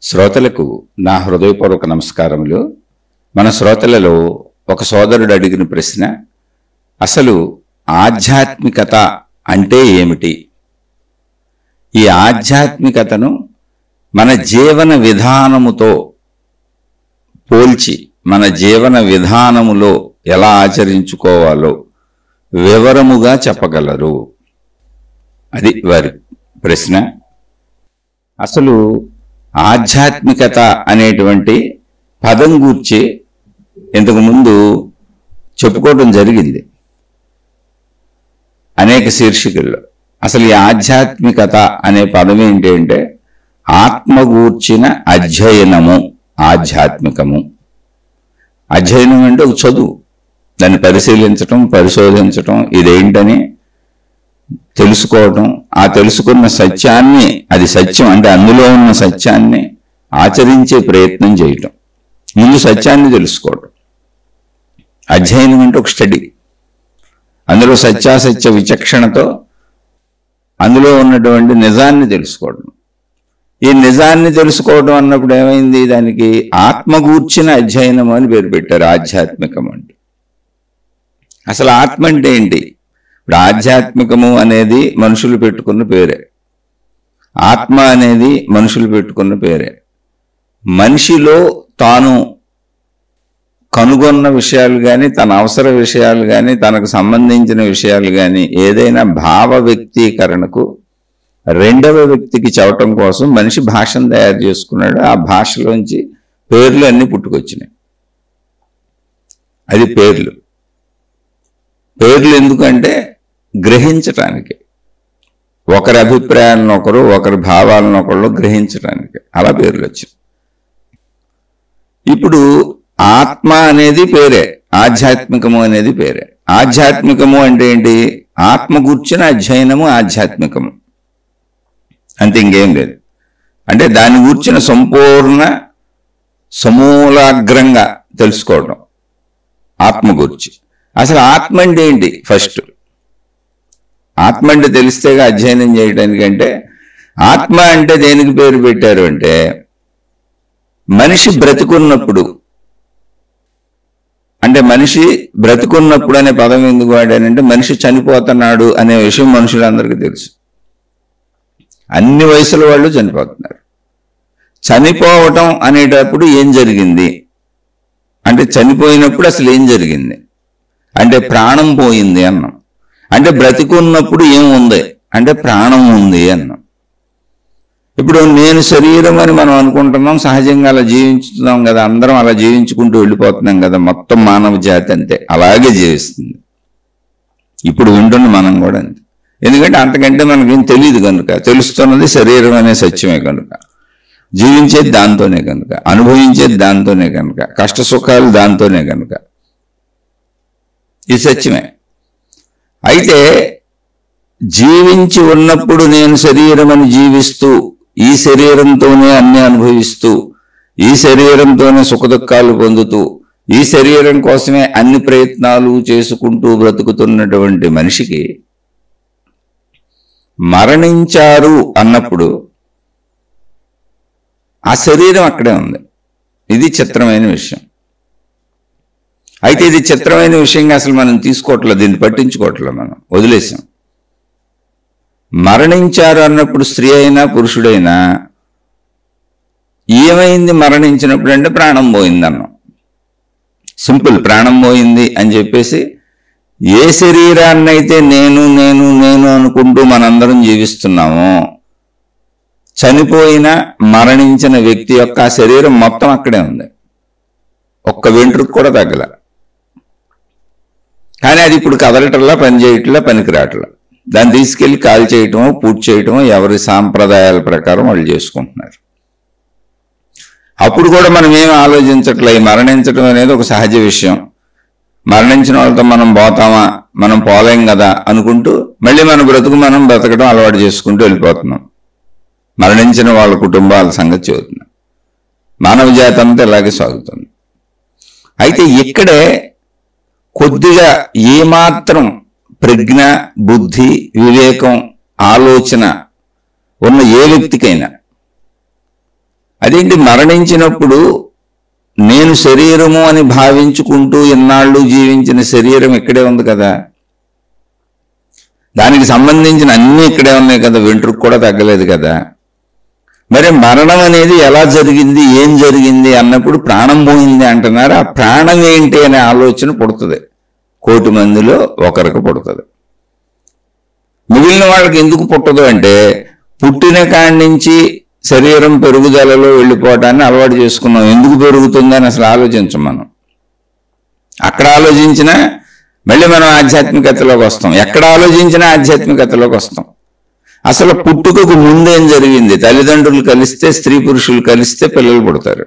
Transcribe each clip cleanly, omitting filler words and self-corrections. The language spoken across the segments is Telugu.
శ్రోతలకు నా హృదయపూర్వక నమస్కారములు. మన శ్రోతలలో ఒక సోదరుడు అడిగిన ప్రశ్న, అసలు ఆధ్యాత్మికత అంటే ఏమిటి? ఈ ఆధ్యాత్మికతను మన జీవన విధానముతో పోల్చి మన జీవన విధానములో ఎలా ఆచరించుకోవాలో వివరముగా చెప్పగలరు? అది వారి ప్రశ్న. అసలు ఆధ్యాత్మికత అనేటువంటి పదం గూర్చి ఇంతకుముందు చెప్పుకోవడం జరిగింది అనేక శీర్షికల్లో. అసలు ఈ ఆధ్యాత్మికత అనే పదం ఏంటి అంటే ఆత్మగూర్చిన అధ్యయనము, ఆధ్యాత్మికము. అధ్యయనం అంటే ఒక చదువు, దాన్ని పరిశీలించటం, పరిశోధించటం, ఇదేంటని తెలుసుకోవటం, ఆ తెలుసుకున్న సత్యాన్ని, అది సత్యం అంటే అందులో ఉన్న సత్యాన్ని ఆచరించే ప్రయత్నం చేయటం, ముందు సత్యాన్ని తెలుసుకోవటం. అధ్యయనం అంటే ఒక స్టడీ, అందులో సత్యాసత్య విచక్షణతో అందులో ఉన్నటువంటి నిజాన్ని తెలుసుకోవడం. ఈ నిజాన్ని తెలుసుకోవడం అన్నప్పుడు ఏమైంది, దానికి ఆత్మగూర్చిన అధ్యయనం అని పేరు పెట్టారు, ఆధ్యాత్మికం అంటే. అసలు ఆత్మ అంటే ఏంటి? ఇప్పుడు ఆధ్యాత్మికము అనేది మనుషులు పెట్టుకున్న పేరే, ఆత్మ అనేది మనుషులు పెట్టుకున్న పేరే. మనిషిలో తాను కనుగొన్న విషయాలు కానీ, తన అవసర విషయాలు కానీ, తనకు సంబంధించిన విషయాలు కానీ ఏదైనా భావ వ్యక్తీకరణకు రెండవ వ్యక్తికి చెప్పటం కోసం మనిషి భాషను తయారు చేసుకున్నాడు. ఆ భాషలోంచి పేర్లు అన్నీ పుట్టుకొచ్చినాయి. అది పేర్లు. పేర్లు ఎందుకంటే గ్రహించటానికి, ఒకరి అభిప్రాయాలను ఒకరు, ఒకరి భావాలను ఒకళ్ళు గ్రహించటానికి అలా పేర్లు వచ్చాయి. ఇప్పుడు ఆత్మ అనేది పేరే, ఆధ్యాత్మికము అనేది పేరే. ఆధ్యాత్మికము అంటే ఏంటి? ఆత్మ గూర్చిన అధ్యయనము ఆధ్యాత్మికము, అంతే, ఇంకేం లేదు. అంటే దాని గూర్చిన సంపూర్ణ సమూలాగ్రంగా తెలుసుకోవడం ఆత్మ గురించి. అసలు ఆత్మ అంటే ఏంటి? ఫస్ట్ ఆత్మ అంటే తెలిస్తేగా అధ్యయనం చేయడానికంటే. ఆత్మ అంటే దేనికి పేరు పెట్టారు అంటే, మనిషి బ్రతికున్నప్పుడు, అంటే మనిషి బ్రతికున్నప్పుడు అనే పదం ఎందుకు వాడానంటే, మనిషి చనిపోతున్నాడు అనే విషయం మనుషులందరికీ తెలుసు. అన్ని వయసుల వాళ్ళు చనిపోతున్నారు. చనిపోవటం అనేటప్పుడు ఏం జరిగింది అంటే, చనిపోయినప్పుడు అసలు ఏం జరిగింది అంటే ప్రాణం పోయింది అన్నాం. అంటే బ్రతికున్నప్పుడు ఏముంది అంటే ప్రాణం ఉంది అన్నాం. ఇప్పుడు నేను శరీరం అని మనం అనుకుంటున్నాం, సహజంగా అలా జీవించుతున్నాం కదా, అందరం అలా జీవించుకుంటూ వెళ్ళిపోతున్నాం కదా, మొత్తం మానవ జాతి అంతే అలాగే జీవిస్తుంది. ఇప్పుడు వింటున్న మనం కూడా అంతే. ఎందుకంటే అంతకంటే మనకేం తెలియదు కనుక, తెలుస్తున్నది శరీరం అనే సత్యమే కనుక, జీవించేది దాంతోనే కనుక, అనుభవించేది దాంతోనే కనుక, కష్ట సుఖాలు దాంతోనే కనుక, ఇది సత్యమే. అయితే జీవించి ఉన్నప్పుడు నేను శరీరం అని జీవిస్తూ, ఈ శరీరంతోనే అన్ని అనుభవిస్తూ, ఈ శరీరంతోనే సుఖదుఖాలు పొందుతూ, ఈ శరీరం కోసమే అన్ని ప్రయత్నాలు చేసుకుంటూ బ్రతుకుతున్నటువంటి మనిషికి మరణించారు అన్నప్పుడు ఆ శరీరం అక్కడే ఉంది. ఇది చిత్రమైన విషయం. అయితే ఇది చిత్రమైన విషయంగా అసలు మనం తీసుకోవట్లేదు, దీన్ని పట్టించుకోవట్లేదు, మనం వదిలేసాం. మరణించారు అన్నప్పుడు స్త్రీ అయినా పురుషుడైనా ఏమైంది మరణించినప్పుడు అంటే ప్రాణం పోయింది అన్నాం. సింపుల్, ప్రాణం పోయింది అని చెప్పేసి ఏ శరీరాన్నైతే నేను నేను నేను అనుకుంటూ మనందరం జీవిస్తున్నామో, చనిపోయిన మరణించిన వ్యక్తి యొక్క ఆ శరీరం మొత్తం అక్కడే ఉంది, ఒక్క వెంట్రుకు కూడా తగ్గల. కానీ అది ఇప్పుడు కదలటల్లా, పని చేయట్లా, పనికి రావట్లా. దాన్ని తీసుకెళ్ళి కాల్ చేయటమో పూర్తి చేయటమో ఎవరి సాంప్రదాయాల ప్రకారం వాళ్ళు చేసుకుంటున్నారు. అప్పుడు కూడా మనం ఏం ఆలోచించట్లే, మరణించడం అనేది ఒక సహజ విషయం, మరణించిన వాళ్ళతో మనం పోతామా, మనం పోలేం కదా అనుకుంటూ మళ్ళీ మన బ్రతుకు మనం బ్రతకడం అలవాటు చేసుకుంటూ వెళ్ళిపోతున్నాం. మరణించిన వాళ్ళ కుటుంబాల సంగతి చెబుతున్నాం. మానవ జాతి అంతా ఇలాగే సాగుతుంది. అయితే ఇక్కడే కొద్దిగా ఏమాత్రం ప్రజ్ఞ, బుద్ధి, వివేకం, ఆలోచన ఉన్న ఏ వ్యక్తికైనా అదేంటి, మరణించినప్పుడు నేను శరీరము అని భావించుకుంటూ ఇన్నాళ్ళు జీవించిన శరీరం ఇక్కడే ఉంది కదా, దానికి సంబంధించిన అన్నీ ఇక్కడే ఉన్నాయి కదా, వెంట్రుకు కూడా తగ్గలేదు కదా. మరి మరణం అనేది ఎలా జరిగింది, ఏం జరిగింది అన్నప్పుడు ప్రాణం పోయింది అంటున్నారు. ఆ ప్రాణం ఏంటి అనే ఆలోచన పుడుతుంది, 1,000,000 మందిలో ఒకరికి పుడుతుంది. మిగిలిన వాళ్ళకి ఎందుకు పుట్టదు అంటే, పుట్టిన కాడి నుంచి శరీరం పెరుగుదలలో వెళ్ళిపోవటాన్ని అలవాటు చేసుకున్నాం. ఎందుకు పెరుగుతుందని అసలు ఆలోచించం మనం. అక్కడ ఆలోచించినా మళ్ళీ మనం ఆధ్యాత్మికతలోకి వస్తాం, ఎక్కడ ఆలోచించినా ఆధ్యాత్మికతలోకి వస్తాం. అసలు పుట్టుకకు ముందేం జరిగింది, తల్లిదండ్రులు కలిస్తే, స్త్రీ పురుషులు కలిస్తే పిల్లలు పుడతారు.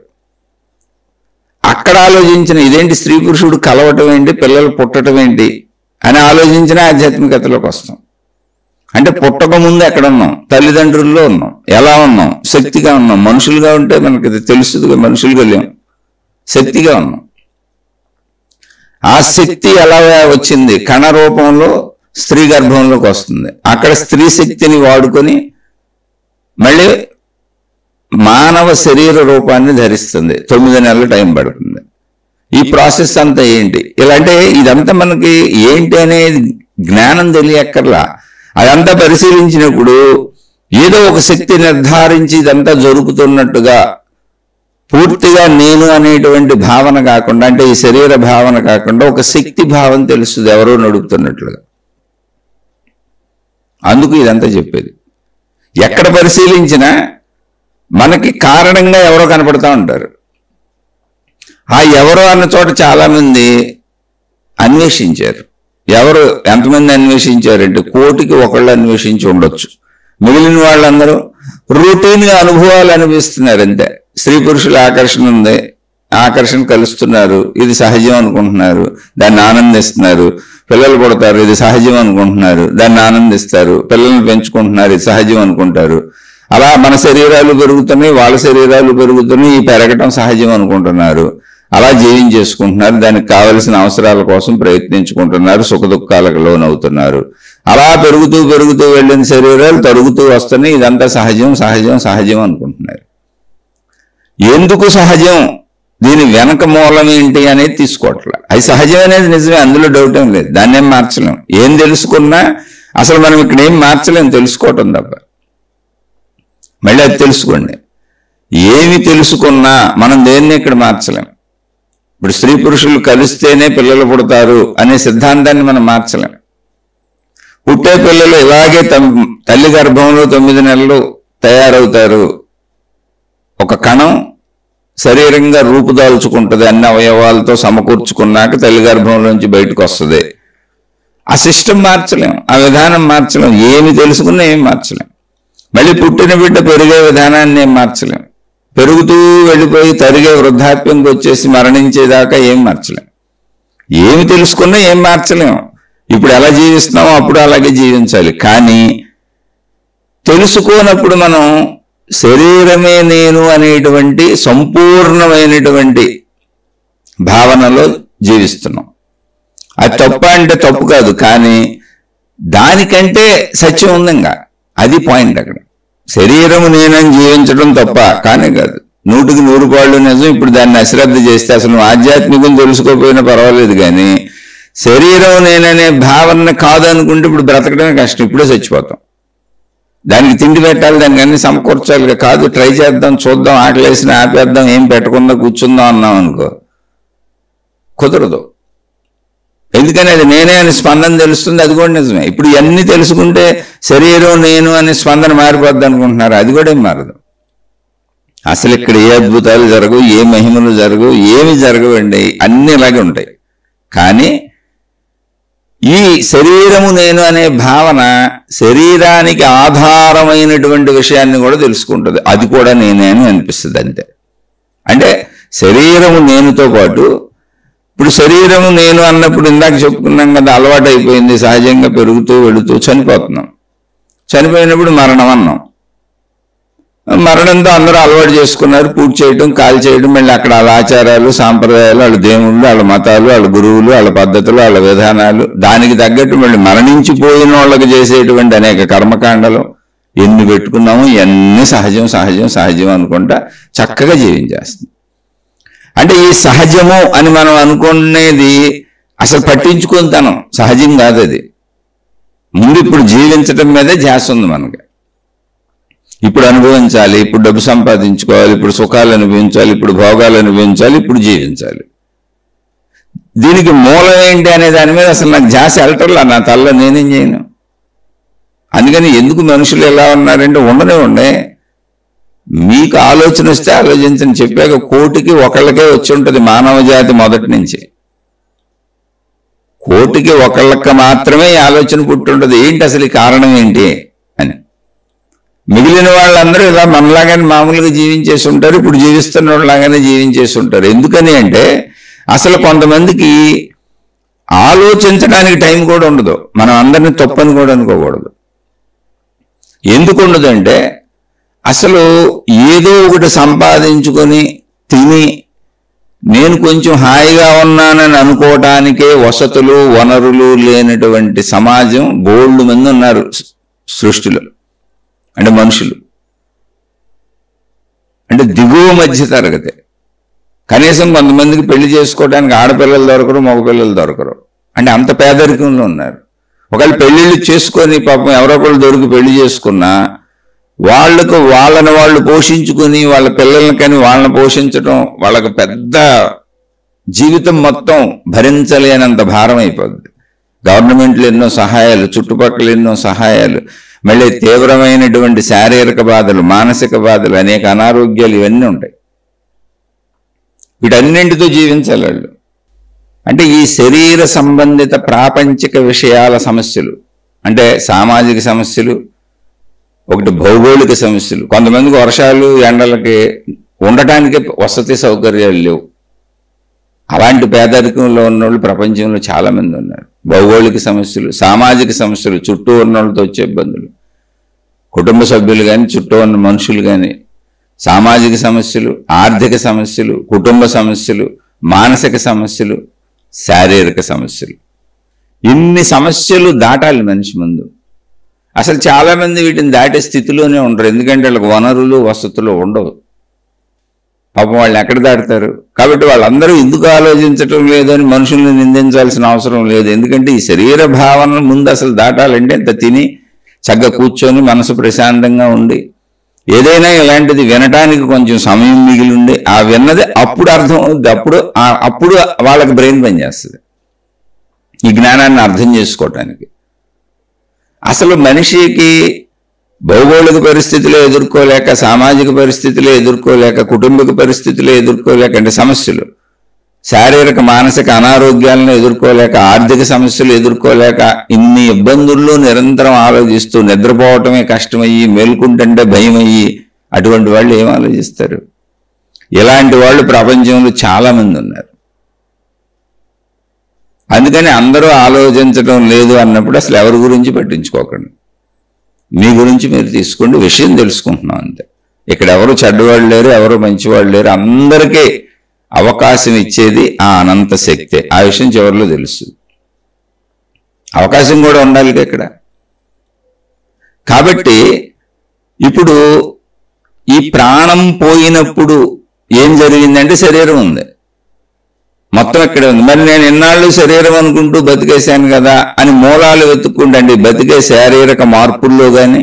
అక్కడ ఆలోచించిన ఇదేంటి, స్త్రీ పురుషుడు కలవటం ఏంటి, పిల్లలు పుట్టడం ఏంటి అని ఆలోచించిన ఆధ్యాత్మికతలోకి వస్తాం. అంటే పుట్టక ముందు ఎక్కడ ఉన్నాం, తల్లిదండ్రుల్లో ఉన్నాం. ఎలా ఉన్నాం, శక్తిగా ఉన్నాం. మనుషులుగా ఉంటే మనకి తెలుస్తుంది, మనుషులుగా లేం, శక్తిగా ఉన్నాం. ఆ శక్తి ఎలా వచ్చింది, కణ రూపంలో స్త్రీ గర్భంలోకి వస్తుంది. అక్కడ స్త్రీ శక్తిని వాడుకొని మళ్ళీ మానవ శరీర రూపాన్ని ధరిస్తుంది. 9 నెలలు టైం పడుతుంది. ఈ ప్రాసెస్ అంతా ఏంటి, ఇలాంటి ఇదంతా మనకి ఏంటి అనేది జ్ఞానం తెలియక్కర్లా. అదంతా పరిశీలించినప్పుడు ఏదో ఒక శక్తి నిర్ధారించి ఇదంతా జరుగుతున్నట్టుగా, పూర్తిగా నేను అనేటువంటి భావన కాకుండా, అంటే ఈ శరీర భావన కాకుండా ఒక శక్తి భావం తెలుస్తుంది, ఎవరో నడుపుతున్నట్లుగా. అందుకు ఇదంతా చెప్పేది. ఎక్కడ పరిశీలించినా మనకి కారణంగా ఎవరో కనపడతా ఉంటారు. ఆ ఎవరో అన్న చోట చాలా మంది అన్వేషించారు. ఎవరు ఎంతమంది అన్వేషించారంటే 1,000,000కి ఒకళ్ళు అన్వేషించి ఉండొచ్చు. మిగిలిన వాళ్ళందరూ రొటీన్గా అనుభవాలు అనిపిస్తున్నారు అంతే. స్త్రీ పురుషుల ఆకర్షణ ఉంది, ఆకర్షణ కలుస్తున్నారు, ఇది సహజం అనుకుంటున్నారు, దాన్ని ఆనందిస్తున్నారు. పిల్లలు పుడతారు, ఇది సహజం అనుకుంటున్నారు, దాన్ని ఆనందిస్తారు. పిల్లల్ని పెంచుకుంటున్నారు, ఇది సహజం అనుకుంటారు. అలా మన శరీరాలు పెరుగుతున్నాయి, వాళ్ళ శరీరాలు పెరుగుతున్నాయి, ఈ పెరగటం సహజం అనుకుంటున్నారు. అలా జీవించేసుకుంటున్నారు, దానికి కావలసిన అవసరాల కోసం ప్రయత్నించుకుంటున్నారు, సుఖ దుఃఖాలకు లోనవుతున్నారు. అలా పెరుగుతూ పెరుగుతూ వెళ్ళిన శరీరాలు తరుగుతూ వస్తున్నాయి, ఇదంతా సహజం సహజం సహజం అనుకుంటున్నారు. ఎందుకు సహజం, దీని వెనక మూలం ఏంటి అనేది తీసుకోవట్లే. అది సహజం అనేది నిజమే, అందులో డౌట్ ఏం లేదు, దాన్ని ఏం మార్చలేం. ఏం తెలుసుకున్నా అసలు మనం ఇక్కడ ఏం మార్చలేం, తెలుసుకోవటం తప్ప. మళ్ళీ అది తెలుసుకోండి, ఏమి తెలుసుకున్నా మనం దేన్ని ఇక్కడ మార్చలేం. ఇప్పుడు స్త్రీ పురుషులు కలిస్తేనే పిల్లలు పుడతారు అనే సిద్ధాంతాన్ని మనం మార్చలేం. పుట్టే పిల్లలు ఇలాగే తల్లి గర్భంలో 9 నెలలు తయారవుతారు. ఒక కణం శరీరంగా రూపుదాల్చుకుంటుంది, అన్ని అవయవాలతో సమకూర్చుకున్నాక తల్లి గర్భంలోంచి బయటకు వస్తుంది. ఆ సిస్టమ్ మార్చలేం, ఆ విధానం మార్చలేం. ఏమి తెలుసుకున్నా ఏం మార్చలేం. మళ్ళీ పుట్టిన బిడ్డ పెరిగే విధానాన్ని ఏం మార్చలేం. పెరుగుతూ వెళ్ళిపోయి తరిగే వృద్ధాప్యంకి వచ్చేసి మరణించేదాకా ఏం మార్చలేం. ఏమి తెలుసుకున్నా ఏం మార్చలేం. ఇప్పుడు ఎలా జీవిస్తున్నామో అప్పుడు అలాగే జీవించాలి. కానీ తెలుసుకోనప్పుడు మనం శరీరమే నేను అనేటువంటి సంపూర్ణమైనటువంటి భావనలో జీవిస్తున్నాం. అది తప్ప అంటే తప్పు కాదు, కానీ దానికంటే సత్యం ఉంది. ఇంకా అది పాయింట్. అక్కడ శరీరము నేనని జీవించడం తప్ప కానే కాదు, 100కి 100 పాళ్ళు నిజం. ఇప్పుడు దాన్ని అశ్రద్ధ చేస్తే అసలు ఆధ్యాత్మికం తెలుసుకోకపోయినా పర్వాలేదు, కానీ శరీరం నేననే భావన కాదనుకుంటే ఇప్పుడు బ్రతకడమే కష్టం, ఇప్పుడే చచ్చిపోతాం. దానికి తిండి పెట్టాలి, దానికి అన్ని సమకూర్చాలి. కాదు, ట్రై చేద్దాం, చూద్దాం, ఆకలేసిన ఆపేద్దాం, ఏం పెట్టకుండా కూర్చుందాం అన్నాం అనుకో, కుదరదు. ఎందుకని అది నేనే అని స్పందన తెలుస్తుంది, అది కూడా నిజమే. ఇప్పుడు ఇవన్నీ తెలుసుకుంటే శరీరం నేను అనే స్పందన మారిపోద్ది అనుకుంటున్నారు, అది కూడా ఏం మారదు. అసలు ఇక్కడ ఏ అద్భుతాలు జరగవు, ఏ మహిమలు జరగవు, ఏమి జరగవండి, అన్నీ ఇలాగే ఉంటాయి. కానీ ఈ శరీరము నేను అనే భావన శరీరానికి ఆధారమైనటువంటి విషయాన్ని కూడా తెలుసుకుంటుంది, అది కూడా నేనే అని అనిపిస్తుంది అంతే. అంటే శరీరము నేనుతో పాటు ఇప్పుడు శరీరము నేను అన్నప్పుడు ఇందాక చెప్పుకున్నాం కదా, అలవాటు అయిపోయింది, సహజంగా పెరుగుతూ వెళుతూ చనిపోతున్నాం. చనిపోయినప్పుడు మరణం అన్నాం. మరణంతో అందరూ అలవాటు చేసుకున్నారు, పూజ చేయడం, కాల్ చేయడం. మళ్ళీ అక్కడ వాళ్ళ ఆచారాలు, సాంప్రదాయాలు, వాళ్ళ దేవుళ్ళు, వాళ్ళ మతాలు, వాళ్ళ గురువులు, వాళ్ళ పద్ధతులు, వాళ్ళ విధానాలు, దానికి తగ్గట్టు మళ్ళీ మరణించిపోయిన వాళ్ళకి చేసేటువంటి అనేక కర్మకాండలు, ఎన్ని పెట్టుకున్నామో ఎన్ని సహజం సహజం సహజం అనుకుంటా చక్కగా జీవించేస్తుంది. అంటే ఈ సహజము అని మనం అనుకునేది అసలు పట్టించుకుంటాను, సహజం కాదు అది. ముందు ఇప్పుడు జీవించటం మీదే ధ్యాస ఉంది మనకి. ఇప్పుడు అనుభవించాలి, ఇప్పుడు డబ్బు సంపాదించుకోవాలి, ఇప్పుడు సుఖాలు అనుభవించాలి, ఇప్పుడు భోగాలు అనుభవించాలి, ఇప్పుడు జీవించాలి. దీనికి మూలం ఏంటి అనే దాని మీద అసలు నాకు ధ్యాస వెళ్ళటంలా, నా తలలో నేనేం చేయను. అందుకని ఎందుకు మనుషులు ఎలా ఉన్నారంటే ఉండనే ఉండే, మీకు ఆలోచన వస్తే ఆలోచించని చెప్పాక కోటికి ఒకళ్ళకే వచ్చి ఉంటుంది మానవ జాతి మొదటి నుంచి. కోటికి ఒకళ్ళకి మాత్రమే ఈ ఆలోచన పుట్టుంటుంది, ఏంటి అసలు ఈ కారణం ఏంటి అని. మిగిలిన వాళ్ళందరూ ఇలా మనలాగానే మామూలుగా జీవించేసి ఉంటారు, ఇప్పుడు జీవిస్తున్న వాళ్ళలాగానే జీవించేసి ఉంటారు. ఎందుకని అంటే అసలు కొంతమందికి ఆలోచించడానికి టైం కూడా ఉండదు. మనం అందరినీ తప్పని కూడా అనుకోకూడదు. ఎందుకు ఉండదంటే అసలు ఏదో ఒకటి సంపాదించుకొని తిని నేను కొంచెం హాయిగా ఉన్నానని అనుకోవటానికే వసతులు వనరులు లేనటువంటి సమాజం బోల్డ్ మంది ఉన్నారు సృష్టిలో. అంటే మనుషులు అంటే దిగువ మధ్య తరగతి. కనీసం కొంతమందికి పెళ్లి చేసుకోవడానికి ఆడపిల్లలు దొరకరు, మగపిల్లలు దొరకరు. అంటే అంత పేదరికంలో ఉన్నారు. ఒకవేళ పెళ్లిళ్ళు చేసుకొని పాపం ఎవరొకళ్ళు దొరికి పెళ్లి చేసుకున్నా వాళ్ళకు వాళ్ళని వాళ్ళు పోషించుకుని వాళ్ళ పిల్లల్ని కానీ వాళ్ళని పోషించడం వాళ్ళకు పెద్ద జీవితం మొత్తం భరించలేనంత భారం అయిపోద్ది. గవర్నమెంట్లు ఎన్నో సహాయాలు, చుట్టుపక్కల ఎన్నో సహాయాలు, మళ్ళీ తీవ్రమైనటువంటి శారీరక బాధలు, మానసిక బాధలు, అనేక అనారోగ్యాలు ఇవన్నీ ఉంటాయి. వీటన్నింటితో జీవించాలి వాళ్ళు. అంటే ఈ శరీర సంబంధిత ప్రాపంచిక విషయాల సమస్యలు, అంటే సామాజిక సమస్యలు, ఒకటి భౌగోళిక సమస్యలు. కొంతమందికి వర్షాలు ఎండలకి ఉండటానికి వసతి సౌకర్యాలు లేవు. అలాంటి పేదరికంలో ఉన్నోళ్ళు ప్రపంచంలో చాలామంది ఉన్నారు. భౌగోళిక సమస్యలు, సామాజిక సమస్యలు, చుట్టూ ఉన్న వాళ్ళతో వచ్చే ఇబ్బందులు, కుటుంబ సభ్యులు కానీ చుట్టూ ఉన్న మనుషులు కానీ, సామాజిక సమస్యలు, ఆర్థిక సమస్యలు, కుటుంబ సమస్యలు, మానసిక సమస్యలు, శారీరక సమస్యలు. ఇన్ని సమస్యలు దాటాలి మనిషి ముందు. అసలు చాలామంది వీటిని దాటే స్థితిలోనే ఉండరు. ఎందుకంటే వాళ్ళకి వనరులు వసతులు ఉండవు. పాపం వాళ్ళు ఎక్కడ దాటుతారు? కాబట్టి వాళ్ళందరూ ఎందుకు ఆలోచించటం లేదని మనుషుల్ని నిందించాల్సిన అవసరం లేదు. ఎందుకంటే ఈ శరీర భావన ముందు అసలు దాటాలంటే ఇంత తిని చక్కగా కూర్చొని మనసు ప్రశాంతంగా ఉండి ఏదైనా ఇలాంటిది వినటానికి కొంచెం సమయం మిగిలి ఉండి ఆ విన్నది అప్పుడు అర్థం అవుద్ది. అప్పుడు వాళ్ళకి బ్రెయిన్ పనిచేస్తుంది ఈ జ్ఞానాన్ని అర్థం చేసుకోవటానికి. అసలు మనిషికి భౌగోళిక పరిస్థితులు ఎదుర్కోలేక, సామాజిక పరిస్థితులు ఎదుర్కోలేక, కుటుంబిక పరిస్థితులు ఎదుర్కోలేక, అంటే సమస్యలు, శారీరక మానసిక అనారోగ్యాలను ఎదుర్కోలేక, ఆర్థిక సమస్యలు ఎదుర్కోలేక, ఇన్ని ఇబ్బందుల్లో నిరంతరం ఆలోచిస్తూ నిద్రపోవటమే కష్టమయ్యి, మేల్కుంటుంటే భయం అయ్యి, అటువంటి వాళ్ళు ఏం ఆలోచిస్తారు? ఇలాంటి వాళ్ళు ప్రపంచంలో చాలామంది ఉన్నారు. అందుకని అందరూ ఆలోచించడం లేదు అన్నప్పుడు అసలు ఎవరి గురించి పట్టించుకోకండి. మీ గురించి మీరు తీసుకోండి. విషయం తెలుసుకుంటున్నాం అంతే. ఇక్కడ ఎవరు చెడ్డవాళ్ళు లేరు, ఎవరు మంచివాళ్ళు లేరు. అందరికీ అవకాశం ఇచ్చేది ఆ అనంత శక్తే. ఆ విషయం చివరిలో తెలుసు. అవకాశం కూడా ఉండాలి ఇక్కడ. కాబట్టి ఇప్పుడు ఈ ప్రాణం పోయినప్పుడు ఏం జరిగిందంటే శరీరం ఉంది, మొత్తం ఇక్కడే ఉంది. మరి నేను ఎన్నాళ్ళు శరీరం అనుకుంటూ బతికేశాను కదా అని మూలాలు వెతుక్కుంటండి. బతికే శారీరక మార్పుల్లో కానీ,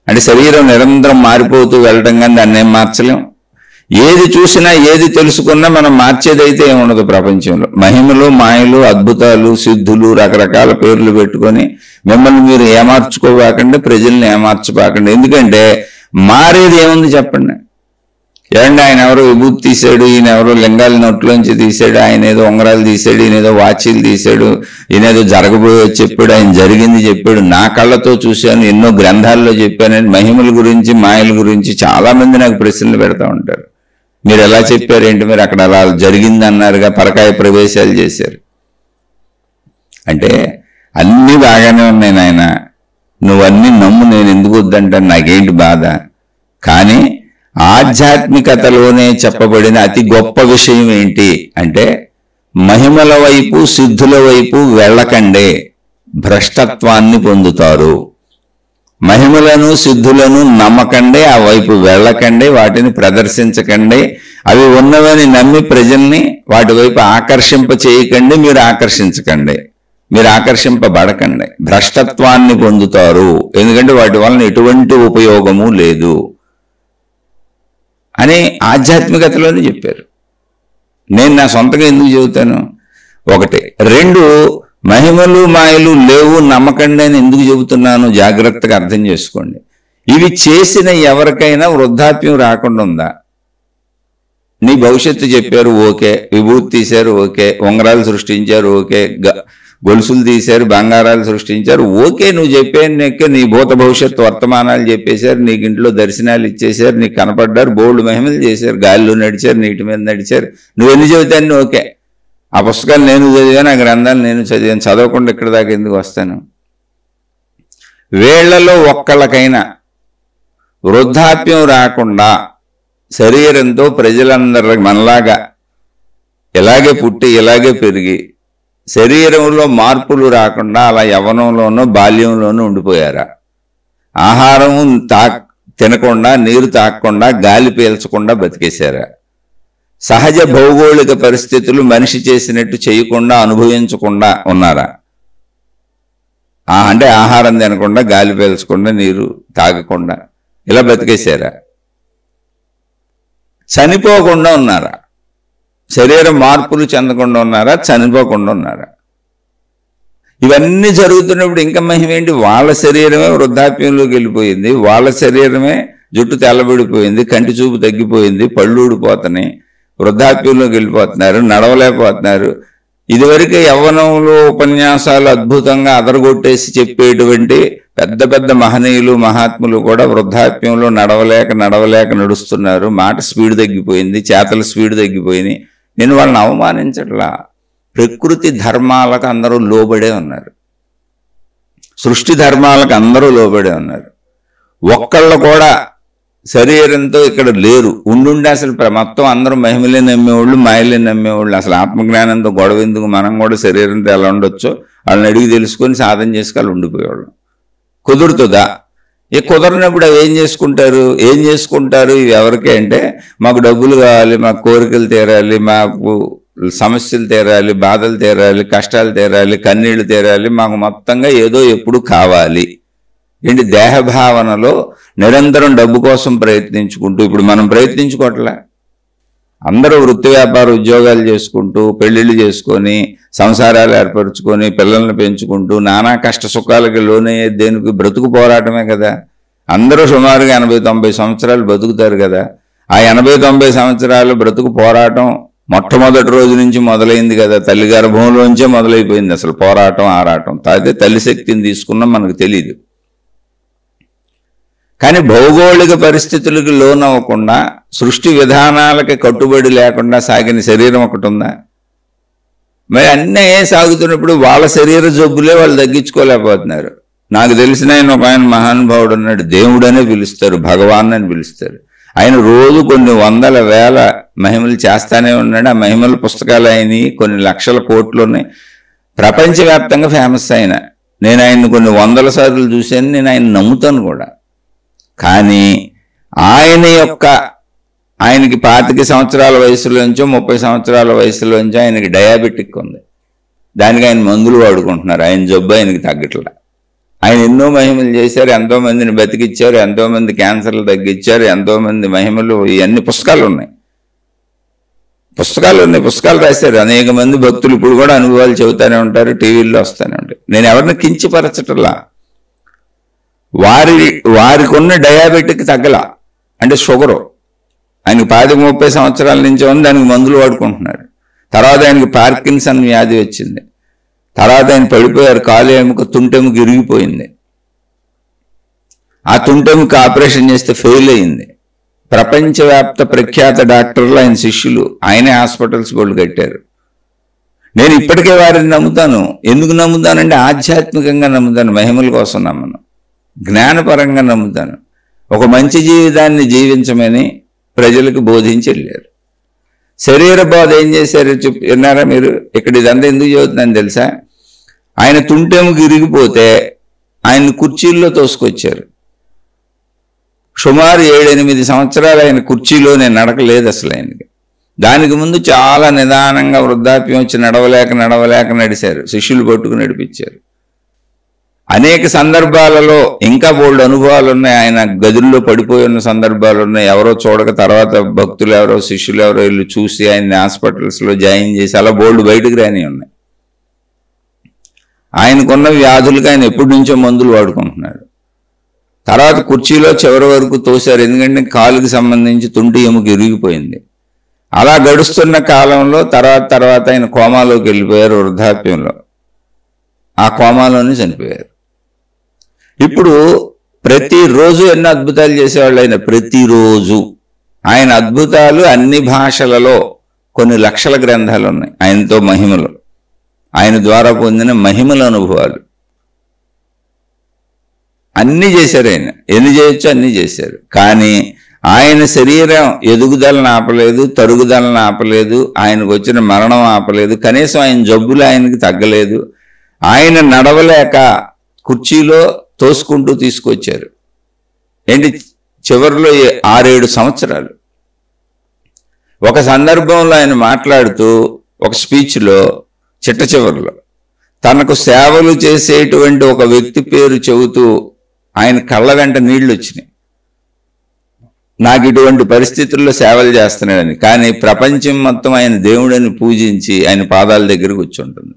అంటే శరీరం నిరంతరం మారిపోతూ వెళ్ళడం కానీ దాన్ని ఏం మార్చలేం. ఏది చూసినా ఏది తెలుసుకున్నా మనం మార్చేదైతే ఏముండదు ప్రపంచంలో. మహిమలు, మాయలు, అద్భుతాలు, సిద్ధులు, రకరకాల పేర్లు పెట్టుకొని మిమ్మల్ని మీరు ఏమార్చుకోవాకండి, ప్రజల్ని ఏమార్చుకోకండి. ఎందుకంటే మారేది ఏముంది చెప్పండి. ఏమంటే ఆయన ఎవరో విభూతి తీసాడు, ఈయన ఎవరో లింగాల నోట్లోంచి తీసాడు, ఆయన ఏదో ఉంగరాలు తీసాడు, ఈయన ఏదో వాచీలు తీసాడు, ఈయన ఏదో జరగబోయే చెప్పాడు, ఆయన జరిగింది చెప్పాడు, నా కళ్ళతో చూశాను, ఎన్నో గ్రంథాల్లో చెప్పానని మహిమల గురించి మాయల గురించి చాలా మంది నాకు ప్రశ్నలు పెడతా ఉంటారు. మీరు ఎలా చెప్పారేంటి, మీరు అక్కడ అలా జరిగింది అన్నారుగా, పరకాయ ప్రవేశాలు చేశారు అంటే అన్నీ బాగానే ఉన్నాయి నాయన, నువ్వన్నీ నమ్ము, నేను ఎందుకు వద్దంటాను, నాకేంటి బాధ. కానీ ఆధ్యాత్మికతలోనే చెప్పబడిన అతి గొప్ప విషయం ఏంటి అంటే మహిమల వైపు, సిద్ధుల వైపు వెళ్ళకండే భ్రష్టత్వాన్ని పొందుతారు. మహిమలను సిద్ధులను నమ్మకండి, ఆ వైపు వెళ్ళకండి, వాటిని ప్రదర్శించకండి. అవి ఉన్నవని నమ్మి ప్రజల్ని వాటి వైపు ఆకర్షింప చేయకండి. మీరు ఆకర్షించకండి, మీరు ఆకర్షింపబడకండి. భ్రష్టత్వాన్ని పొందుతారు, ఎందుకంటే వాటి వలన ఎటువంటి ఉపయోగము లేదు అని ఆధ్యాత్మికతలోనే చెప్పారు. నేను నా సొంతంగా ఎందుకు చెబుతాను? ఒకటి. రెండు, మహిమలు మాయలు లేవు నమ్మకండి అని ఎందుకు చెబుతున్నాను జాగ్రత్తగా అర్థం చేసుకోండి. ఇవి చేసిన ఎవరికైనా వృద్ధాప్యం రాకుండా ఉందా? నీ భవిష్యత్తు చెప్పారు, ఓకే. విభూతి తీశారు, ఓకే. ఉంగరాలు సృష్టించారు, ఓకే. గొలుసులు తీశారు, బంగారాలు సృష్టించారు, ఓకే. నువ్వు చెప్పాను, నీ భూత భవిష్యత్తు వర్తమానాలు చెప్పేశారు, నీకు ఇంట్లో దర్శనాలు ఇచ్చేశారు, నీకు కనపడ్డారు, బోల్డ్ మహిమలు చేశారు, గాలిలో నడిచారు, నీటి మీద నడిచారు. నువ్వెన్ని చెబుతాను, ఓకే. ఆ పుస్తకాలు నేను చదివాను, ఆ గ్రంథాలు నేను చదివాను, చదవకుండా ఇక్కడ దాకా ఎందుకు వస్తాను? వీళ్లలో ఒక్కళ్ళకైనా వృద్ధాప్యం రాకుండా శరీరంతో ప్రజలందరూ మనలాగా ఇలాగే పుట్టి ఇలాగే పెరిగి శరీరంలో మార్పులు రాకుండా అలా యవ్వనంలోనూ బాల్యంలోనూ ఉండిపోయారా? ఆహారం తినకుండా, నీరు తాగకుండా, గాలి పీల్చకుండా బతికేశారా? సహజ భౌగోళిక పరిస్థితులు మనిషి చేసినట్టు చేయకుండా అనుభవించకుండా ఉన్నారా? అంటే ఆహారం తినకుండా, గాలి పీల్చకుండా, నీరు తాగకుండా ఇలా బతికేశారా? చనిపోకుండా ఉన్నారా? శరీరం మార్పులు చెందకుండా ఉన్నారా? చనిపోకుండా ఉన్నారా? ఇవన్నీ జరుగుతున్నప్పుడు ఇంకా మహిమేంటి? వాళ్ళ శరీరమే వృద్ధాప్యంలోకి వెళ్ళిపోయింది, వాళ్ళ శరీరమే జుట్టు తెల్లబడిపోయింది, కంటి చూపు తగ్గిపోయింది, పళ్ళు ఊడిపోతున్నాయి, వృద్ధాప్యంలోకి వెళ్ళిపోతున్నారు, నడవలేకపోతున్నారు. ఇదివరకే యవ్వనంలో ఉపన్యాసాలు అద్భుతంగా అదరగొట్టేసి చెప్పేటువంటి పెద్ద పెద్ద మహనీయులు మహాత్ములు కూడా వృద్ధాప్యంలో నడవలేక నడుస్తున్నారు. మాట స్పీడ్ తగ్గిపోయింది, చేతల స్పీడ్ తగ్గిపోయినాయి. నేను వాళ్ళని అవమానించట్లా. ప్రకృతి ధర్మాలకు అందరూ లోబడే ఉన్నారు, సృష్టి ధర్మాలకు అందరూ లోబడే ఉన్నారు. ఒక్కళ్ళు కూడా శరీరంతో ఇక్కడ లేరు. ఉండుండి అసలు మొత్తం అందరూ మహిమలే నమ్మేవాళ్ళు, మాయలే నమ్మేవాళ్ళు. అసలు ఆత్మజ్ఞానంతో గొడవ ఎందుకు? మనం కూడా శరీరంతో ఎలా ఉండొచ్చో వాళ్ళని అడిగి తెలుసుకొని సాధన చేసుకొని ఉండిపోయేవాళ్ళు. కుదురుతుందా? కుదరనప్పుడు అవి ఏం చేసుకుంటారు? ఇవి ఎవరికే అంటే, మాకు డబ్బులు కావాలి, మాకు కోరికలు తీరాలి, మాకు సమస్యలు తీరాలి, బాధలు తీరాలి, కష్టాలు తీరాలి, కన్నీళ్లు తీరాలి, మాకు మొత్తంగా ఏదో ఎప్పుడు కావాలి. ఏంటి? దేహభావనలో నిరంతరం డబ్బు కోసం ప్రయత్నించుకుంటూ, ఇప్పుడు మనం ప్రయత్నించుకోవట్లే. అందరూ వృత్తి వ్యాపార ఉద్యోగాలు చేసుకుంటూ, పెళ్లిళ్ళు చేసుకొని, సంసారాలు ఏర్పరచుకొని, పిల్లల్ని పెంచుకుంటూ, నానా కష్ట సుఖాలకి లోనయ్యే దేనికి? బ్రతుకు పోరాటమే కదా. అందరూ సుమారుగా 80-90 సంవత్సరాలు బతుకుతారు కదా. ఆ 80-90 సంవత్సరాలు బ్రతుకు పోరాటం మొట్టమొదటి రోజు నుంచి మొదలైంది కదా. తల్లి గర్భంలోంచే మొదలైపోయింది అసలు పోరాటం, ఆరాటం. అయితే తల్లి శక్తిని తీసుకున్నాం, మనకు తెలియదు. కానీ భౌగోళిక పరిస్థితులకు లోనవ్వకుండా, సృష్టి విధానాలకి కట్టుబడి లేకుండా సాగిన శరీరం ఒకటి ఉందా? మరి అన్నీ సాగుతున్నప్పుడు వాళ్ళ శరీర జబ్బులే వాళ్ళు తగ్గించుకోలేకపోతున్నారు. నాకు తెలిసిన ఒక ఆయన మహానుభావుడు ఉన్నాడు, దేవుడనే పిలుస్తారు, భగవాన్ అని పిలుస్తారు. ఆయన రోజు కొన్ని వందల వేల మహిమలు చేస్తానే ఉన్నాడు. ఆ మహిమల పుస్తకాలు అయినాయి, కొన్ని లక్షల కోట్లు ఉన్నాయి, ప్రపంచవ్యాప్తంగా ఫేమస్ ఆయన. నేను ఆయన్ని కొన్ని వందల సార్లు చూశాను, నేను ఆయన నమ్ముతాను కూడా. కానీ ఆయనకి 25 సంవత్సరాల వయసులోంచో 30 సంవత్సరాల వయసులోంచో ఆయనకి డయాబెటిక్ ఉంది. దానికి ఆయన మందులు వాడుకుంటున్నారు. ఆయన జబ్బు ఆయనకి తగ్గట్లా. ఆయన ఎన్నో మహిమలు చేశారు, ఎంతోమందిని బతికిచ్చారు, ఎంతోమంది క్యాన్సర్లు తగ్గించారు, ఎంతోమంది మహిమలు. ఇవన్నీ పుస్తకాలు ఉన్నాయి, పుస్తకాలు రాశారు. అనేక మంది భక్తులు ఇప్పుడు కూడా అనుభవాలు చెబుతూనే ఉంటారు, టీవీల్లో వస్తూనే ఉంటాయి. నేను ఎవరిని కించపరచటలా. వారికి ఉన్న డయాబెటిక్ తగ్గల, అంటే షుగరు. ఆయనకి 25-30 సంవత్సరాల నుంచి ఉంది, దానికి మందులు వాడుకుంటున్నారు. తర్వాత ఆయనకి పార్కిన్సన్ వ్యాధి వచ్చింది. తర్వాత ఆయన పడిపోయారు, కాలు ఎముక తుంటెముక ఇరిగిపోయింది. ఆ తుంటెముక ఆపరేషన్ చేస్తే ఫెయిల్ అయింది. ప్రపంచవ్యాప్త ప్రఖ్యాత డాక్టర్లు ఆయన శిష్యులు, ఆయనే హాస్పిటల్స్ గోల్డ్ కట్టారు. నేను ఇప్పటికే వారిని నమ్ముతాను. ఎందుకు నమ్ముతానంటే ఆధ్యాత్మికంగా నమ్ముతాను, మహిమల కోసం నమ్మను, జ్ఞానపరంగా నమ్ముతాను. ఒక మంచి జీవితాన్ని జీవించమని ప్రజలకు బోధించి వెళ్ళారు. శరీర బోధ ఏం చేశారు విన్నారా మీరు? ఇక్కడ ఇదంతా ఎందుకు చదువుతుందని తెలుసా? ఆయన తుంటెముక ఇరిగిపోతే ఆయన్ని కుర్చీల్లో తోసుకొచ్చారు. సుమారు 7-8 సంవత్సరాలు ఆయన కుర్చీలోనే నడకలేదు అసలు ఆయనకి. దానికి ముందు చాలా నిదానంగా వృద్ధాప్యం వచ్చి నడవలేక నడిచారు. శిష్యులు పట్టుకుని నడిపించారు. అనేక సందర్భాలలో ఇంకా బోల్డ్ అనుభవాలు ఉన్నాయి. ఆయన గదుల్లో పడిపోయి ఉన్న సందర్భాలు ఉన్నాయి. ఎవరో చూడక తర్వాత భక్తులు ఎవరో శిష్యులు ఎవరో వీళ్ళు చూసి ఆయన్ని హాస్పిటల్స్లో జాయిన్ చేసి అలా బోల్డ్ బయటకు రాని ఉన్నాయి. ఆయనకున్న వ్యాధులకి ఆయన ఎప్పటి నుంచో మందులు వాడుకుంటున్నాడు. తర్వాత కుర్చీలో చివరి వరకు తోశారు. ఎందుకంటే కాలుకి సంబంధించి తుంటి ఎముక ఇరిగిపోయింది. అలా గడుస్తున్న కాలంలో తర్వాత ఆయన కోమాలోకి వెళ్ళిపోయారు. వృద్ధాప్యంలో ఆ కోమాలోనే చనిపోయారు. ఇప్పుడు ప్రతిరోజు ఎన్నో అద్భుతాలు చేసేవాళ్ళు ఆయన. ప్రతిరోజు ఆయన అద్భుతాలు అన్ని భాషలలో కొన్ని లక్షల గ్రంథాలు ఉన్నాయి ఆయనతో మహిమలు, ఆయన ద్వారా పొందిన మహిమల అనుభవాలు అన్నీ చేశారు. ఆయన ఎన్ని చేయొచ్చో అన్నీ చేశారు. కానీ ఆయన శరీరం ఎదుగుదలను ఆపలేదు, తరుగుదలను ఆపలేదు, ఆయనకు వచ్చిన మరణం ఆపలేదు, కనీసం ఆయన జబ్బులు ఆయనకి తగ్గలేదు. ఆయన నడవలేక కుర్చీలో తోసుకుంటూ తీసుకొచ్చారు. ఏంటి చివరిలో 6-7 సంవత్సరాలు. ఒక సందర్భంలో ఆయన మాట్లాడుతూ ఒక స్పీచ్లో చిట్ట చివరిలో తనకు సేవలు చేసేటువంటి ఒక వ్యక్తి పేరు చెబుతూ ఆయన కళ్ళ వెంట నీళ్లు వచ్చినాయి. నాకు ఇటువంటి పరిస్థితుల్లో సేవలు చేస్తున్నాడని. కానీ ప్రపంచం మొత్తం ఆయన దేవుడని పూజించి ఆయన పాదాల దగ్గర కూర్చుంటుంది.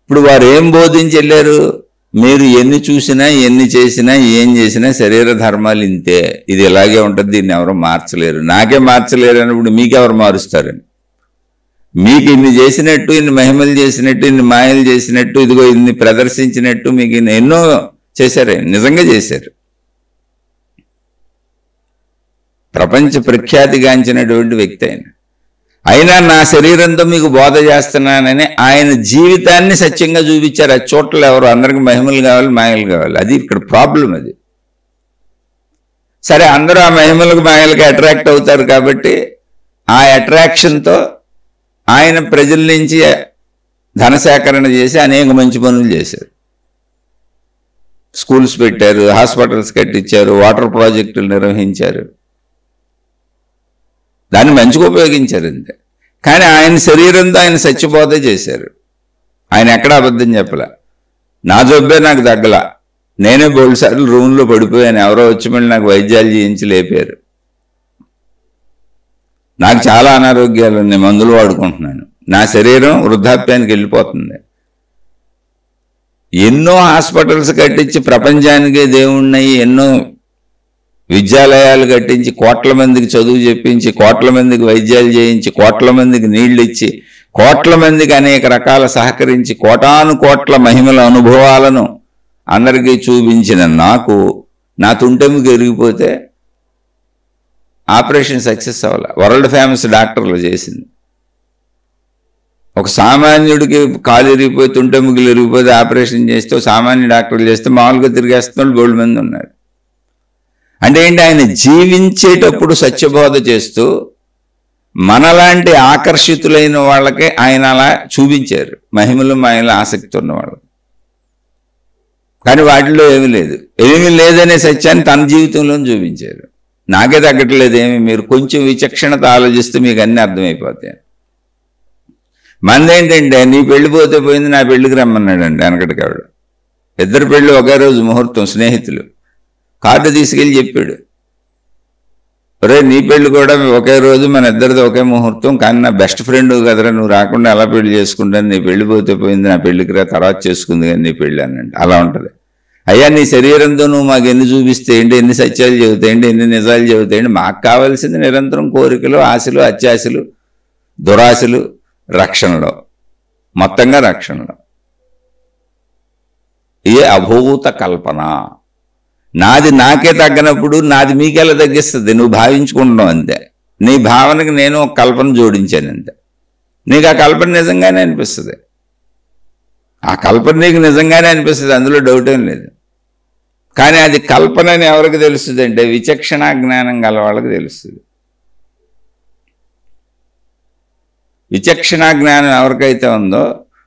ఇప్పుడు వారు ఏం బోధించి వెళ్ళారు? మీరు ఎన్ని చూసినా ఎన్ని చేసినా ఏం చేసినా శరీర ధర్మాలు ఇంతే, ఇది ఇలాగే ఉంటుంది, దీన్ని ఎవరు మార్చలేరు. నాకే మార్చలేరు అన్నప్పుడు మీకెవరు మారుస్తారని. మీకు ఇన్ని చేసినట్టు, ఇన్ని మహిమలు చేసినట్టు, ఇన్ని మాయలు చేసినట్టు, ఇదిగో ఇన్ని ప్రదర్శించినట్టు మీకు ఎన్నో చేశారు. నిజంగా చేశారు. ప్రపంచ ప్రఖ్యాతిగాంచినటువంటి వ్యక్తి ఆయన. అయినా నా శరీరంతో మీకు బోధ చేస్తున్నానని ఆయన జీవితాన్ని సత్యంగా చూపించారు. అది చోట్ల ఎవరు అందరికి మహిమలు కావాలి, మాయలు కావాలి. అది ఇక్కడ ప్రాబ్లం. అది సరే, అందరూ ఆ మహిమలకు మాయలకు అట్రాక్ట్ అవుతారు కాబట్టి ఆ అట్రాక్షన్తో ఆయన ప్రజల నుంచి ధనసేకరణ చేసి అనేక మంచి పనులు చేశారు. స్కూల్స్ పెట్టారు, హాస్పిటల్స్ కట్టించారు, వాటర్ ప్రాజెక్టులు నిర్వహించారు. దాన్ని మంచిగా ఉపయోగించారు అంతే. కానీ ఆయన శరీరంతో ఆయన సత్యబోధ చేశారు. ఆయన ఎక్కడ అబద్ధం చెప్పలే. నా జబ్బే నాకు తగ్గల, నేనే బోల్డ్ సార్లు రూమ్లో పడిపోయాను, ఎవరో వచ్చి మళ్ళీ నాకు వైద్యాలు చేయించి లేపారు. నాకు చాలా అనారోగ్యాలు ఉన్నాయి, మందులు వాడుకుంటున్నాను, నా శరీరం వృద్ధాప్యానికి వెళ్ళిపోతుంది. ఎన్నో హాస్పిటల్స్ కట్టించి ప్రపంచానికే దేవుణ్ణయి, ఎన్నో విద్యాలయాలు కట్టించి, కోట్ల మందికి చదువు చెప్పించి, కోట్ల మందికి వైద్యాలు చేయించి, కోట్ల మందికి నీళ్లు ఇచ్చి, కోట్ల మందికి అనేక రకాల సహకరించి, కోటాను కోట్ల మహిమల అనుభవాలను అందరికీ చూపించిన నాకు నా తుంటెముక ఎరిగిపోతే ఆపరేషన్ సక్సెస్ అవ్వాలి. వరల్డ్ ఫేమస్ డాక్టర్లు చేసింది. ఒక సామాన్యుడికి కాలు ఇరిగిపోయి తుంటెముకలు ఇరిగిపోతే ఆపరేషన్ చేస్తే, సామాన్య డాక్టర్లు చేస్తే మామూలుగా తిరిగేస్తున్న బోల్డ్ మంది ఉన్నారు. అంటే ఏంటి? ఆయన జీవించేటప్పుడు సత్యబోధ చేస్తూ మనలాంటి ఆకర్షితులైన వాళ్ళకి ఆయన అలా చూపించారు, మహిమలు మాయలు ఆసక్తి ఉన్న వాళ్ళు. కానీ వాటిలో ఏమీ లేదనే సత్యాన్ని తన జీవితంలో చూపించారు. నాకే తగ్గట్లేదు ఏమి, మీరు కొంచెం విచక్షణత ఆలోచిస్తే మీకు అన్నీ అర్థమైపోతాయి. మందేంటంటే నీ పెళ్లి పోతే పోయింది, నా పెళ్లికి రమ్మన్నాడండి వెనకటికి ఆవిడ. ఇద్దరు పెళ్ళి ఒకే రోజు ముహూర్తం, స్నేహితులు. కార్డు తీసుకెళ్ళి చెప్పాడు, ఒరే నీ పెళ్లి కూడా ఒకే రోజు, మన ఇద్దరిది ఒకే ముహూర్తం, కానీ నా బెస్ట్ ఫ్రెండ్ కదరా, నువ్వు రాకుండా ఎలా పెళ్లి చేసుకుంటాను, నీ పెళ్లి పోతే పోయింది, నా పెళ్లికి రా, తర్వాత చేసుకుంది కానీ నీ పెళ్ళి అనండి. అలా ఉంటుంది. అయ్యా నీ శరీరంతో నువ్వు మాకు ఎన్ని చూపిస్తే ఏంటి, ఎన్ని సత్యాలు చెబుతాయండి, ఎన్ని నిజాలు చెబుతాయండి. మాకు కావాల్సింది నిరంతరం కోరికలు, ఆశలు, అత్యాశలు, దురాశలు, రక్షణలో, మొత్తంగా రక్షణలో. ఏ అభూత కల్పన. నాది నాకే తగ్గనప్పుడు నాది మీకెలా తగ్గిస్తుంది? నువ్వు భావించుకుంటున్నావు అంతే. నీ భావనకి నేను ఒక కల్పన జోడించాను అంతే. నీకు ఆ కల్పన నిజంగానే అనిపిస్తుంది. ఆ కల్పన నీకు నిజంగానే అనిపిస్తుంది, అందులో డౌట్ ఏం లేదు. కానీ అది కల్పన అని ఎవరికి తెలుస్తుంది అంటే విచక్షణ జ్ఞానం గల వాళ్ళకి తెలుస్తుంది. విచక్షణ జ్ఞానం ఎవరికైతే ఉందో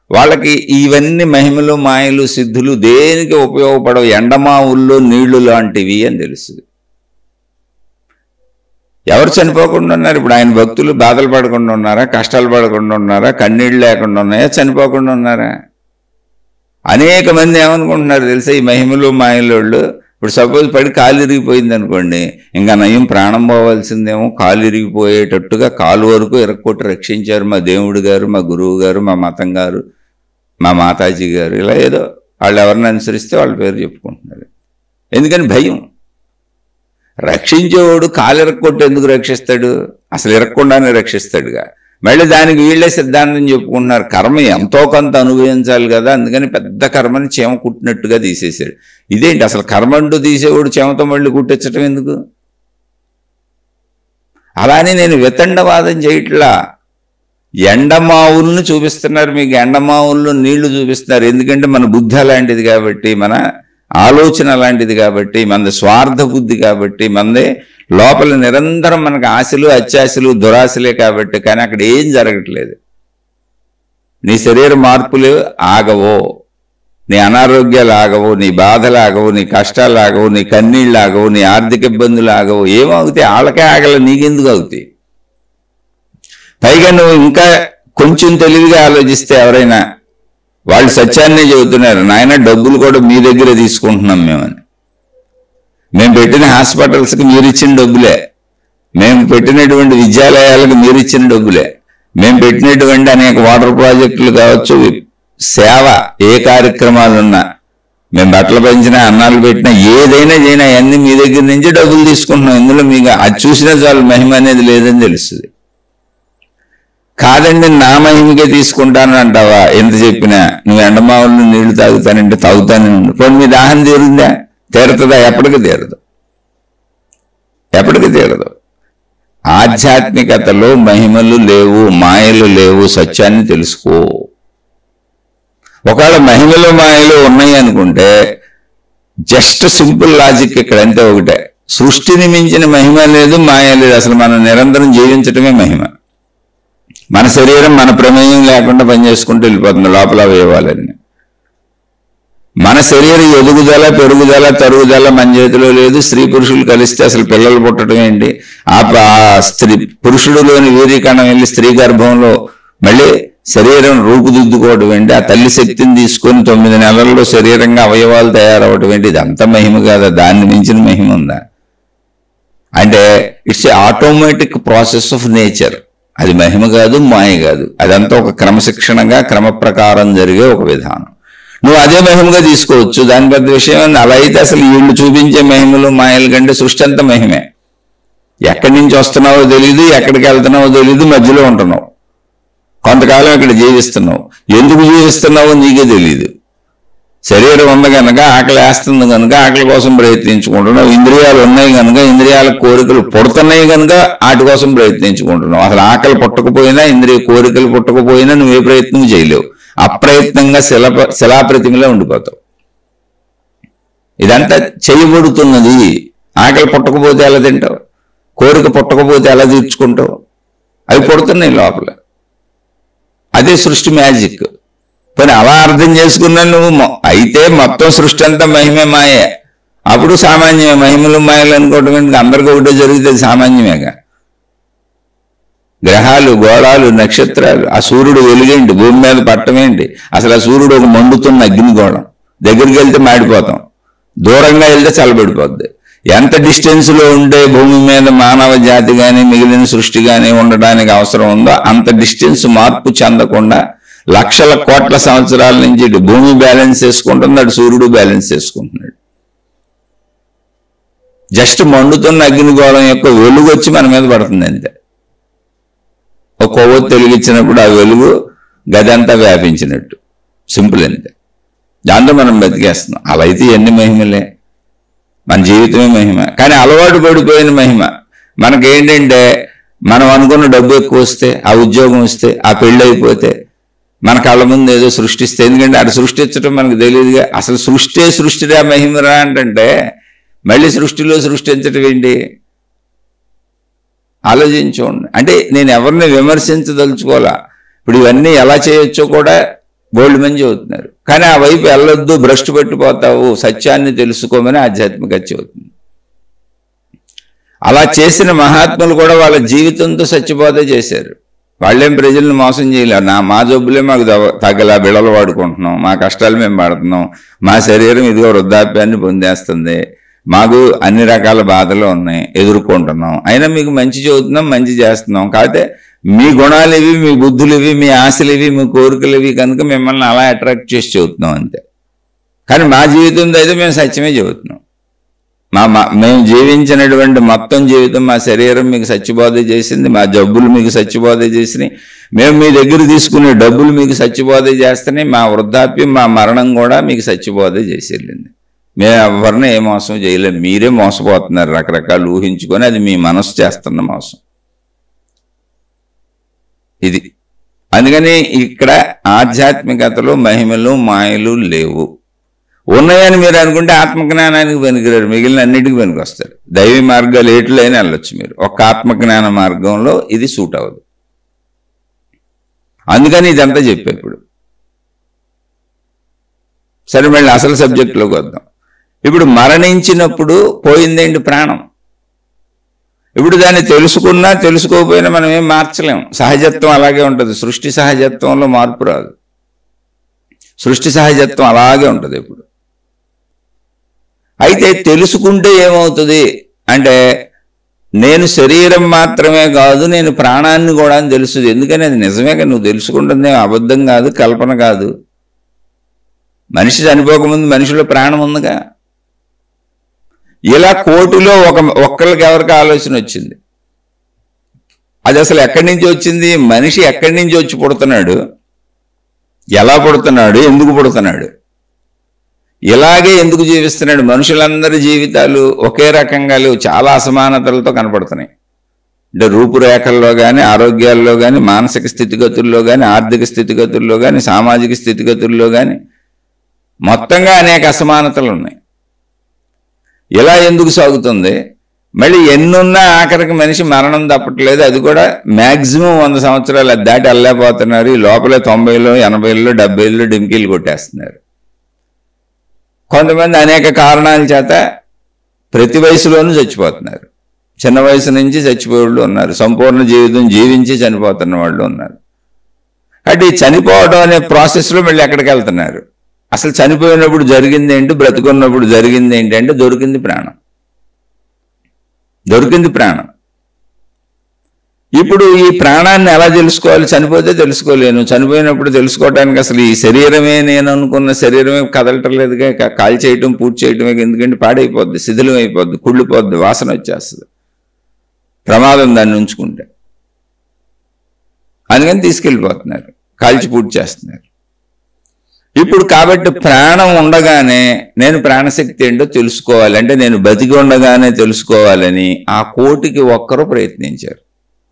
వాళ్ళకి ఇవన్నీ మహిమలు మాయలు సిద్ధులు దేనికి ఉపయోగపడవు, ఎండమావుల్లో నీళ్లు లాంటివి అని తెలుసు. ఎవరు చనిపోకుండా ఉన్నారు? ఇప్పుడు ఆయన భక్తులు బాధలు పడకుండా ఉన్నారా? కష్టాలు పడకుండా ఉన్నారా? కన్నీళ్ళు లేకుండా ఉన్నాయా? చనిపోకుండా ఉన్నారా? అనేక మంది ఏమనుకుంటున్నారు తెలుసా, ఈ మహిమలు మాయలోళ్ళు ఇప్పుడు సపోజ్ పడి కాలు ఇరిగిపోయింది అనుకోండి, ఇంకా నయం ప్రాణం పోవాల్సిందేమో, కాలు ఇరిగిపోయేటట్టుగా కాలు వరకు ఇరక్కొట్టి రక్షించారు మా దేవుడు గారు, మా గురువు గారు, మా మతం గారు, మా మాతాజీ గారు, ఇలా ఏదో వాళ్ళు ఎవరిని అనుసరిస్తే వాళ్ళ పేరు చెప్పుకుంటున్నారు. ఎందుకని భయం. రక్షించేవాడు కాలు ఇరక్కొట్టి ఎందుకు రక్షిస్తాడు? అసలు ఇరక్కుండానే రక్షిస్తాడుగా. మళ్ళీ దానికి వీళ్ళే సిద్ధాంతం చెప్పుకుంటున్నారు, కర్మ ఎంతో కొంత అనుభవించాలి కదా, అందుకని పెద్ద కర్మని చేమ కుట్టినట్టుగా తీసేశాడు. ఇదేంటి అసలు కర్మ అంటూ తీసేవాడు చేమతో మళ్ళీ కుట్టించటం ఎందుకు? అలానే నేను వితండవాదం చేయట్లా, ఎండమావులను చూపిస్తున్నారు మీకు, ఎండమావుల్లో నీళ్లు చూపిస్తున్నారు. ఎందుకంటే మన బుద్ధి అలాంటిది కాబట్టి, మన ఆలోచన అలాంటిది కాబట్టి, మనది స్వార్థ బుద్ధి కాబట్టి, మనదే లోపల నిరంతరం మనకు ఆశలు అత్యాశలు దురాశలే కాబట్టి. కానీ అక్కడ ఏం జరగట్లేదు. నీ శరీర మార్పులు ఆగవో, నీ అనారోగ్యాలు ఆగవు, నీ బాధలు ఆగవు, నీ కష్టాలు ఆగవు, నీ కన్నీళ్ళు ఆగవు, నీ ఆర్థిక ఇబ్బందులు ఆగవు. ఏమవుతాయి? వాళ్ళకే ఆగల, నీకెందుకు అవుతాయి? పైగా నువ్వు ఇంకా కొంచెం తెలివిగా ఆలోచిస్తే ఎవరైనా వాళ్ళు సత్యాన్నే చెబుతున్నారు, నాయన డబ్బులు కూడా మీ దగ్గరే తీసుకుంటున్నాం మేమని. మేము పెట్టిన హాస్పిటల్స్కి మీరు ఇచ్చిన డబ్బులే, మేము పెట్టినటువంటి విద్యాలయాలకు మీరు ఇచ్చిన డబ్బులే, మేము పెట్టినటువంటి అనేక వాటర్ ప్రాజెక్టులు కావచ్చు, సేవ ఏ కార్యక్రమాలున్నా, మేము బట్టలు పెంచినా అన్నాలు పెట్టినా ఏదైనా చేయనా అన్నీ మీ దగ్గర నుంచి డబ్బులు తీసుకుంటున్నాం. ఇందులో మీకు అది చూసినా చాలు మహిమ అనేది లేదని తెలుస్తుంది. కాదండి నా మహిమకే తీసుకుంటాను అంటావా? ఎంత చెప్పినా నువ్వు ఎండమావులను నీళ్లు తాగుతానంటే తాగుతానే ఉండు. పోనీ మీ దాహం తీరుందా? తీరుతుందా? ఎప్పటికీ తీరదు, ఎప్పటికీ తీరదు. ఆధ్యాత్మికతలో మహిమలు లేవు, మాయలు లేవు, సత్యాన్ని తెలుసుకో. ఒకవేళ మహిమలు మాయలు ఉన్నాయి అనుకుంటే జస్ట్ సింపుల్ లాజిక్ ఇక్కడ అంతే ఒకటే, సృష్టిని మించిన మహిమ లేదు, మాయ లేదు. అసలు మనం నిరంతరం జీవించటమే మహిమ. మన శరీరం మన ప్రమేయం లేకుండా పనిచేసుకుంటూ వెళ్ళిపోతుంది లోపల అవయవాలన్నీ. మన శరీర ఎదుగుదల పెరుగుదల తరుగుదల మన చేతిలో లేదు. స్త్రీ పురుషులు కలిస్తే అసలు పిల్లలు పుట్టడం ఏంటి, ఆ స్త్రీ పురుషుడిలోని వీర్యకణం వెళ్ళి స్త్రీ గర్భంలో మళ్ళీ శరీరం రూపుదిద్దుకోవడం ఏంటి, ఆ తల్లి శక్తిని తీసుకొని 9 నెలల్లో శరీరంగా అవయవాలు తయారవడం ఏంటి, ఇదంతా మహిమ కాదా? దాన్ని మించిన మహిమ ఉందా? అంటే it's a automatic process of nature. అది మహిమ కాదు, మాయ కాదు. అదంతా ఒక క్రమశిక్షణగా క్రమ ప్రకారం జరిగే ఒక విధానం. నువ్వు అదే మహిమగా తీసుకోవచ్చు, దాని పెద్ద విషయం ఉంది. అలా అయితే అసలు వీళ్ళు చూపించే మహిమలు మాయల కంటే సృష్టి అంతా మహిమే. ఎక్కడి నుంచి వస్తున్నావో తెలియదు, ఎక్కడికి వెళ్తున్నావో తెలియదు, మధ్యలో ఉంటున్నావు. కొంతకాలం ఇక్కడ జీవిస్తున్నావు, ఎందుకు జీవిస్తున్నావో నీకే తెలియదు. శరీరం ఉంది కనుక, ఆకలి వేస్తుంది కనుక ఆకలి కోసం ప్రయత్నించుకుంటున్నావు. ఇంద్రియాలు ఉన్నాయి కనుక ఇంద్రియాల కోరికలు పుడుతున్నాయి కనుక వాటి కోసం ప్రయత్నించుకుంటున్నావు. అసలు ఆకలి పుట్టకపోయినా ఇంద్రియ కోరికలు పుట్టకపోయినా నువ్వే ప్రయత్నం చేయలేవు. అప్రయత్నంగా శిలాప్రతిమలో ఉండిపోతావు. ఇదంతా చేయబడుతున్నది. ఆకలి పుట్టకపోతే ఎలా తింటావు? కోరిక పుట్టకపోతే ఎలా తీర్చుకుంటావు? అవి పుడుతున్నాయి లోపల. అదే సృష్టి మ్యాజిక్. కానీ అలా అర్థం చేసుకున్నా నువ్వు అయితే మొత్తం సృష్టి అంతా మహిమే మాయే. అప్పుడు సామాన్యమే. మహిమలు మాయలు అనుకోవటం ఏంటి? అందరికీ ఒకటే జరుగుతుంది, సామాన్యమేగా. గ్రహాలు గోళాలు నక్షత్రాలు, ఆ సూర్యుడు వెలుగేంటి, భూమి మీద పట్టమేంటి, అసలు ఆ సూర్యుడు ఒక మండుతున్న అగ్నిగోళం. దగ్గరికి వెళ్తే మాడిపోతాం, దూరంగా వెళ్తే చల్లబడిపోద్ది. ఎంత డిస్టెన్స్లో ఉంటే భూమి మీద మానవ జాతి కానీ మిగిలిన సృష్టి కానీ ఉండడానికి అవసరం ఉందో అంత డిస్టెన్స్ మార్పు చెందకుండా లక్షల కోట్ల సంవత్సరాల నుంచి ఇటు భూమి బ్యాలెన్స్ చేసుకుంటుంది, అటు సూర్యుడు బ్యాలెన్స్ చేసుకుంటున్నాడు. జస్ట్ మండుతున్న అగ్నిగోళం యొక్క వెలుగు వచ్చి మన మీద పడుతుంది అంతే. ఒక కొవ్వొత్తి వెలిగించినప్పుడు ఆ వెలుగు గదంతా వ్యాపించినట్టు, సింపుల్ అంతే. దాంతో మనం బతికేస్తున్నాం. అలా అయితే ఎన్ని మహిమలే, మన జీవితమే మహిమ. కానీ అలవాటు పడిపోయిన మహిమ మనకేంటంటే, మనం అనుకున్న డబ్బు ఎక్కువ వస్తే, ఆ ఉద్యోగం వస్తే, ఆ పెళ్ళి అయిపోతే, మన కళ్ళ ముందు ఏదో సృష్టిస్తే, ఎందుకంటే అది సృష్టించడం మనకు తెలియదుగా. అసలు సృష్టిరా మహిమరా అంటే మళ్ళీ సృష్టిలో సృష్టించడం ఏంటి? ఆలోచించుకోండి. అంటే నేను ఎవరిని విమర్శించదలుచుకోవాలా. ఇప్పుడు ఇవన్నీ ఎలా చేయొచ్చో కూడా బోల్డ్ మంది చదువుతున్నారు. కానీ ఆ వైపు వెళ్ళొద్దు, భ్రష్టు పట్టిపోతావు, సత్యాన్ని తెలుసుకోమని ఆధ్యాత్మిక చెబుతుంది. అలా చేసిన మహాత్ములు కూడా వాళ్ళ జీవితంతో సత్యబోధ చేశారు. వాళ్ళేం ప్రజల్ని మోసం చేయలేరు. మా జబ్బులే మాకు తగ్గలా బిళ్ళలు వాడుకుంటున్నాం, మా కష్టాలు మేము పడుతున్నాం, మా శరీరం ఇదిగో వృద్ధాప్యాన్ని పొందేస్తుంది, మాకు అన్ని రకాల బాధలు ఉన్నాయి, ఎదుర్కొంటున్నాం, అయినా మీకు మంచి చదువుతున్నాం, మంచి చేస్తున్నాం. కాకపోతే మీ గుణాలు ఇవి, మీ బుద్ధులు ఇవి, మీ ఆశలు ఇవి, మీ కోరికలు ఇవి కనుక మిమ్మల్ని అలా అట్రాక్ట్ చేసి చెబుతున్నాం అంతే. కానీ మా జీవితంలో అయితే మేము సత్యమే చెబుతున్నాం. మేము జీవించినటువంటి మొత్తం జీవితం, మా శరీరం మీకు సత్యబోధ చేసింది, మా జబ్బులు మీకు సత్యబోధ చేసినాయి, మేము మీ దగ్గర తీసుకునే డబ్బులు మీకు సత్యబోధ చేస్తున్నాయి, మా వృద్ధాప్యం, మా మరణం కూడా మీకు సత్యబోధ చేసి వెళ్ళింది. మేము ఎవరిని ఏ మోసం చేయలేము, మీరే మోసపోతున్నారు రకరకాలు ఊహించుకొని. అది మీ మనసు చేస్తున్న మోసం ఇది. అందుకని ఇక్కడ ఆధ్యాత్మికతలో మహిమలు మాయలు లేవు. ఉన్నాయని మీరు అనుకుంటే ఆత్మజ్ఞానానికి పనికిరారు, మిగిలిన అన్నిటికీ పనికి వస్తారు. దైవీ మార్గాలు ఏట్లైనా వెళ్ళొచ్చు మీరు, ఒక్క ఆత్మజ్ఞాన మార్గంలో ఇది సూట్ అవ్వదు. అందుకని ఇదంతా చెప్పే. సరే, మళ్ళీ అసలు సబ్జెక్టులోకి వద్దాం. ఇప్పుడు మరణించినప్పుడు పోయిందేంటి? ప్రాణం. ఇప్పుడు దాన్ని తెలుసుకున్నా తెలుసుకోకపోయినా మనం ఏం మార్చలేం. సహజత్వం అలాగే ఉంటుంది. సృష్టి సహజత్వంలో మార్పు రాదు. సృష్టి సహజత్వం అలాగే ఉంటుంది ఎప్పుడు. అయితే తెలుసుకుంటే ఏమవుతుంది అంటే, నేను శరీరం మాత్రమే కాదు, నేను ప్రాణాన్ని కూడా అని తెలుస్తుంది. ఎందుకని అది నిజమే కదా, నువ్వు తెలుసుకుంటుంది అబద్ధం కాదు, కల్పన కాదు. మనిషి చనిపోకముందు మనిషిలో ప్రాణం ఉందిగా. ఇలా కోటిలో ఒక్కరికి ఎవరికి ఆలోచన వచ్చింది. అది అసలు ఎక్కడి నుంచి వచ్చింది? మనిషి ఎక్కడి నుంచి వచ్చి పుడుతున్నాడు, ఎలా పుడుతున్నాడు, ఎందుకు పుడుతున్నాడు, ఇలాగే ఎందుకు జీవిస్తున్నాడు? మనుషులందరి జీవితాలు ఒకే రకంగా లేవు, చాలా అసమానతలతో కనపడుతున్నాయి. అంటే రూపురేఖల్లో కానీ, ఆరోగ్యాల్లో కానీ, మానసిక స్థితిగతుల్లో కానీ, ఆర్థిక స్థితిగతుల్లో కానీ, సామాజిక స్థితిగతుల్లో కానీ మొత్తంగా అనేక అసమానతలు ఉన్నాయి. ఇలా ఎందుకు సాగుతుంది? మళ్ళీ ఎన్నున్నా ఆఖరికి మనిషి మరణం తప్పట్లేదు. అది కూడా మ్యాక్సిమం 100 సంవత్సరాలు అది దాటి వెళ్ళలేకపోతున్నారు. ఈ లోపలే 90లో 80లో 70లో డింకీలు కొట్టేస్తున్నారు. కొంతమంది అనేక కారణాల చేత ప్రతి వయసులోనూ చచ్చిపోతున్నారు. చిన్న వయసు నుంచి చచ్చిపోయే వాళ్ళు ఉన్నారు, సంపూర్ణ జీవితం జీవించి చనిపోతున్న వాళ్ళు ఉన్నారు. అంటే ఈ చనిపోవడం అనే ప్రాసెస్లో మళ్ళీ ఎక్కడికి వెళ్తున్నారు? అసలు చనిపోయినప్పుడు జరిగింది ఏంటి, బ్రతుకున్నప్పుడు జరిగింది ఏంటి అంటే దొరికింది ప్రాణం. దొరికింది ప్రాణం. ఇప్పుడు ఈ ప్రాణాన్ని ఎలా తెలుసుకోవాలి? చనిపోతే తెలుసుకోలేను, చనిపోయినప్పుడు తెలుసుకోవడానికి అసలు ఈ శరీరమే, నేను అనుకున్న శరీరమే కదలటం లేదుగా, కాల్ చేయటం పూర్తి చేయటమే. ఎందుకంటే పాడైపోద్ది, శిథిలం అయిపోద్ది, కుళ్ళిపోద్ది, వాసన వచ్చేస్తుంది, ప్రమాదం దాన్ని ఉంచుకుంటే. అందుకని తీసుకెళ్ళిపోతున్నారు, కాల్చి పూర్తి చేస్తున్నారు. ఇప్పుడు కాబట్టి ప్రాణం ఉండగానే నేను ప్రాణశక్తి ఏంటో తెలుసుకోవాలి అంటే, నేను బతికి ఉండగానే తెలుసుకోవాలని ఆ కోటికి ఒక్కరు ప్రయత్నించారు.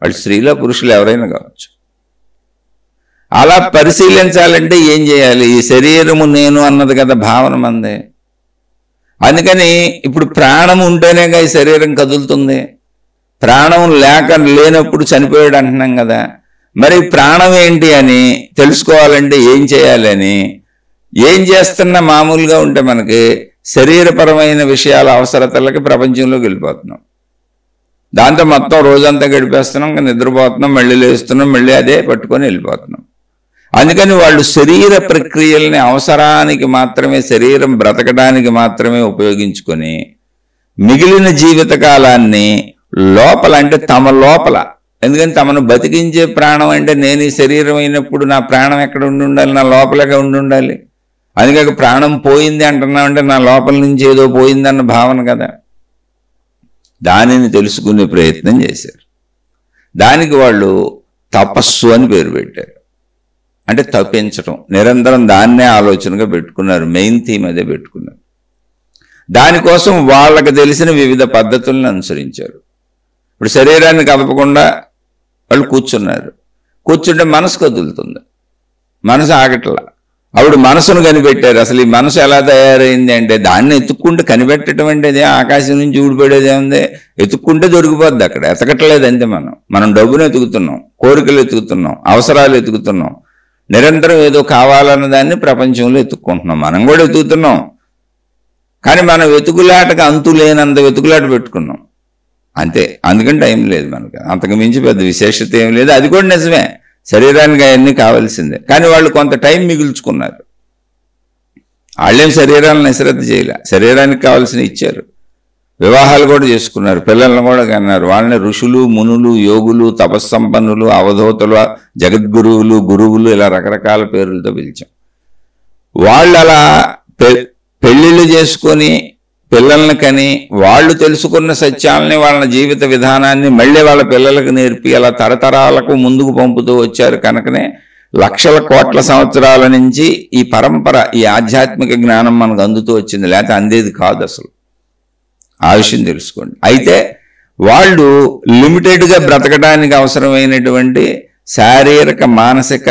వాళ్ళు స్త్రీలో పురుషులు ఎవరైనా కావచ్చు. అలా పరిశీలించాలంటే ఏం చేయాలి? ఈ శరీరము నేను అన్నది కదా భావన మందే. అందుకని ఇప్పుడు ప్రాణం ఉంటేనేగా ఈ శరీరం కదులుతుంది. ప్రాణం లేనప్పుడు చనిపోయాడు అంటున్నాం కదా. మరి ప్రాణం ఏంటి అని తెలుసుకోవాలంటే ఏం చేయాలని, ఏం చేస్తున్నా మామూలుగా ఉంటే మనకి శరీరపరమైన విషయాల అవసరతలకి ప్రపంచంలోకి వెళ్ళిపోతున్నాం. దాంతో మొత్తం రోజంతా గడిపేస్తున్నాం, నిద్రపోతున్నాం, మళ్ళీ లేస్తున్నాం, మళ్ళీ అదే పట్టుకొని వెళ్ళిపోతున్నాం. అందుకని వాళ్ళు శరీర ప్రక్రియల్ని అవసరానికి మాత్రమే, శరీరం బ్రతకడానికి మాత్రమే ఉపయోగించుకొని మిగిలిన జీవితకాలాన్ని లోపల, అంటే తమ లోపల, ఎందుకని తమను బతికించే ప్రాణం అంటే నేను ఈ శరీరం అయినప్పుడు నా ప్రాణం ఎక్కడ ఉండి ఉండాలి? నా లోపలగా ఉండి ఉండాలి. అందుకే ప్రాణం పోయింది అంటున్నామంటే నా లోపల నుంచి ఏదో పోయిందన్న భావన కదా. దానిని తెలుసుకునే ప్రయత్నం చేశారు. దానికి వాళ్ళు తపస్సు అని పేరు పెట్టారు. అంటే తప్పించటం, నిరంతరం దాన్నే ఆలోచనగా పెట్టుకున్నారు. మెయిన్ థీమ్ అదే పెట్టుకున్నారు. దానికోసం వాళ్ళకి తెలిసిన వివిధ పద్ధతులను అనుసరించారు. ఇప్పుడు శరీరాన్ని కదపకుండా వాళ్ళు కూర్చున్నారు. కూర్చుంటే మనసు కదులుతుంది, మనసు ఆగట్లా. అప్పుడు మనసును కనిపెట్టారు. అసలు ఈ మనసు ఎలా తయారైంది అంటే, దాన్ని ఎత్తుక్కుంటే కనిపెట్టడం అంటే అదే, ఆకాశం నుంచి ఊడిపడేదే ఉంది, ఎత్తుక్కుంటే దొరికిపోద్ది. అక్కడ ఎతకట్లేదు అంతే. మనం డబ్బును ఎతుకుతున్నాం, కోరికలు ఎతుకుతున్నాం, అవసరాలు ఎతుకుతున్నాం, నిరంతరం ఏదో కావాలన్న దాన్ని ప్రపంచంలో వెతుక్కుంటున్నాం. మనం కూడా వెతుకుతున్నాం, కానీ మన వెతుకులాటకు అంతు లేనంత వెతుకులాట పెట్టుకున్నాం అంతే. అందుకని టైం లేదు మనకు, అంతకు మించి పెద్ద విశేషత ఏం లేదు. అది కూడా నిజమే, శరీరానికి అవన్నీ కావాల్సిందే. కానీ వాళ్ళు కొంత టైం మిగుల్చుకున్నారు. వాళ్ళేం శరీరాలను అశ్రద్ధ చేయలే, శరీరానికి కావాల్సిన ఇచ్చారు. వివాహాలు కూడా చేసుకున్నారు, పిల్లలను కూడా కన్నారు. వాళ్ళని ఋషులు, మునులు, యోగులు, తపస్సంపన్నులు, అవధూతలు, జగద్గురువులు, గురువులు, ఇలా రకరకాల పేర్లతో పిలిచాం. వాళ్ళు అలా పెళ్ళిళ్ళు చేసుకొని పిల్లల్ని కని వాళ్ళు తెలుసుకున్న సత్యాలని, వాళ్ళ జీవిత విధానాన్ని మళ్ళీ వాళ్ళ పిల్లలకు నేర్పి అలా తరతరాలకు ముందుకు పంపుతూ వచ్చారు. కనుకనే లక్షల కోట్ల సంవత్సరాల నుంచి ఈ పరంపర, ఈ ఆధ్యాత్మిక జ్ఞానం మనకు అందుతూ వచ్చింది, లేకపోతే అందేది కాదు అసలు. ఆ విషయం తెలుసుకోండి. అయితే వాళ్ళు లిమిటెడ్గా బ్రతకడానికి అవసరమైనటువంటి శారీరక మానసిక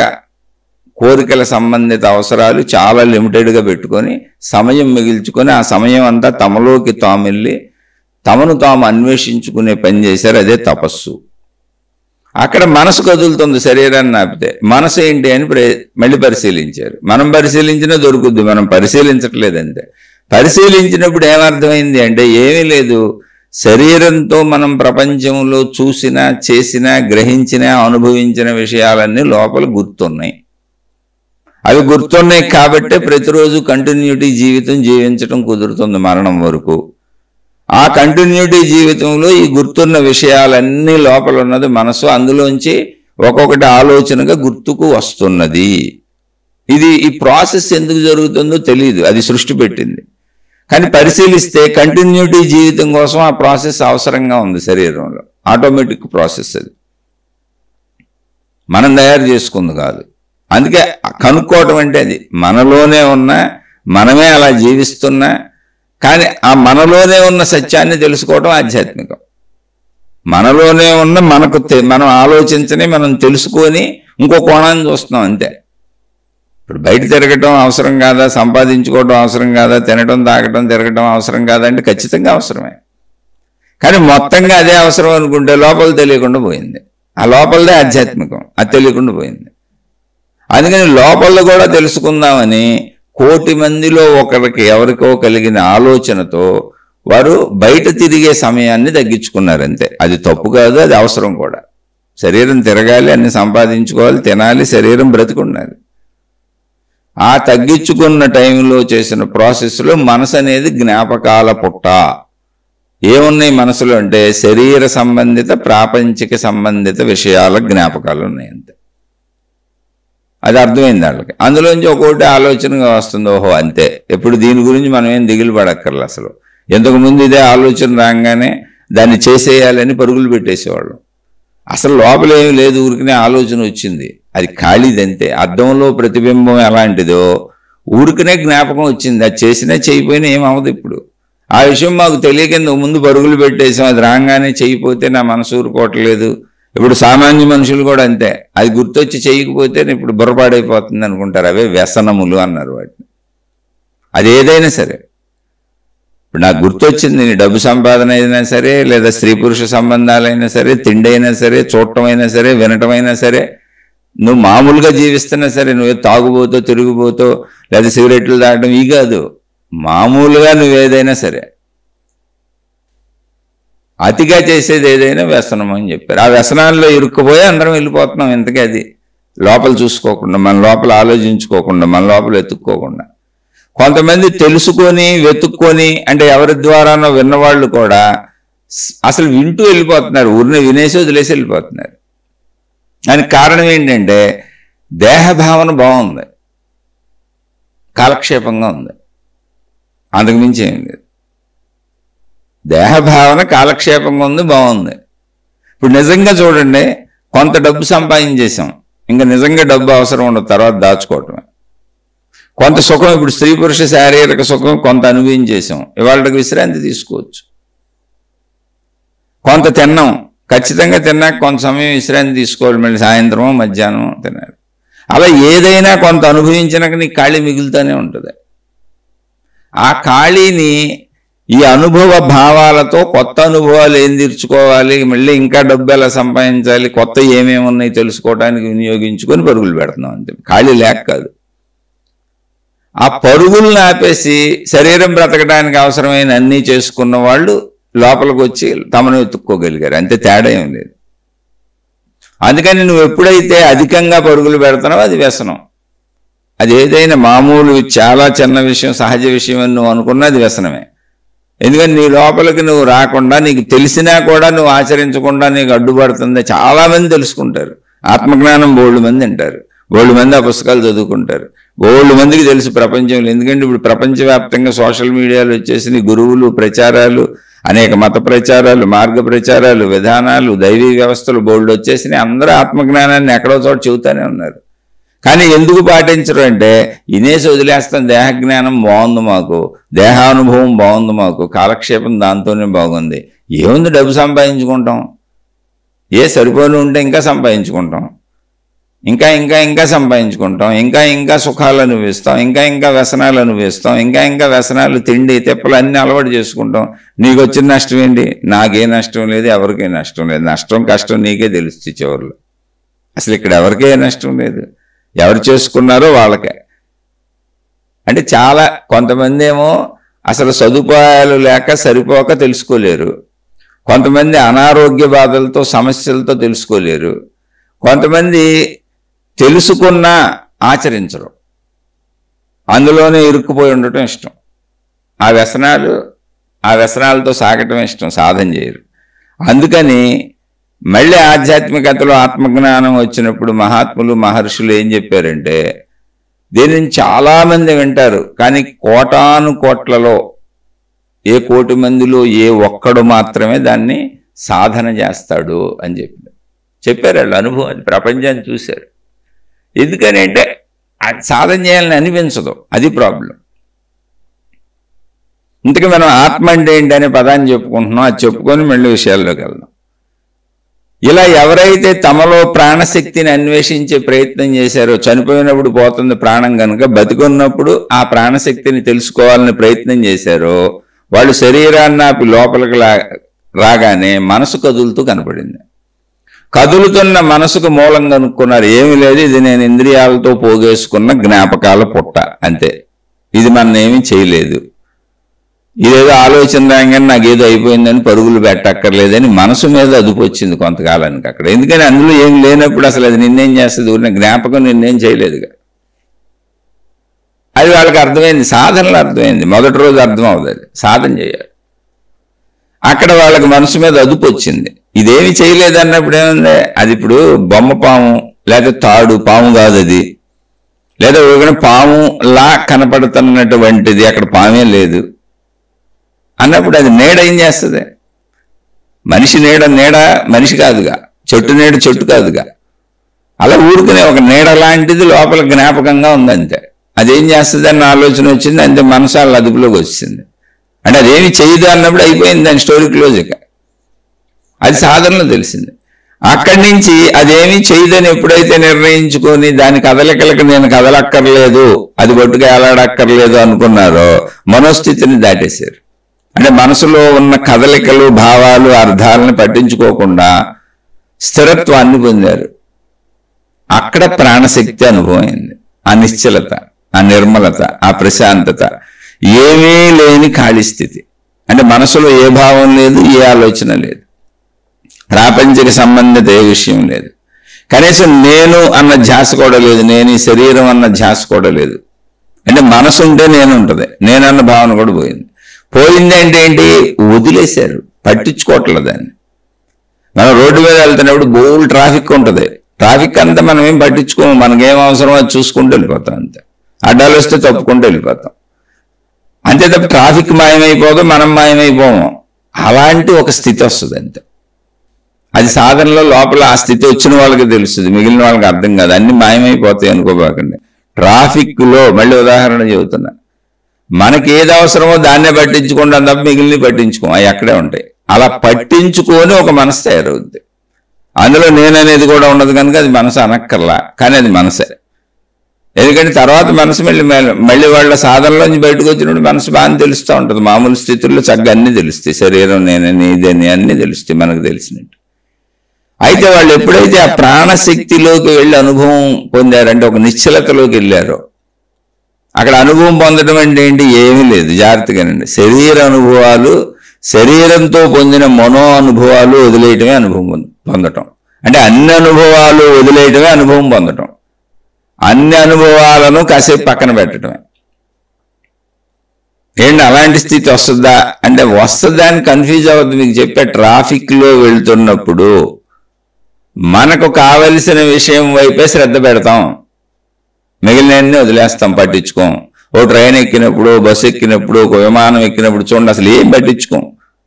కోరికల సంబంధిత అవసరాలు చాలా లిమిటెడ్గా పెట్టుకొని సమయం మిగిల్చుకొని ఆ సమయం అంతా తమలోకి తామెళ్ళి తమను తాము అన్వేషించుకునే పని చేశారు. అదే తపస్సు. అక్కడ మనసు కదులుతుంది శరీరాన్ని ఆపితే. మనసు ఏంటి అని మళ్ళీ పరిశీలించారు. మనం పరిశీలించినా దొరుకుద్ది, మనం పరిశీలించట్లేదంతే. పరిశీలించినప్పుడు ఏమర్థమైంది అంటే ఏమీ లేదు, శరీరంతో మనం ప్రపంచంలో చూసినా, చేసినా, గ్రహించినా, అనుభవించిన విషయాలన్నీ లోపల గుర్తున్నాయి. అవి గుర్తున్నాయి కాబట్టే ప్రతిరోజు కంటిన్యూటీ జీవితం జీవించడం కుదురుతుంది మరణం వరకు. ఆ కంటిన్యూటీ జీవితంలో ఈ గుర్తున్న విషయాలన్నీ లోపల ఉన్నది మనసు, అందులోంచి ఒక్కొక్కటి ఆలోచనగా గుర్తుకు వస్తున్నది. ఈ ప్రాసెస్ ఎందుకు జరుగుతుందో తెలియదు, అది సృష్టి పెట్టింది. కానీ పరిశీలిస్తే కంటిన్యూటీ జీవితం కోసం ఆ ప్రాసెస్ అవసరంగా ఉంది శరీరంలో. ఆటోమేటిక్ ప్రాసెస్ అది, మనం తయారు చేసుకుంది కాదు. అందుకే కనుక్కోవటం అంటే అది మనలోనే ఉన్న, మనమే అలా జీవిస్తున్నా, కానీ ఆ మనలోనే ఉన్న సత్యాన్ని తెలుసుకోవటం ఆధ్యాత్మికం. మనలోనే ఉన్న మనం ఆలోచించని, మనం తెలుసుకొని ఇంకో కోణాన్ని చూస్తున్నాం అంతే. ఇప్పుడు బయట తిరగటం అవసరం కాదా, సంపాదించుకోవటం అవసరం కాదా, తినటం, తాగటం, తిరగటం అవసరం కాదా అంటే ఖచ్చితంగా అవసరమే. కానీ మొత్తంగా అదే అవసరం అనుకుంటే లోపల తెలియకుండా పోయింది. ఆ లోపలదే ఆధ్యాత్మికం, అది తెలియకుండా పోయింది. అందుకని లోపల కూడా తెలుసుకుందామని కోటి మందిలో ఒకరికి ఎవరికో కలిగిన ఆలోచనతో వారు బయట తిరిగే సమయాన్ని తగ్గించుకున్నారు అంతే. అది తప్పు కాదు, అది అవసరం కూడా. శరీరం తిరగాలి, అన్ని సంపాదించుకోవాలి, తినాలి, శరీరం బ్రతికుండాలి. ఆ తగ్గించుకున్న టైంలో చేసిన ప్రాసెస్లో మనసు అనేది జ్ఞాపకాల పుట్ట. ఏమున్నాయి మనసులో అంటే శరీర సంబంధిత, ప్రాపంచిక సంబంధిత విషయాల జ్ఞాపకాలు ఉన్నాయి అంతే. అది అర్థమైంది వాళ్ళకి. అందులోంచి ఒక్కొక్కటి ఆలోచనగా వస్తుంది, ఓహో అంతే, ఎప్పుడు దీని గురించి మనం ఏం దిగులు పడక్కర్లే. అసలు ఇంతకుముందు ఇదే ఆలోచన రాగానే దాన్ని చేసేయాలని పరుగులు పెట్టేసేవాళ్ళు. అసలు లోపల ఏమి లేదు, ఊరికనే ఆలోచన వచ్చింది, అది ఖాళీదంతే. అద్దంలో ప్రతిబింబం ఎలాంటిదో ఊరికనే జ్ఞాపకం వచ్చింది, అది చేసినా చేయకపోయినా ఏమవదు. ఇప్పుడు ఆ విషయం మాకు తెలియక ముందు పరుగులు పెట్టేసాం, అది రాగానే చేయకపోతే నా మనసు ఊరుకోవట్లేదు. ఇప్పుడు సామాన్య మనుషులు కూడా అంతే, అది గుర్తొచ్చి చేయకపోతే ఇప్పుడు బుర్రపాడైపోతుంది అనుకుంటారు. అవే వ్యసనములు అన్నారు వాటిని. అది ఏదైనా సరే, ఇప్పుడు నాకు గుర్తొచ్చింది, డబ్బు సంపాదన అయినా సరే, లేదా స్త్రీ పురుష సంబంధాలైనా సరే, తిండి అయినా సరే, చూడటమైనా సరే, వినటమైనా సరే, నువ్వు మామూలుగా జీవిస్తున్నా సరే, నువ్వే తాగుబోతో, తిరుగుబోతో, లేదా సిగరెట్లు తాగడం ఈ కాదు, మామూలుగా నువ్వేదైనా సరే అతిగా చేసేది ఏదైనా వ్యసనం అని చెప్పారు. ఆ వ్యసనాల్లో ఇరుక్కుపోయి అందరం వెళ్ళిపోతున్నాం. ఇంతకీ అది లోపల చూసుకోకుండా, మన లోపల ఆలోచించుకోకుండా, మన లోపల వెతుక్కోకుండా. కొంతమంది తెలుసుకొని వెతుక్కొని, అంటే ఎవరి ద్వారానో విన్నవాళ్ళు కూడా అసలు వింటూ వెళ్ళిపోతున్నారు, ఊరిని వినేసి వదిలేసి వెళ్ళిపోతున్నారు. దానికి కారణం ఏంటంటే దేహభావన బాగుంది, కాలక్షేపంగా ఉంది, అంతకుమించి ఏం లేదు. దేహభావన కాలక్షేపంగా ఉంది, బాగుంది. ఇప్పుడు నిజంగా చూడండి, కొంత డబ్బు సంపాదించేసాం, ఇంకా నిజంగా డబ్బు అవసరం ఉండదు, తర్వాత దాచుకోవటమే. కొంత సుఖం, ఇప్పుడు స్త్రీ పురుష శారీరక సుఖం కొంత అనుభవించేసాం, ఇవాళకి విశ్రాంతి తీసుకోవచ్చు. కొంత తిన్నాం, ఖచ్చితంగా తిన్నాక కొంత సమయం విశ్రాంతి తీసుకోవాలి, మళ్ళీ సాయంత్రమో మధ్యాహ్నం తినాలి. అలా ఏదైనా కొంత అనుభవించినాక నీకు ఖాళీ మిగులుతూనే ఉంటుంది. ఆ ఖాళీని ఈ అనుభవ భావాలతో కొత్త అనుభవాలు ఏం తీర్చుకోవాలి, మళ్ళీ ఇంకా డబ్బు ఎలా సంపాదించాలి, కొత్త ఏమేమి ఉన్నాయి తెలుసుకోవడానికి వినియోగించుకొని పరుగులు పెడుతున్నాం అంతే, ఖాళీ లేక కాదు. ఆ పరుగులను ఆపేసి శరీరం బ్రతకడానికి అవసరమైన అన్నీ చేసుకున్న వాళ్ళు లోపలికి వచ్చి తమను వెతుక్కోగలిగారు, అంతే, తేడా ఏం లేదు. అందుకని నువ్వు ఎప్పుడైతే అధికంగా పరుగులు పెడుతున్నావో అది వ్యసనం. అది ఏదైనా మామూలు చాలా చిన్న విషయం, సహజ విషయం అని నువ్వు అనుకున్నా అది వ్యసనమే. ఎందుకంటే నీ లోపలికి నువ్వు రాకుండా, నీకు తెలిసినా కూడా నువ్వు ఆచరించకుండా నీకు అడ్డుపడుతుంది. చాలామంది తెలుసుకుంటారు, ఆత్మజ్ఞానం బోల్డు మంది అంటారు, బోల్డు మంది ఆ పుస్తకాలు చదువుకుంటారు, బోల్డు మందికి తెలుసు ప్రపంచంలో. ఎందుకంటే ఇప్పుడు ప్రపంచవ్యాప్తంగా సోషల్ మీడియాలో వచ్చేసి గురువులు, ప్రచారాలు, అనేక మత ప్రచారాలు, మార్గ ప్రచారాలు, విధానాలు, దైవీ వ్యవస్థలు బోల్డ్ వచ్చేసినాయి. అందరూ ఆత్మజ్ఞానాన్ని ఎక్కడో చోట చెబుతానే ఉన్నారు. కానీ ఎందుకు పాటించరు అంటే, ఇనేసి వదిలేస్తాం, దేహజ్ఞానం బాగుంది మాకు, దేహానుభవం బాగుంది మాకు, కాలక్షేపం దాంతోనే బాగుంది, ఏముంది డబ్బు సంపాదించుకుంటాం, సరిపోని ఉంటే ఇంకా సంపాదించుకుంటాం, ఇంకా ఇంకా ఇంకా సంపాదించుకుంటాం, ఇంకా ఇంకా సుఖాలు అనుభవిస్తాం, ఇంకా ఇంకా వ్యసనాలు అనుభవిస్తాం, ఇంకా ఇంకా వ్యసనాలు, తిండి తిప్పలు అన్నీ అలవాటు చేసుకుంటాం. నీకు వచ్చిన నష్టం ఏంటి? నాకే నష్టం లేదు, ఎవరికే నష్టం లేదు. నష్టం కష్టం నీకే తెలుస్తుంది చివరిలో. అసలు ఇక్కడ ఎవరికే నష్టం లేదు, ఎవరు చేసుకున్నారో వాళ్ళకే. అంటే చాలా కొంతమంది ఏమో అసలు సదుపాయాలు లేక సరిపోక తెలుసుకోలేరు, కొంతమంది అనారోగ్య బాధలతో సమస్యలతో తెలుసుకోలేరు, కొంతమంది తెలుసుకున్నా ఆచరించరు, అందులోనే ఇరుక్కుపోయి ఉండటం ఇష్టం, ఆ వ్యసనాలతో సాగటం ఇష్టం, సాధన చేయరు. అందుకని మళ్ళీ ఆధ్యాత్మికతలో ఆత్మజ్ఞానం వచ్చినప్పుడు మహాత్ములు మహర్షులు ఏం చెప్పారంటే, దీనిని చాలామంది వింటారు, కానీ కోటాను కోట్లలో ఏ కోటి మందిలో ఏ ఒక్కడు మాత్రమే దాన్ని సాధన చేస్తాడు అని చెప్పారు. వాళ్ళు అనుభవం, అది ప్రపంచాన్ని చూశారు. ఎందుకని అంటే సాధన చేయాలని అనిపించదు, అది ప్రాబ్లం. ఇంతకీ మనం ఆత్మ అంటే ఏంటి అనే పదాన్ని చెప్పుకుంటున్నాం, అది చెప్పుకొని మళ్ళీ విషయాల్లోకి వెళ్దాం. ఇలా ఎవరైతే తమలో ప్రాణశక్తిని అన్వేషించే ప్రయత్నం చేశారో, చనిపోయినప్పుడు పోతుంది ప్రాణం కనుక, బతికున్నప్పుడు ఆ ప్రాణశక్తిని తెలుసుకోవాలని ప్రయత్నం చేశారో, వాళ్ళు శరీరాన్ని ఆపి లోపలికి రాగానే మనసు కదులుతూ కనపడింది. కదులుతున్న మనసుకు మూలం కనుక్కున్నారు, ఏమి లేదు, ఇది నేను ఇంద్రియాలతో పోగేసుకున్న జ్ఞాపకాల పుట్ట అంతే, ఇది ఏమీ చేయలేదు, ఇదేదో ఆలోచన రాగానే నాకేదో అయిపోయిందని పరుగులు పెట్టక్కర్లేదని మనసు మీద అదుపు వచ్చింది కొంతకాలానికి అక్కడ. ఎందుకని అందులో ఏం లేనప్పుడు అసలు అది నిన్నేం చేస్తుంది, ఊరిన జ్ఞాపకం నిన్నేం చేయలేదుగా. అది వాళ్ళకి అర్థమైంది, సాధనలో అర్థమైంది. మొదటి రోజు అర్థం అవుతుంది, అది సాధన చేయాలి. అక్కడ వాళ్ళకి మనసు మీద అదుపు వచ్చింది, ఇదేమి చేయలేదు అన్నప్పుడు ఏముంది, అది ఇప్పుడు బొమ్మ పాము లేదా తాడు పాము కాదు అది, లేదా ఊరికనే పాము లా కనపడుతున్నటువంటిది, అక్కడ పామే లేదు అన్నప్పుడు అది నీడ ఏం చేస్తుంది? మనిషి నీడ మనిషి కాదుగా, చెట్టు నీడ చెట్టు కాదుగా. అలా ఊరుకునే ఒక నీడ లాంటిది లోపల జ్ఞాపకంగా ఉందంతే. అదేం చేస్తుంది అన్న ఆలోచన వచ్చింది, అంతే, మనసు వాళ్ళ అదుపులోకి వచ్చింది. అంటే అదేమి చేయదు అన్నప్పుడు అయిపోయింది, దాని స్టోరీ క్లోజ్. ఇక అది సాధనలో తెలిసింది. అక్కడి నుంచి అదేమీ చేయదని ఎప్పుడైతే నిర్ణయించుకొని దాని కదలికలకు నేను కదలక్కర్లేదు, అది బొట్టుగా ఎలాడక్కర్లేదు అనుకున్నారో, మనోస్థితిని దాటేశారు. అంటే మనసులో ఉన్న కదలికలు, భావాలు, అర్థాలను పట్టించుకోకుండా స్థిరత్వాన్ని పొందారు. అక్కడ ప్రాణశక్తి అనుభవమైంది. ఆ నిశ్చలత, ఆ నిర్మలత, ఆ ప్రశాంతత, ఏమీ లేని ఖాళీ స్థితి. అంటే మనసులో ఏ భావం లేదు, ఏ ఆలోచన లేదు, ప్రాపంచిక సంబంధిత ఏ విషయం లేదు, కనీసం నేను అన్న ధ్యాస కూడా లేదు, నేను ఈ శరీరం అన్న ధ్యాస కూడా లేదు. అంటే మనసు ఉంటే నేను ఉంటుంది, నేనన్న భావన కూడా పోయింది. పోయింది అంటే ఏంటి? వదిలేశారు, పట్టించుకోవట్లేదు దాన్ని. మనం రోడ్డు మీద వెళ్తున్నప్పుడు బోల్ ట్రాఫిక్ ఉంటుంది, ట్రాఫిక్ అంతా మనం ఏం పట్టించుకోము, మనకేం అవసరమో అది చూసుకుంటూ వెళ్ళిపోతాం అంతే. అడ్డాలు వస్తే తప్పుకుంటూ వెళ్ళిపోతాం అంతే తప్ప ట్రాఫిక్ మాయమైపోదు, మనం మాయమైపోము. అలాంటి ఒక స్థితి వస్తుంది అంతే. అది సాధనలో లోపల ఆ స్థితి వచ్చిన వాళ్ళకి తెలుస్తుంది, మిగిలిన వాళ్ళకి అర్థం కాదు. అన్ని మాయమైపోతాయి అనుకోబాకండి. ట్రాఫిక్లో మళ్ళీ ఉదాహరణ చెబుతున్నా, మనకి ఏది అవసరమో దాన్నే పట్టించుకుంటాం తప్ప మిగిలిన పట్టించుకోం, అవి అక్కడే ఉంటాయి. అలా పట్టించుకొని ఒక మనసు తయారవుద్ది. అందులో నేననేది కూడా ఉండదు కనుక అది మనసు అనక్కర్లా, కానీ అది మనసే. ఎందుకంటే తర్వాత మనసు మళ్ళీ వాళ్ళ సాధనలోంచి బయటకు వచ్చినప్పుడు మనసు బాగా తెలుస్తూ ఉంటుంది. మామూలు స్థితుల్లో చక్కగా అన్నీ తెలుస్తాయి. శరీరం నేనని ఇదని అన్నీ తెలుస్తాయి మనకు తెలిసినట్టు. అయితే వాళ్ళు ఎప్పుడైతే ఆ ప్రాణశక్తిలోకి వెళ్ళి అనుభవం పొందారంటే ఒక నిశ్చలతలోకి వెళ్ళారో, అక్కడ అనుభవం పొందడం అంటే ఏంటి? ఏమీ లేదు. జాగ్రత్తగానండి. శరీర అనుభవాలు, శరీరంతో పొందిన మనో అనుభవాలు వదిలేయటమే అనుభవం పొందటం. అంటే అన్ని అనుభవాలు వదిలేయటమే అనుభవం పొందటం. అన్ని అనుభవాలను కాసేపు పక్కన పెట్టడమే. ఏంటి అలాంటి స్థితి వస్తుందా అంటే వస్తుందా అని కన్ఫ్యూజ్ అవ్వద్దు. మీకు చెప్పే ట్రాఫిక్లో వెళ్తున్నప్పుడు మనకు కావలసిన విషయం వైపే శ్రద్ధ పెడతాం, మిగిలినన్ని వదిలేస్తాం, పట్టించుకోం. ఓ ట్రైన్ ఎక్కినప్పుడు, బస్సు ఎక్కినప్పుడు, ఒక విమానం ఎక్కినప్పుడు చూడండి అసలు ఏం పట్టించుకోం,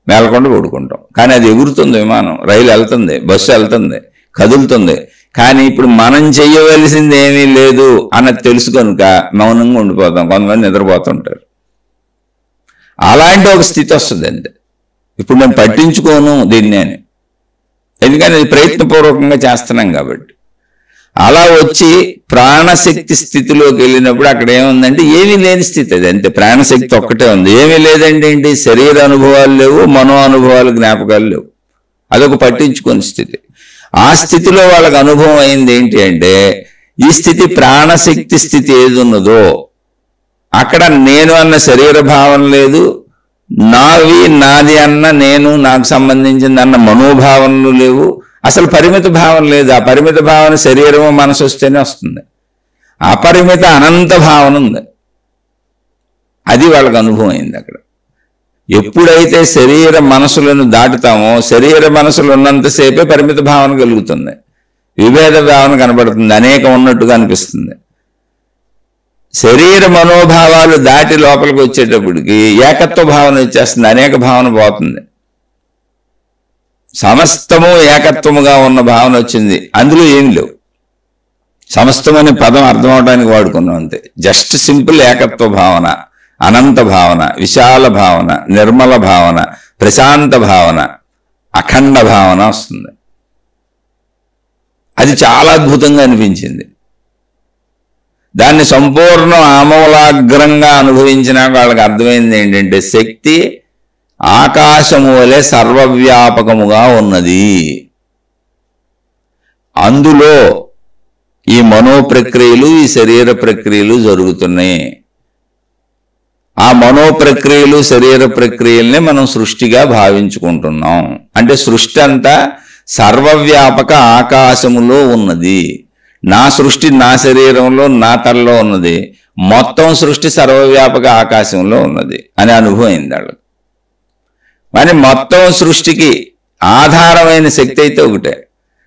మేలకుండా పడుకుంటాం. కానీ అది ఎగురుతుంది, విమానం, రైలు వెళ్తుంది, బస్సు వెళ్తుంది, కదులుతుంది. కానీ ఇప్పుడు మనం చెయ్యవలసింది ఏమీ లేదు అన్నది తెలుసు కనుక మౌనంగా ఉండిపోతాం. కొంతమంది నిద్రపోతుంటారు. అలాంటి ఒక స్థితి వస్తుంది అంతే. ఇప్పుడు నేను పట్టించుకోను దీన్ని అని, ఎందుకని అది ప్రయత్నపూర్వకంగా చేస్తున్నాం కాబట్టి. అలా వచ్చి ప్రాణశక్తి స్థితిలోకి వెళ్ళినప్పుడు అక్కడ ఏముందంటే ఏమీ లేని స్థితి. అది అంతే. ప్రాణశక్తి ఒక్కటే ఉంది. ఏమీ లేదంటే ఏంటి? శరీర అనుభవాలు లేవు, మనో అనుభవాలు, జ్ఞాపకాలు లేవు. అదొక పట్టించుకోని స్థితి. ఆ స్థితిలో వాళ్ళకి అనుభవం అయింది ఏంటి అంటే, ఈ స్థితి ప్రాణశక్తి స్థితి ఏది ఉన్నదో అక్కడ నేను అన్న శరీర భావన లేదు, నాది అన్న నేను, నాకు సంబంధించింది అన్న మనోభావనలు లేవు, అసలు పరిమిత భావన లేదు. ఆ పరిమిత భావన శరీరము మనసు వస్తేనే వస్తుంది. అపరిమిత అనంత భావన ఉంది. అది వాళ్ళకి అనుభవం అయింది అక్కడ. ఎప్పుడైతే శరీర మనసులను దాటుతామో, శరీర మనసులు ఉన్నంతసేపే పరిమిత భావన కలుగుతుంది, విభేద భావన కనబడుతుంది, అనేకం ఉన్నట్టుగా అనిపిస్తుంది. శరీర మనోభావాలు దాటి లోపలికి వచ్చేటప్పటికి ఏకత్వ భావన వచ్చేస్తుంది, అనేక భావన పోతుంది. సమస్తము ఏకత్వముగా ఉన్న భావన వచ్చింది. అందులో ఏమి లేవు. సమస్తం అనే పదం అర్థం అవడానికి వాడుకున్నాం అంతే. జస్ట్ సింపుల్ ఏకత్వ భావన, అనంత భావన, విశాల భావన, నిర్మల భావన, ప్రశాంత భావన, అఖండ భావన వస్తుంది. అది చాలా అద్భుతంగా అనిపించింది. దాన్ని సంపూర్ణ ఆమూలాగ్రంగా అనుభవించిన వాళ్ళకి అర్థమైంది ఏంటంటే, శక్తి ఆకాశము వలె సర్వవ్యాపకముగా ఉన్నది. అందులో ఈ మనో ప్రక్రియలు, ఈ శరీర ప్రక్రియలు జరుగుతున్నాయి. ఆ మనో ప్రక్రియలు, శరీర ప్రక్రియల్ని మనం సృష్టిగా భావించుకుంటున్నాం. అంటే సృష్టి అంతా సర్వవ్యాపక ఆకాశములో ఉన్నది. నా సృష్టి నా శరీరంలో, నా తలలో ఉన్నది. మొత్తం సృష్టి సర్వవ్యాపక ఆకాశంలో ఉన్నది అనే అనుభవం అయింది వాళ్ళకి. కానీ మొత్తం సృష్టికి ఆధారమైన శక్తి అయితే ఒకటే.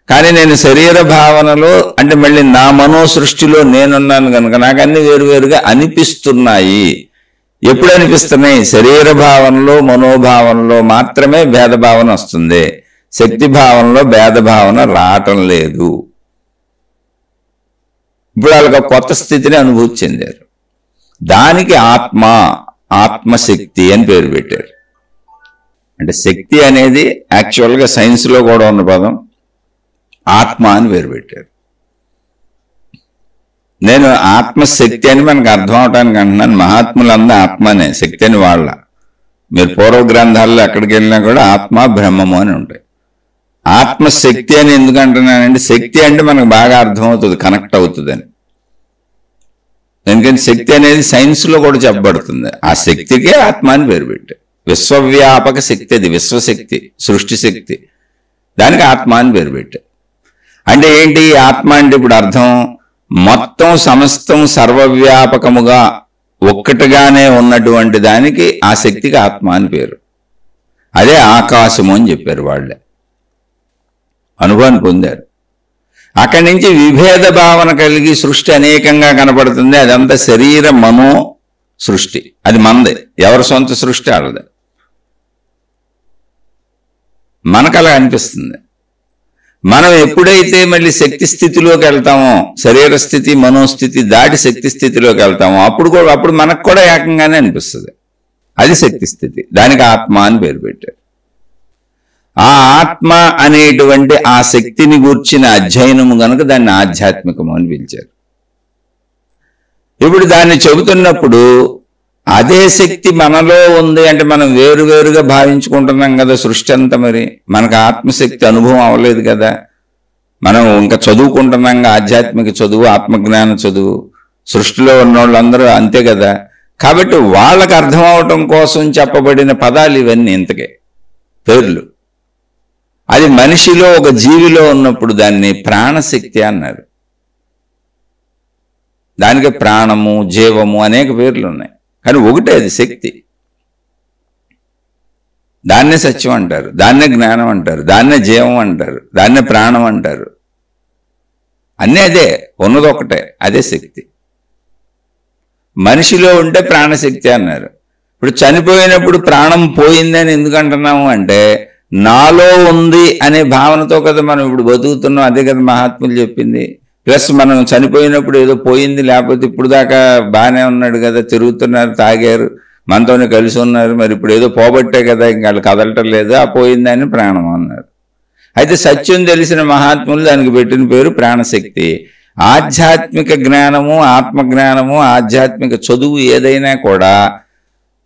కానీ నేను శరీర భావనలో అంటే మళ్ళీ నా మనో సృష్టిలో నేనున్నాను కనుక నాకు అన్ని వేరువేరుగా అనిపిస్తున్నాయి. ఎప్పుడు అనిపిస్తున్నాయి? శరీర భావనలో, మనోభావనలో మాత్రమే భేదభావన వస్తుంది. శక్తి భావనలో భేదభావన రావటం లేదు. ఇప్పుడు వాళ్ళకి కొత్త స్థితిని అనుభూతి చెందారు. దానికి ఆత్మశక్తి అని పేరు పెట్టారు. అంటే శక్తి అనేది యాక్చువల్గా సైన్స్లో కూడా ఉన్న పదం, ఆత్మ అని పేరు పెట్టారు. నేను ఆత్మశక్తి అని మనకు అర్థం అవటానికి అంటున్నాను. మహాత్ములంతా ఆత్మనే, శక్తి అని వాళ్ళ. మీరు పూర్వ గ్రంథాల్లో ఎక్కడికి వెళ్ళినా కూడా ఆత్మ, బ్రహ్మము అని ఉంటాయి. ఆత్మశక్తి అని ఎందుకు అంటున్నానంటే, శక్తి అంటే మనకు బాగా అర్థమవుతుంది, కనెక్ట్ అవుతుందని. ఎందుకంటే శక్తి అనేది సైన్స్లో కూడా చెప్పబడుతుంది. ఆ శక్తికే ఆత్మ అని పేరు పెట్టారు. విశ్వవ్యాపక శక్తి, అది విశ్వశక్తి, సృష్టి శక్తి. దానికి ఆత్మ అని పేరు పెట్టారు. అంటే ఏంటి ఆత్మ అంటే? ఇప్పుడు అర్థం మొత్తం సమస్తం సర్వవ్యాపకముగా ఒక్కటిగానే ఉన్నటువంటి దానికి, ఆ శక్తికి ఆత్మ అని పేరు. అదే ఆకాశము అని చెప్పారు వాళ్ళే. అనుభవాన్ని పొందారు. అక్కడి నుంచి విభేద భావన కలిగి సృష్టి అనేకంగా కనపడుతుంది. అదంతా శరీర మనో సృష్టి. అది మనది, ఎవరి సొంత సృష్టి వాళ్ళది. మనకు అలా అనిపిస్తుంది. మనం ఎప్పుడైతే మళ్ళీ శక్తి స్థితిలోకి వెళ్తామో, శరీర స్థితి, మనోస్థితి దాటి శక్తి స్థితిలోకి వెళ్తామో అప్పుడు మనకు కూడా ఏకంగానే అనిపిస్తుంది. అది శక్తి స్థితి. దానికి ఆత్మ అని పేరు పెట్టారు. ఆ ఆత్మ అనేటువంటి ఆ శక్తిని గూర్చిన అధ్యయనము గనుక దాన్ని ఆధ్యాత్మికము అని పిలిచారు. ఇప్పుడు దాన్ని చెబుతున్నప్పుడు అదే శక్తి మనలో ఉంది అంటే మనం వేరువేరుగా భావించుకుంటున్నాం కదా సృష్టి అంతా. మరి మనకు ఆత్మశక్తి అనుభవం అవ్వలేదు కదా, మనం ఇంకా చదువుకుంటున్నాం ఆధ్యాత్మిక చదువు, ఆత్మజ్ఞాన చదువు. సృష్టిలో ఉన్న వాళ్ళందరూ అంతే కదా. కాబట్టి వాళ్ళకు అర్థం అవటం కోసం చెప్పబడిన పదాలు ఇవన్నీ, ఇంతకే పేర్లు. అది మనిషిలో ఒక జీవిలో ఉన్నప్పుడు దాన్ని ప్రాణశక్తి అన్నారు. దానికి ప్రాణము, జీవము అనేక పేర్లు ఉన్నాయి, కానీ ఒకటే అది శక్తి. దాన్నే సత్యం అంటారు, దాన్నే జ్ఞానం అంటారు, దాన్నే జీవం అంటారు, దాన్నే ప్రాణం అంటారు. అన్నీ అదే, ఉన్నది ఒకటే, అదే శక్తి. మనిషిలో ఉంటే ప్రాణశక్తి అన్నారు. ఇప్పుడు చనిపోయినప్పుడు ప్రాణం పోయిందని ఎందుకు అంటున్నాము అంటే నాలో ఉంది అనే భావనతో కదా మనం ఇప్పుడు బతుకుతున్నాం. అదే కదా మహాత్ములు చెప్పింది. ప్లస్ మనం చనిపోయినప్పుడు ఏదో పోయింది, లేకపోతే ఇప్పుడు దాకా బాగానే ఉన్నాడు కదా, తిరుగుతున్నారు, తాగారు, మనతోనే కలిసి ఉన్నారు, మరి ఇప్పుడు ఏదో పోబట్టే కదా ఇంకా వాళ్ళు కదలటం లేదు, ఆ పోయిందని ప్రాణం అన్నారు. అయితే సత్యం తెలిసిన మహాత్ములు దానికి పెట్టిన పేరు ప్రాణశక్తి. ఆధ్యాత్మిక జ్ఞానము, ఆత్మజ్ఞానము, ఆధ్యాత్మిక చదువు ఏదైనా కూడా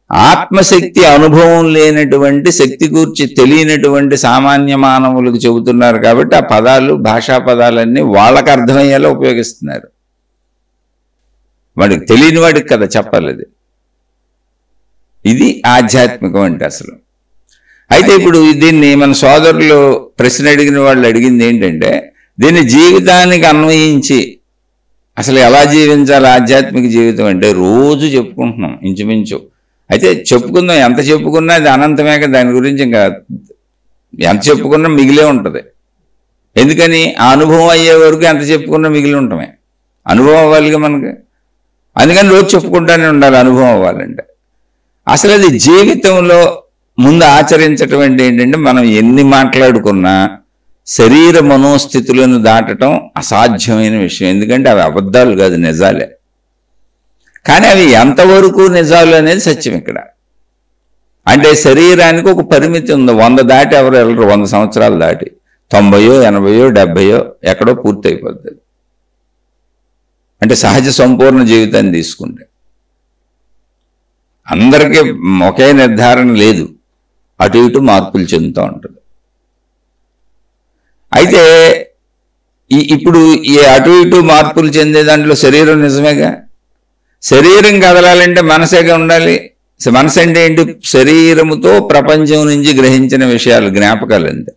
ఆత్మశక్తి అనుభవం లేనటువంటి, శక్తి గురించి తెలియనటువంటి సామాన్య మానవులకు చెబుతున్నారు. కాబట్టి ఆ పదాలు, భాషా పదాలన్నీ వాళ్ళకు అర్థమయ్యేలా ఉపయోగిస్తున్నారు. వాడికి తెలియని వాడికి కదా చెప్పాలి. ఇది ఆధ్యాత్మికం అంటే అసలు. అయితే ఇప్పుడు దీన్ని మన సోదరులు ప్రశ్న అడిగిన వాళ్ళు అడిగింది ఏంటంటే దీన్ని జీవితానికి అన్వయించి అసలు ఎలా జీవించాలి ఆధ్యాత్మిక జీవితం అంటే రోజు చెప్పుకుంటున్నాం ఇంచుమించు. అయితే చెప్పుకుందాం, ఎంత చెప్పుకున్నా అది అనంతమే కదా, దాని గురించి ఇంకా ఎంత చెప్పుకున్నా మిగిలే ఉంటుంది. ఎందుకని ఆ అనుభవం అయ్యే వరకు ఎంత చెప్పుకున్నా మిగిలి ఉంటామే, అనుభవం అవ్వాలిగా మనకి. అందుకని రోజు చెప్పుకుంటానే ఉండాలి అనుభవం అవ్వాలంటే. అసలు అది జీవితంలో ముందు ఆచరించటం అంటే ఏంటంటే మనం ఎన్ని మాట్లాడుకున్నా శరీర మనోస్థితులను దాటడం అసాధ్యమైన విషయం. ఎందుకంటే అవి అబద్ధాలు కాదు, నిజాలే. కానీ అవి ఎంతవరకు నిజాలు అనేది సత్యం ఇక్కడ. అంటే శరీరానికి ఒక పరిమితి ఉంది. 100 దాటి ఎవరు వెళ్ళరు, 100 సంవత్సరాలు దాటి 90, 80, 70 ఎక్కడో పూర్తి అయిపోతుంది. అంటే సహజ సంపూర్ణ జీవితాన్ని తీసుకుంటే అందరికీ ఒకే నిర్ధారణ లేదు, అటు ఇటు మార్పులు చెందుతూ ఉంటుంది. అయితే ఇప్పుడు ఈ అటు ఇటు మార్పులు చెందే దాంట్లో శరీరం నిజమేగా. శరీరం కదలాలంటే మనసేగా ఉండాలి. మనసు అంటే ఏంటి? శరీరముతో ప్రపంచం నుంచి గ్రహించిన విషయాలు, జ్ఞాపకాలు అంతే.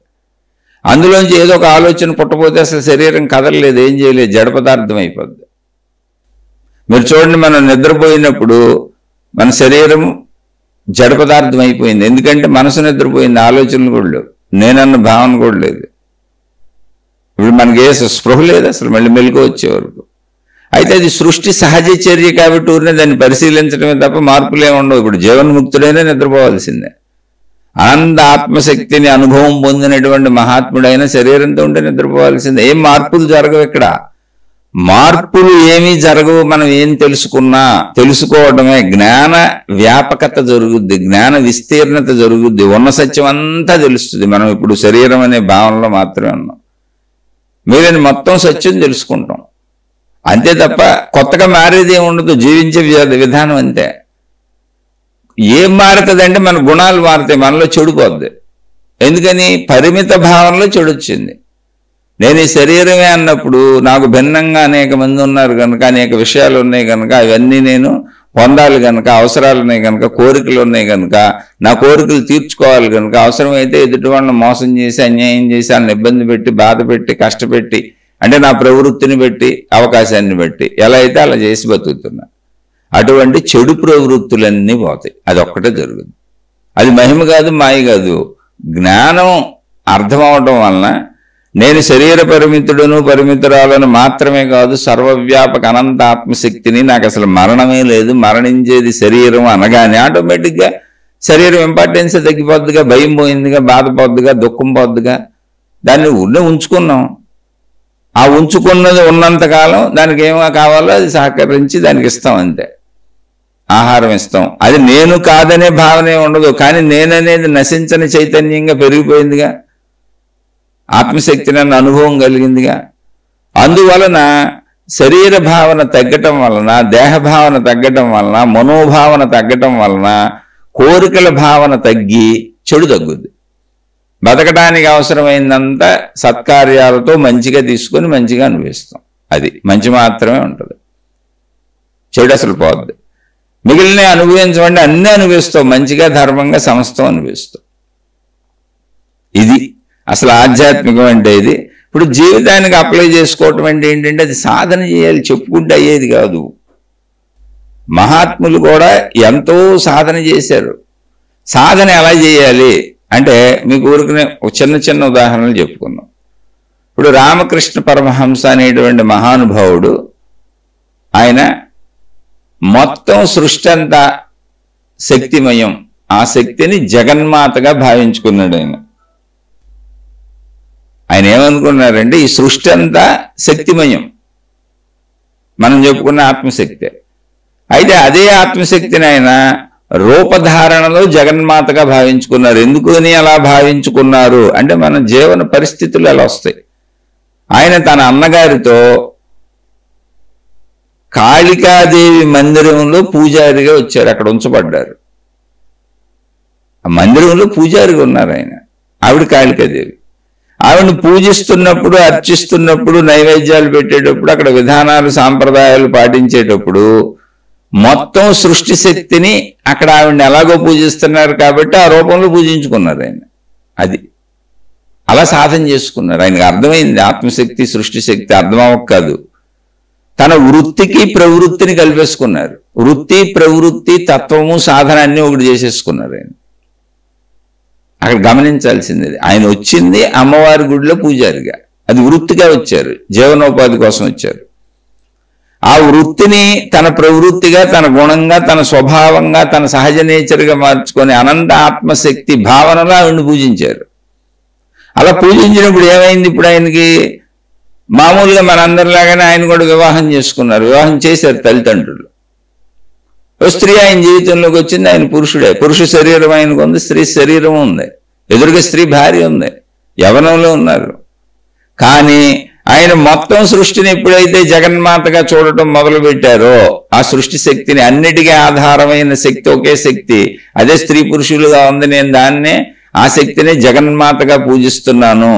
అందులోంచి ఏదో ఒక ఆలోచన పుట్టపోతే అసలు శరీరం కదలలేదు, ఏం చేయలేదు, జడ పదార్థం అయిపోద్ది. మీరు చూడండి, మనం నిద్రపోయినప్పుడు మన శరీరం జడ పదార్థం అయిపోయింది. ఎందుకంటే మనసు నిద్రపోయింది, ఆలోచనలు కూడా లేవు, నేనన్న భావన కూడా లేదు. ఇప్పుడు మనకి ఏ స్పృహ లేదు అసలు మళ్ళీ మెలకు వచ్చే వరకు. అయితే అది సృష్టి సహజ చర్య కాబట్టి ఊరినే దాన్ని పరిశీలించడమే తప్ప మార్పులే ఉండవు. ఇప్పుడు జీవన్ముక్తుడైనా నిద్రపోవాల్సిందే. ఆనంద ఆత్మశక్తిని అనుభవం పొందినటువంటి మహాత్ముడైన శరీరంతో ఉంటే నిద్రపోవాల్సిందే. ఏం మార్పులు జరగవు ఇక్కడ. మార్పులు ఏమీ జరగవు. మనం ఏం తెలుసుకున్నా, తెలుసుకోవడమే, జ్ఞాన వ్యాపకత జరుగుద్ది, జ్ఞాన విస్తీర్ణత జరుగుద్ది, ఉన్న సత్యం అంతా తెలుస్తుంది. మనం ఇప్పుడు శరీరం అనే భావనలో మాత్రమే ఉన్నాం. మీరేని మొత్తం సత్యం తెలుసుకుంటాం అంతే తప్ప కొత్తగా మారేది ఏమి ఉండదు. జీవించే విధానం అంతే. ఏం మారుతుందంటే మన గుణాలు మారుతాయి, మనలో చెడిపోద్ది. ఎందుకని? పరిమిత భావనలో చెడు వచ్చింది. నేను ఈ శరీరమే అన్నప్పుడు నాకు భిన్నంగా అనేక మంది ఉన్నారు కనుక, అనేక విషయాలు ఉన్నాయి కనుక, అవన్నీ నేను పొందాలి కనుక, అవసరాలు ఉన్నాయి కనుక, కోరికలు ఉన్నాయి కనుక, నా కోరికలు తీర్చుకోవాలి కనుక, అవసరమైతే ఎదుటి వాళ్ళని మోసం చేసి, అన్యాయం చేసి, వాళ్ళని ఇబ్బంది పెట్టి, బాధ పెట్టి, కష్టపెట్టి, అంటే నా ప్రవృత్తిని బట్టి, అవకాశాన్ని బట్టి ఎలా అయితే అలా చేసి బతుకుతున్నా. అటువంటి చెడు ప్రవృత్తులన్నీ పోతాయి. అది ఒక్కటే జరుగుతుంది. అది మహిమ కాదు, మాయ కాదు. జ్ఞానం అర్థం అవడం వలన నేను శరీర పరిమితుడును పరిమితురాలను మాత్రమే కాదు, సర్వవ్యాపక అనంత ఆత్మశక్తిని, నాకు అసలు మరణమే లేదు, మరణించేది శరీరం అనగానే ఆటోమేటిక్గా శరీరం ఇంపార్టెన్స్ తగ్గిపోద్దిగా, భయం పోయిందిగా, బాధ పోద్దిగా, దుఃఖం పోద్దిగా. దాన్ని ఉంచుకున్నాం. ఆ ఉంచుకున్నది ఉన్నంతకాలం దానికి ఏమో కావాలో అది సహకరించి దానికి ఇస్తాం అంతే. ఆహారం ఇస్తాం. అది నేను కాదనే భావనే ఉండదు, కానీ నేననేది నశించని చైతన్యంగా పెరిగిపోయిందిగా, ఆత్మశక్తి నన్ను అనుభవం కలిగిందిగా. అందువలన శరీర భావన తగ్గటం వలన, దేహ భావన తగ్గటం వలన, మనోభావన తగ్గటం వలన కోరికల భావన తగ్గి చెడు తగ్గుద్ది. బతకడానికి అవసరమైందంతా సత్కార్యాలతో మంచిగా తీసుకొని మంచిగా అనుభవిస్తాం. అది మంచి మాత్రమే ఉంటుంది, చెడు అసలు పోద్ది. మిగిలిన అనుభవించమంటే అన్నీ అనుభవిస్తాం, మంచిగా ధర్మంగా సమస్తం అనుభవిస్తాం. ఇది అసలు ఆధ్యాత్మికం అంటే. ఇది ఇప్పుడు జీవితానికి అప్లై చేసుకోవటం అంటే ఏంటంటే అది సాధన చేయాలి, చెప్పుకుంటే అయ్యేది కాదు. మహాత్ములు కూడా ఎంతో సాధన చేశారు. సాధన ఎలా చేయాలి అంటే మీకు ఊరికనే చిన్న చిన్న ఉదాహరణలు చెప్పుకుందాం. ఇప్పుడు రామకృష్ణ పరమహంస అనేటువంటి మహానుభావుడు, ఆయన మొత్తం సృష్టి అంతా శక్తిమయం, ఆ శక్తిని జగన్మాతగా భావించుకున్నాడు. ఆయన ఏమనుకున్నారంటే ఈ సృష్టి అంతా శక్తిమయం, మనం చెప్పుకున్న ఆత్మశక్తి. అయితే అదే ఆత్మశక్తిని ఆయన రూపధారణలో జగన్మాతగా భావించుకున్నారు. ఎందుకని అలా భావించుకున్నారు అంటే మన జీవన పరిస్థితులు ఎలా వస్తాయి. ఆయన తన అన్నగారితో కాళికాదేవి మందిరంలో పూజారిగా వచ్చారు, అక్కడ ఉంచబడ్డారు. ఆ మందిరంలో పూజారిగా ఉన్నారు ఆయన. ఆవిడ కాళికాదేవి. ఆవిడని పూజిస్తున్నప్పుడు, అర్చిస్తున్నప్పుడు, నైవేద్యాలు పెట్టేటప్పుడు, అక్కడ విధానాలు సాంప్రదాయాలు పాటించేటప్పుడు మొత్తం సృష్టి శక్తిని అక్కడ ఆవిడని ఎలాగో పూజిస్తున్నారు కాబట్టి ఆ రూపంలో పూజించుకున్నారు ఆయన. అది అలా సాధన చేసుకున్నారు. ఆయనకు అర్థమైంది ఆత్మశక్తి సృష్టి శక్తి అర్థమవక కాదు, తన వృత్తికి ప్రవృత్తిని కలిపేసుకున్నారు. వృత్తి ప్రవృత్తి తత్వము సాధన అన్ని ఒకటి చేసేసుకున్నారు ఆయన. అక్కడ గమనించాల్సింది ఆయన వచ్చింది అమ్మవారి గుడిలో పూజారిగా, అది వృత్తిగా వచ్చారు, జీవనోపాధి కోసం వచ్చారు. ఆ వృత్తిని తన ప్రవృత్తిగా, తన గుణంగా, తన స్వభావంగా, తన సహజ నేచర్గా మార్చుకొని అనంత ఆత్మశక్తి భావనలో ఆవిడని పూజించారు. అలా పూజించినప్పుడు ఏమైంది, ఇప్పుడు ఆయనకి మామూలుగా మనందరిలాగానే ఆయన కూడా వివాహం చేసుకున్నారు, వివాహం చేశారు తల్లిదండ్రులు. స్త్రీ ఆయన జీవితంలోకి వచ్చింది, ఆయన పురుషుడే. పురుష శరీరం ఆయనకు ఉంది, స్త్రీ శరీరం ఉంది, ఎదురుగా స్త్రీ భార్య ఉంది, యవనంలో ఉన్నారు. కానీ ఆయన మొత్తం సృష్టిని ఎప్పుడైతే జగన్మాతగా చూడటం మొదలు పెట్టారో ఆ సృష్టి శక్తిని, అన్నిటికీ ఆధారమైన శక్తి ఒకే శక్తి, అదే స్త్రీ పురుషులుగా ఉంది, నేను దాన్నే ఆ శక్తిని జగన్మాతగా పూజిస్తున్నాను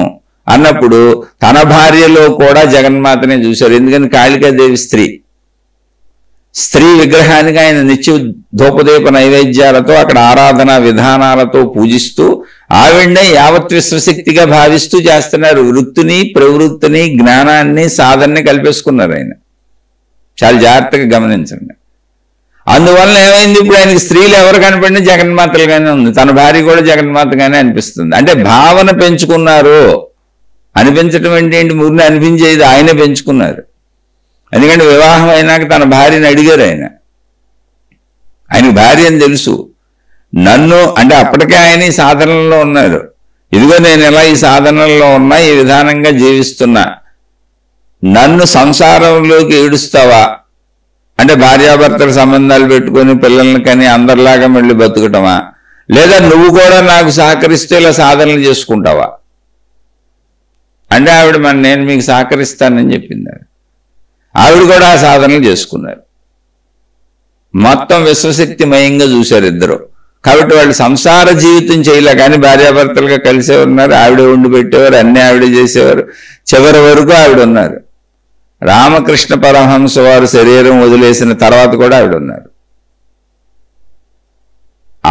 అన్నప్పుడు తన భార్యలో కూడా జగన్మాతనే చూశారు. ఎందుకని కాళికాదేవి స్త్రీ విగ్రహానికి ఆయన నిత్య ధూపదీప నైవేద్యాలతో అక్కడ ఆరాధన విధానాలతో పూజిస్తూ ఆవిడనే యావత్ విశ్వశక్తిగా భావిస్తూ చేస్తున్నారు. వృత్తిని ప్రవృత్తిని జ్ఞానాన్ని సాధనని కలిపేసుకున్నారు ఆయన. చాలా జాగ్రత్తగా గమనించండి. అందువల్ల ఏమైంది, ఇప్పుడు ఆయనకి స్త్రీలు ఎవరు కనపడినా జగన్మాతలుగానే ఉంది, తన భార్య కూడా జగన్మాతగానే అనిపిస్తుంది. అంటే భావన పెంచుకున్నారు. అనిపించడం అంటే ఏంటి, మురిని అనిపించేది ఆయనే పెంచుకున్నారు. ఎందుకంటే వివాహం అయినాక తన భార్యని అడిగారు ఆయనకు భార్య అని తెలుసు. నన్ను అంటే అప్పటికే ఆయన ఈ సాధనలో ఉన్నారు. ఇదిగో నేను ఎలా ఈ సాధనలో ఉన్నా, ఈ విధానంగా జీవిస్తున్నా, నన్ను సంసారంలోకి ఏడుస్తావా అంటే భార్యాభర్తల సంబంధాలు పెట్టుకొని పిల్లల్ని కానీ అందరిలాగా మళ్ళీ బతుకటమా, లేదా నువ్వు కూడా నాకు సహకరిస్తే ఇలా సాధనలు చేసుకుంటావా అంటే ఆవిడ నేను మీకు సహకరిస్తానని చెప్పింది. ఆవిడ కూడా ఆ సాధనలు చేసుకున్నారు. మొత్తం విశ్వశక్తిమయంగా చూశారు ఇద్దరు. కాబట్టి వాళ్ళు సంసార జీవితం చేయలే, కానీ భార్యాభర్తలుగా కలిసే ఉన్నారు. ఆవిడే వండి పెట్టేవారు, అన్నీ ఆవిడ చేసేవారు, చివరి వరకు ఆవిడ ఉన్నారు. రామకృష్ణ పరమహంస వారు శరీరం వదిలేసిన తర్వాత కూడా ఆవిడ ఉన్నారు.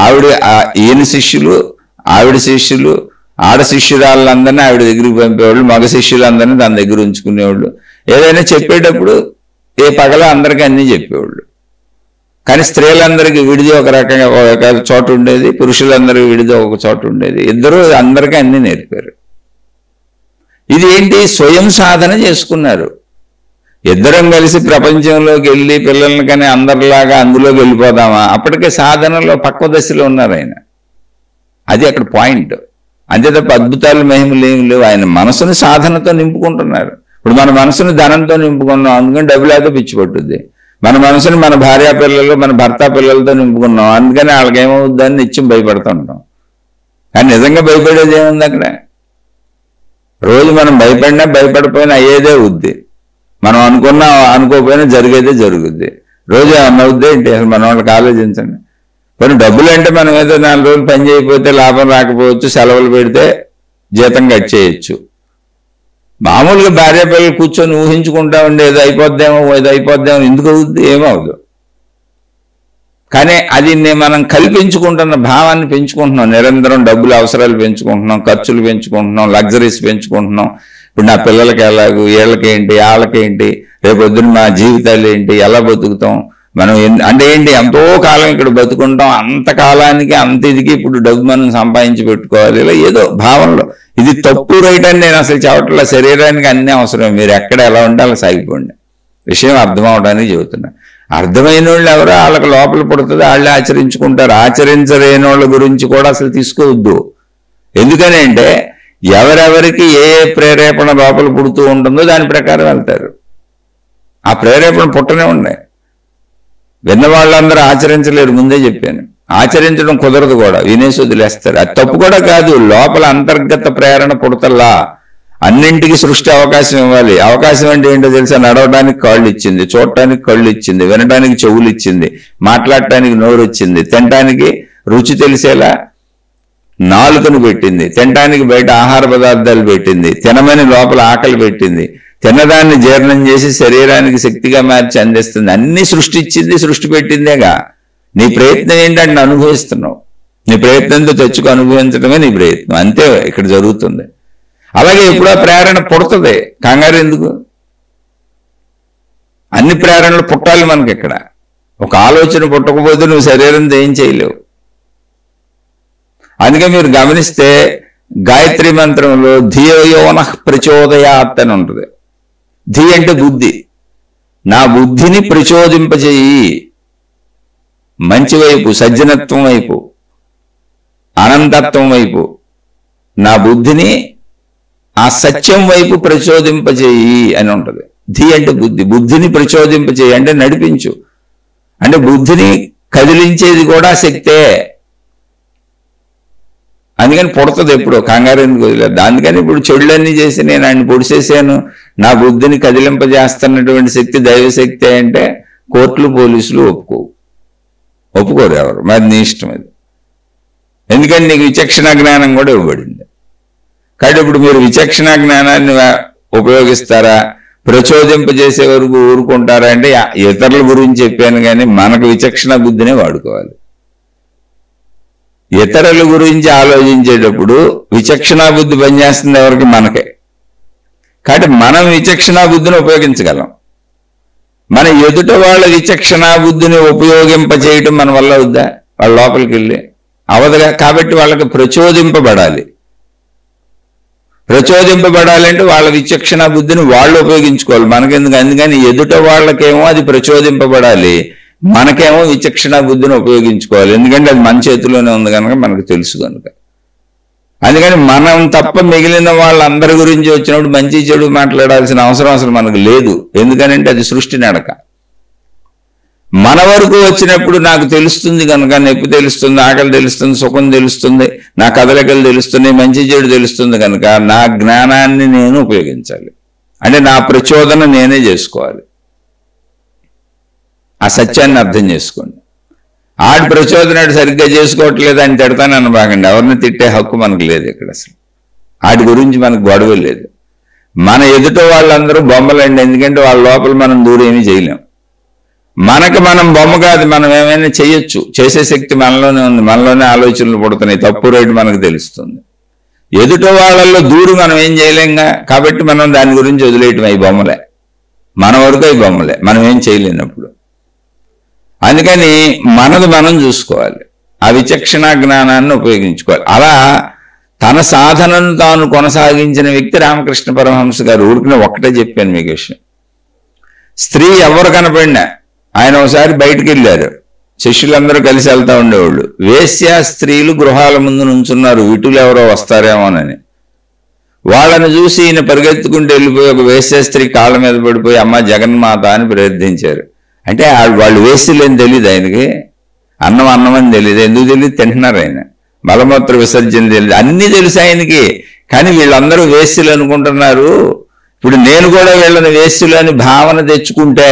ఆవిడ ఈయన శిష్యులు, ఆవిడ శిష్యులు, ఆడ శిష్యురాళ్ళందరినీ ఆవిడ దగ్గరికి పంపేవాళ్ళు, మగ శిష్యులందరినీ తన దగ్గర ఉంచుకునేవాళ్ళు. ఏదైనా చెప్పేటప్పుడు ఏ పగల అందరికీ అన్నీ చెప్పేవాళ్ళు. కానీ స్త్రీలందరికీ విడిది ఒక రకంగా ఒక చోట ఉండేది, పురుషులందరికీ విడిది ఒక చోట ఉండేది. ఇద్దరు అందరికీ అన్నీ నేర్పారు. ఇది ఏంటి, స్వయం సాధన చేసుకున్నారు. ఇద్దరం కలిసి ప్రపంచంలోకి వెళ్ళి పిల్లల్ని కానీ అందరిలాగా అందులోకి వెళ్ళిపోదామా, అప్పటికే సాధనలో పక్వ దశలో ఉన్నారు ఆయన. అది అక్కడ పాయింట్. అంతే తప్ప అద్భుతాలు మహిమలు ఏమి లేవు. ఆయన మనసుని సాధనతో నింపుకుంటున్నారు. ఇప్పుడు మన మనసుని ధనంతో నింపుకున్నాం, అందుకని డబ్బులతో పిచ్చి పట్టుద్ది. మన మనసుని మన భార్య పిల్లలు, మన భర్త పిల్లలతో నింపుకున్నాం, అందుకని వాళ్ళకి ఏమవుద్దని నిత్యం భయపడుతూ ఉంటాం. కానీ నిజంగా భయపడేది ఏముంది అక్కడ? రోజు మనం భయపడినా భయపడిపోయినా అయ్యేదే అవుద్ది. మనం అనుకోకపోయినా జరిగేదే జరుగుద్ది. రోజు అన్నవుద్దే ఏంటి అసలు మన వాళ్ళకి ఆలోచించండి. కొన్ని డబ్బులు అంటే మనం ఏదో 4 రోజులు పని చేయకపోతే లాభం రాకపోవచ్చు, సెలవులు పెడితే జీతం కట్ చేయొచ్చు. మామూలుగా భార్య పిల్లలు కూర్చొని ఊహించుకుంటా ఉండే ఏదో అయిపోద్దేమో ఎందుకు అవుద్ది, ఏమవుద్దు. కానీ అది మనం కల్పించుకుంటున్న భావాన్ని పెంచుకుంటున్నాం. నిరంతరం డబ్బులు అవసరాలు పెంచుకుంటున్నాం, ఖర్చులు పెంచుకుంటున్నాం, లగ్జరీస్ పెంచుకుంటున్నాం. ఇప్పుడు నా పిల్లలకి ఎలాగూ, వీళ్ళకేంటి, వాళ్ళకేంటి, రేపొద్దున మా జీవితాలు ఏంటి, ఎలా బతుకుతాం మనం, అంటే ఏంటి ఎంతో కాలం ఇక్కడ బతుకుంటాం, అంతకాలానికి అంత ఇదికి ఇప్పుడు డబ్బు మనం సంపాదించి పెట్టుకోవాలి, ఇలా ఏదో భావనలో. ఇది తప్పు రైట్ అని నేను అసలు చెప్పట్లా. శరీరానికి అన్నీ అవసరం, మీరు ఎక్కడ ఎలా ఉంటే అలా సాగిపోండి. విషయం అర్థం అవడానికి చెబుతున్నా. అర్థమైన వాళ్ళు ఎవరో వాళ్ళకి లోపల పుడుతుంది, వాళ్ళే ఆచరించుకుంటారు. ఆచరించలేని వాళ్ళ గురించి కూడా అసలు తీసుకోవద్దు. ఎందుకని అంటే ఎవరెవరికి ఏ ప్రేరేపణ లోపల పుడుతూ ఉంటుందో దాని ప్రకారం వెళ్తారు. ఆ ప్రేరేపణ పుట్టనే ఉన్నాయి. విన్న వాళ్ళందరూ ఆచరించలేరు, ముందే చెప్పాను. ఆచరించడం కుదరదు కూడా, వినేసి వదిలేస్తారు. అది తప్పు కూడా కాదు. లోపల అంతర్గత ప్రేరణ పుడతల్లా. అన్నింటికి సృష్టి అవకాశం ఇవ్వాలి. అవకాశం అంటే ఏంటో తెలుసా? నడవడానికి కాళ్ళు ఇచ్చింది, చూడటానికి కళ్ళు ఇచ్చింది, వినడానికి చెవులు ఇచ్చింది, మాట్లాడటానికి నోరు ఇచ్చింది, తినటానికి రుచి తెలిసేలా నాలుకను పెట్టింది, తినటానికి బయట ఆహార పదార్థాలు పెట్టింది, తినమని లోపల ఆకలి పెట్టింది, తిన్నదాన్ని జీర్ణం చేసి శరీరానికి శక్తిగా మార్చి అందిస్తుంది. అన్ని సృష్టించింది, సృష్టి పెట్టిందేగా. నీ ప్రయత్నం ఏంటంటే అనుభవిస్తున్నావు. నీ ప్రయత్నంతో తెచ్చుకు అనుభవించడమే నీ ప్రయత్నం, అంతే ఇక్కడ జరుగుతుంది. అలాగే ఎప్పుడో ప్రేరణ పుడుతుంది, కంగారు ఎందుకు? అన్ని ప్రేరణలు పుట్టాలి మనకి. ఇక్కడ ఒక ఆలోచన పుట్టకపోతే నువ్వు శరీరంతో ఏం చేయలేవు. అందుకే మీరు గమనిస్తే గాయత్రి మంత్రంలో ధియోయోనః ప్రచోదయాత్ అని ఉంటుంది. ధి అంటే బుద్ధి. నా బుద్ధిని ప్రచోదింపజేయి, మంచి వైపు, సజ్జనత్వం వైపు, అనంతత్వం వైపు, నా బుద్ధిని ఆ సత్యం వైపు ప్రచోదింపజేయి అని ఉంటుంది. ధి అంటే బుద్ధి. బుద్ధిని ప్రచోదింపజేయి అంటే నడిపించు, అంటే బుద్ధిని కదిలించేది కూడా శక్తే. అందుకని పుడుతుంది ఎప్పుడు, కంగారు ఎందుకు వదిలేదు. అందుకని ఇప్పుడు చెడులన్నీ చేసి నేను ఆయన పొడిసేసాను, నా బుద్ధిని కదిలింపజేస్తున్నటువంటి శక్తి దైవశక్తి అంటే కోర్టులు పోలీసులు ఒప్పుకోరు ఎవరు. మరి నీ ఇష్టం అది. ఎందుకంటే నీకు విచక్షణ జ్ఞానం కూడా ఇవ్వబడింది. కాబట్టి ఇప్పుడు మీరు విచక్షణ జ్ఞానాన్ని ఉపయోగిస్తారా, ప్రచోదింపజేసే వరకు ఊరుకుంటారా అంటే ఇతరుల గురించి చెప్పాను, కానీ మనకు విచక్షణ బుద్ధినే వాడుకోవాలి. ఇతరుల గురించి ఆలోచించేటప్పుడు విచక్షణ బుద్ధి పనిచేస్తుంది ఎవరికి? మనకే. కాబట్టి మనం విచక్షణ బుద్ధిని ఉపయోగించగలం. మన ఎదుట వాళ్ళ విచక్షణ బుద్ధిని ఉపయోగింపచేయటం మన వల్ల అవుద్దా? వాళ్ళ లోపలికి వెళ్ళి అవదుగా. కాబట్టి వాళ్ళకి ప్రచోదింపబడాలి. ప్రచోదింపబడాలంటే వాళ్ళ విచక్షణ బుద్ధిని వాళ్ళు ఉపయోగించుకోవాలి, మనకెందుకు. అందుకని ఎదుట వాళ్ళకేమో అది ప్రచోదింపబడాలి, మనకేమో విచక్షణ బుద్ధిని ఉపయోగించుకోవాలి. ఎందుకంటే అది మన చేతిలోనే ఉంది కనుక, మనకు తెలుసు కనుక. అందుకని మనం తప్ప మిగిలిన వాళ్ళందరి గురించి వచ్చినప్పుడు మంచి చెడు మాట్లాడాల్సిన అవసరం అసలు మనకు లేదు. ఎందుకనంటే అది సృష్టి నడక. మన వరకు వచ్చినప్పుడు నాకు తెలుస్తుంది కనుక, నొప్పి తెలుస్తుంది, ఆకలి తెలుస్తుంది, సుఖం తెలుస్తుంది, నా కదలికలు తెలుస్తున్నాయి, మంచి చెడు తెలుస్తుంది కనుక నా జ్ఞానాన్ని నేను ఉపయోగించాలి. అంటే నా ప్రచోదన నేనే చేసుకోవాలి. ఆ సత్యాన్ని అర్థం చేసుకోండి. ఆడి ప్రచోదనాడు సరిగ్గా చేసుకోవట్లేదు అని తిడతానని బాగండి. ఎవరిని తిట్టే హక్కు మనకు లేదు ఇక్కడ. అసలు వాటి గురించి మనకు గొడవ లేదు. మన ఎదుట వాళ్ళందరూ బొమ్మలండి, ఎందుకంటే వాళ్ళ లోపల మనం దూరం ఏమీ చేయలేం. మనకు మనం బొమ్మ కాదు, మనం ఏమైనా చేయొచ్చు, చేసే శక్తి మనలోనే ఉంది, మనలోనే ఆలోచనలు పుడుతున్నాయి, తప్పు రైట్ మనకు తెలుస్తుంది. ఎదుట వాళ్ళల్లో దూరం మనం ఏం చేయలేంగా, కాబట్టి మనం దాని గురించి వదిలేయటం. అవి బొమ్మలే, మన వరకు అవి బొమ్మలే, మనం ఏం చేయలేనప్పుడు. అందుకని మనది మనం చూసుకోవాలి, ఆ విచక్షణ జ్ఞానాన్ని ఉపయోగించుకోవాలి. అలా తన సాధనను తాను కొనసాగించిన వ్యక్తి రామకృష్ణ పరమహంస గారు. ఊరికిన ఒక్కటే చెప్పాను మీకు విషయం. స్త్రీ ఎవరు కనపడినా, ఆయన ఒకసారి బయటికి వెళ్ళారు, శిష్యులందరూ కలిసి వెళ్తా ఉండేవాళ్ళు. వేశ్య స్త్రీలు గృహాల ముందు నుంచున్నారు, విటులు ఎవరో వస్తారేమోనని. వాళ్ళని చూసి ఈయన పరిగెత్తుకుంటూ వెళ్ళిపోయి ఒక వేశ్య స్త్రీ కాళ్ళ మీద పడిపోయి అమ్మ జగన్మాత అని ప్రార్థించారు. అంటే వాళ్ళు వేశ్యలేని తెలియదు ఆయనకి, అన్నం అని తెలియదు. ఎందుకు తెలియదు? తింటున్నారు ఆయన. మలమూత్ర విసర్జన తెలియదు, అన్నీ తెలుసు ఆయనకి. కానీ వీళ్ళందరూ వేశ్యలు అనుకుంటున్నారు. ఇప్పుడు నేను కూడా వీళ్ళని వేస్తులని భావన తెచ్చుకుంటే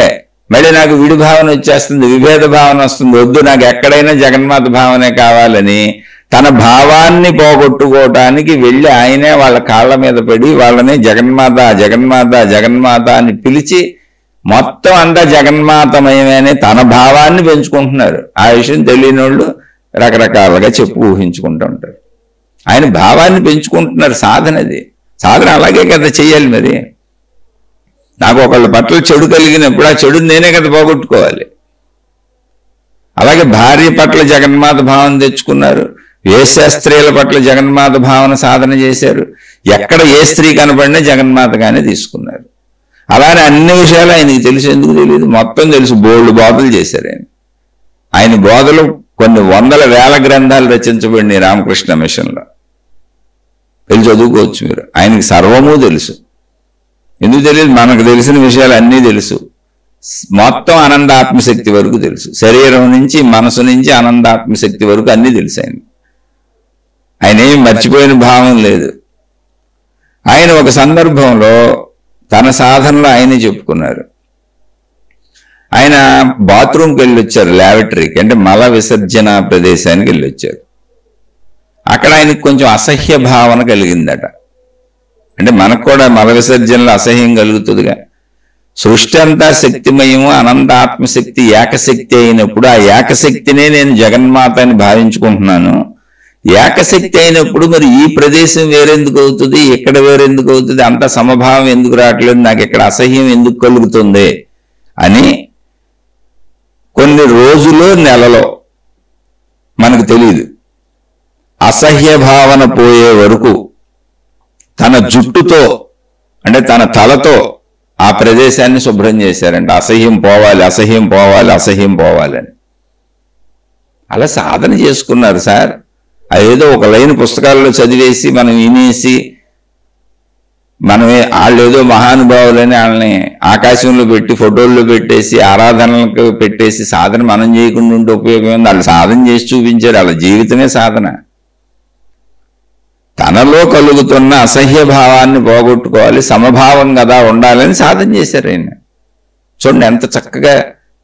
మళ్ళీ నాకు విడి భావన వచ్చేస్తుంది, విభేద భావన వస్తుంది. వద్దు, నాకు ఎక్కడైనా జగన్మాత భావనే కావాలని తన భావాన్ని పోగొట్టుకోవటానికి వెళ్ళి ఆయనే వాళ్ళ కాళ్ళ మీద పడి వాళ్ళని జగన్మాత జగన్మాత జగన్మాత అని పిలిచి మొత్తం అంతా జగన్మాతమయమని తన భావాన్ని పెంచుకుంటున్నారు. ఆ విషయం తెలియని వాళ్ళు రకరకాలుగా చెప్పు ఊహించుకుంటూ ఉంటారు. ఆయన భావాన్ని పెంచుకుంటున్నారు. సాధనది, సాధన అలాగే కదా చెయ్యాలి. మరి నాకు ఒకళ్ళ పట్ల చెడు కలిగినప్పుడు ఆ చెడుని నేనే కదా పోగొట్టుకోవాలి. అలాగే భార్య పట్ల జగన్మాత భావన తెచ్చుకున్నారు, వేశ్య స్త్రీల పట్ల జగన్మాత భావన సాధన చేశారు. ఎక్కడ ఏ స్త్రీ కనపడినా జగన్మాతగానే తీసుకున్నారు. అలానే అన్ని విషయాలు ఆయనకి తెలుసు. ఎందుకు తెలియదు? మొత్తం తెలుసు. బోల్డ్ బోధలు చేశారు ఆయన. ఆయన బోధలు కొన్ని వందల వేల గ్రంథాలు రచించబడినాయి రామకృష్ణ మిషన్లో. వెళ్ళి చదువుకోవచ్చు మీరు. ఆయనకి సర్వము తెలుసు. ఎందుకు తెలియదు? మనకు తెలిసిన విషయాలు అన్నీ తెలుసు. మొత్తం ఆనందాత్మశక్తి వరకు తెలుసు. శరీరం నుంచి మనసు నుంచి ఆనందాత్మశక్తి వరకు అన్నీ తెలుసు ఆయన. ఆయన ఏమి మర్చిపోయిన భావం లేదు. ఆయన ఒక సందర్భంలో తన సాధనలో ఆయనే చెప్పుకున్నారు. ఆయన బాత్రూమ్కి వెళ్ళి వచ్చారు, ల్యాబరేటరీకి, అంటే మల విసర్జన ప్రదేశానికి వెళ్ళి వచ్చారు. అక్కడ ఆయనకు కొంచెం అసహ్య భావన కలిగిందట. అంటే మనకు కూడా మల విసర్జనలో అసహ్యం కలుగుతుందిగా. సృష్టి అంతా శక్తిమయము, అనంత ఆత్మశక్తి ఏకశక్తి అయినప్పుడు ఆ ఏకశక్తినే నేను జగన్మాత అని భావించుకుంటున్నాను. ఏకశక్తి అయినప్పుడు మరి ఈ ప్రదేశం వేరెందుకు అవుతుంది, ఇక్కడ వేరెందుకు అవుతుంది, అంత సమభావం ఎందుకు రావట్లేదు, నాకు ఇక్కడ అసహ్యం ఎందుకు కలుగుతుంది అని కొన్ని రోజులు నెలలో మనకు తెలియదు. అసహ్య భావన పోయే వరకు తన జుట్టుతో అంటే తన తలతో ఆ ప్రదేశాన్ని శుభ్రం చేశారంట. అసహ్యం పోవాలి, అసహ్యం పోవాలి, అసహ్యం పోవాలని. అలా సాధన చేసుకున్నారు సార్. అదేదో ఒక లైన్ పుస్తకాల్లో చదివేసి మనం వినేసి మనమే వాళ్ళు ఏదో మహానుభావులని వాళ్ళని ఆకాశంలో పెట్టి ఫోటోల్లో పెట్టేసి ఆరాధనలకు పెట్టేసి సాధన మనం చేయకుండా ఉంటే ఉపయోగం ఉంది. వాళ్ళు సాధన చేసి చూపించారు. వాళ్ళ జీవితమే సాధన. తనలో కలుగుతున్న అసహ్య భావాన్ని పోగొట్టుకోవాలి, సమభావం కదా ఉండాలని సాధన చేశారు ఆయన. చూడండి ఎంత చక్కగా